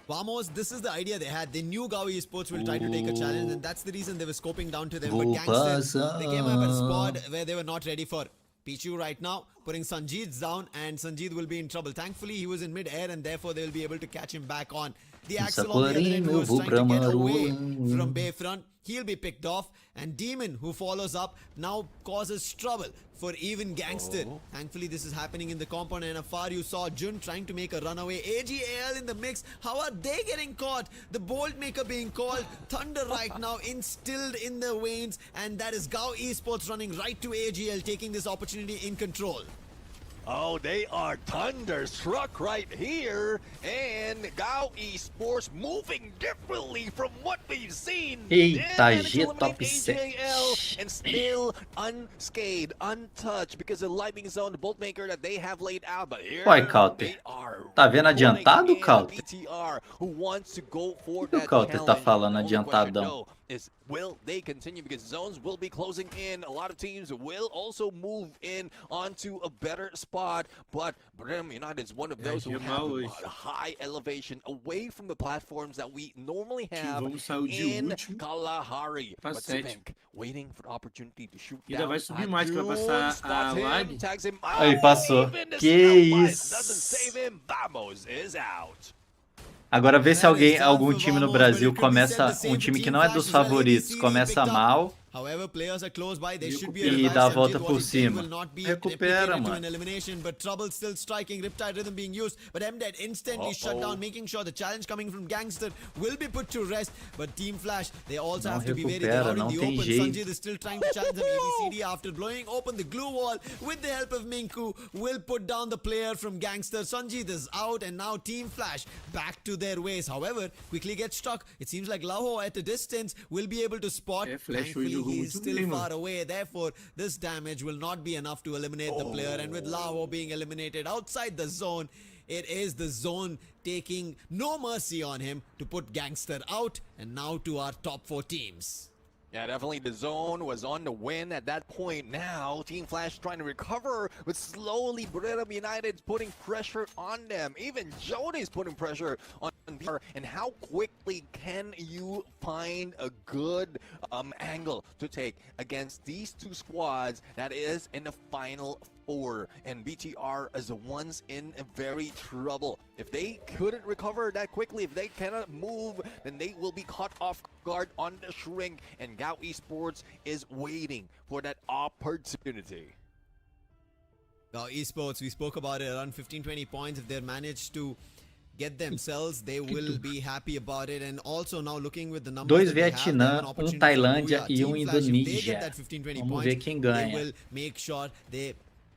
Speaker 13: Vamos, this is the idea they had. They knew Gao Esports will try to take a challenge, and that's the reason they were scoping down to them. But gangsters, they came up at a spot where they were not ready for. Pichu right now putting Sanjeet down, and Sanjeet will be in trouble. Thankfully, he was in mid-air, and therefore they will be able to catch him back on. The Axel on the other end, who was trying to get away from Bayfront, he'll be picked off, and Demon, who follows up, now causes trouble for even Gangster. Thankfully, this is happening in the compound, and afar you saw Jun trying to make a runaway. AGAL in the mix. How are they getting caught? The Bolt Maker being called. Thunder right now instilled in the veins, and that is Gao Esports running right to AGL, taking this opportunity in control.
Speaker 9: Oh, they are thunderstruck right here, and Gao Esports moving differently from what we've seen.
Speaker 8: Eita, G top 7.
Speaker 9: And still unscathed, untouched, because the lightning zone, the bolt maker that they have laid out. But here
Speaker 8: Uai, Counter, tá vendo adiantado, Counter? O que o Counter tá falando adiantadão?
Speaker 9: Is will they continue, because zones will be closing in. A lot of teams will also move in onto a better spot, but Brim United is one of those who have a high elevation away from the platforms that we normally have in Kalahari. But Zivink waiting for the opportunity to shoot down.
Speaker 11: Vai subir mais pra passar a lag.
Speaker 8: Aí passou. Que isso?
Speaker 9: Doesn't save him. Vamos is out.
Speaker 8: Agora vê se algum time no Brasil começa, um time que não é dos favoritos, começa mal
Speaker 13: However, players are close by. They should be
Speaker 8: e dá a volta por cima.
Speaker 13: Recupera, mano. But trouble still striking. Riptide rhythm being used, but MDED instantly shut down, making sure the challenge coming from Gangster will be put to rest. But Team Flash, they also have to be very out in the open. Sanjay is still trying to challenge them. ABCD after blowing open the glue wall with the help of Minku will put down the player from Gangster. Sanjay is out, and now Team Flash back to their ways. However, quickly gets struck. It seems like Laho at a distance will be able to spot. Thankfully, he is still far away. Therefore, this damage will not be enough to eliminate the player. And with Laho being eliminated outside the zone, it is the zone taking no mercy on him to put Gangster out. And now to our top 4 teams.
Speaker 9: Yeah, definitely the zone was on the win at that point. Now, Team Flash trying to recover, but slowly Bredum United's putting pressure on them. Even Jody's putting pressure on them. And how quickly can you find a good angle to take against these two squads that is in the final 4? And BTR is the ones in very trouble. If they couldn't recover that quickly, if they cannot move, then they will be caught off guard on the shrink. And Gao Esports is waiting for that opportunity.
Speaker 13: Gao Esports, we spoke about it, around 15-20 points. If they managed to get themselves, they will be happy about it. And also now looking with the numbers
Speaker 8: 2
Speaker 13: that they have, they have
Speaker 8: Vietnã,
Speaker 13: an
Speaker 8: 1
Speaker 13: opportunity for
Speaker 8: Tailândia
Speaker 13: Booyah.
Speaker 8: e 1
Speaker 13: Team Flash, if they get
Speaker 8: Indonésia.
Speaker 13: that 15-20
Speaker 8: Vamos
Speaker 13: points,
Speaker 8: ver quem
Speaker 13: they
Speaker 8: ganha.
Speaker 13: will make sure they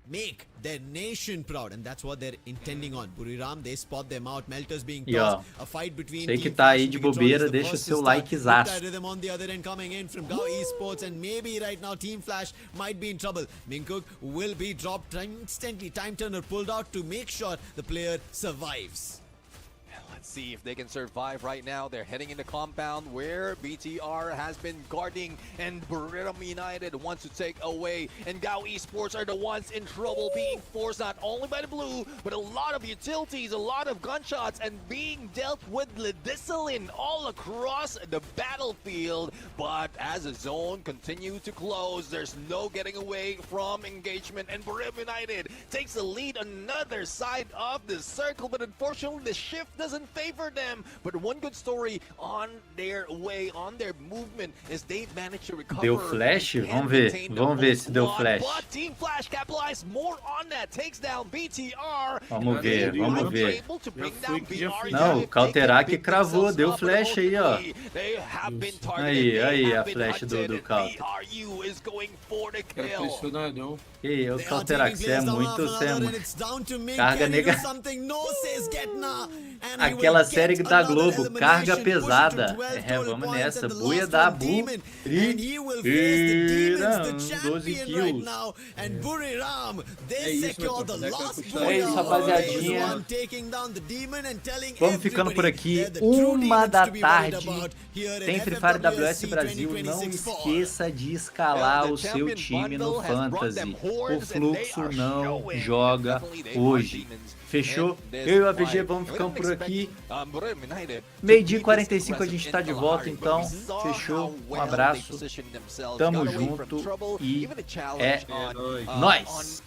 Speaker 13: make their nation proud, and that's what they're intending on. Buriram, they spot them out. Melters being
Speaker 8: E ó,
Speaker 13: tossed. A fight between
Speaker 8: sei que
Speaker 13: Team
Speaker 8: tá
Speaker 13: Flash
Speaker 8: aí
Speaker 13: and
Speaker 8: de
Speaker 13: Megatron
Speaker 8: bobeira,
Speaker 13: is the
Speaker 8: deixa o
Speaker 13: first
Speaker 8: seu
Speaker 13: to start.
Speaker 8: likezaço.
Speaker 13: Look at rhythm on the other end coming in from Gao Esports, and maybe right now Team Flash might be in trouble. Mingkuk will be dropped instantly. Time turner pulled out to make sure the player survives.
Speaker 9: Let's see if they can survive right now. They're heading into compound where BTR has been guarding, and Buriram United wants to take away. And Gao Esports are the ones in trouble, being forced not only by the blue, but a lot of utilities, a lot of gunshots, and being dealt with Lidicilin all across the battlefield. But as the zone continues to close, there's no getting away from engagement, and Buriram United takes the lead on another side of the circle, but unfortunately the shift doesn't favor them. But one good story on their way, on their movement, is they've managed to recover.
Speaker 8: Deu flash? Vamos ver se deu flash.
Speaker 9: But Team Flash capitalized more on that, takes down BTR.
Speaker 8: Vamos ver.
Speaker 9: Able to bring down BR.
Speaker 8: Não, o Cauterac cravou, deu flash aí, ó. Aí a flash do Cauter.
Speaker 9: BRU is going for the
Speaker 11: É
Speaker 9: kill.
Speaker 11: impressionadão.
Speaker 8: E o Cauterac, você é muito carga negativa. Aquela série da Globo, carga pesada. Vamos nessa. Buia da Abu. 12 kills. É isso, rapaziadinha. Vamos ficando por aqui. 1 da tarde. Tem Free Fire WS Brasil. Não esqueça de escalar o seu time no Fantasy. O Fluxo não joga hoje. Fechou? Eu e o AVG vamos ficando por aqui. 12h45 a gente tá de volta, então. Fechou? Um abraço. Tamo junto. E é nóis!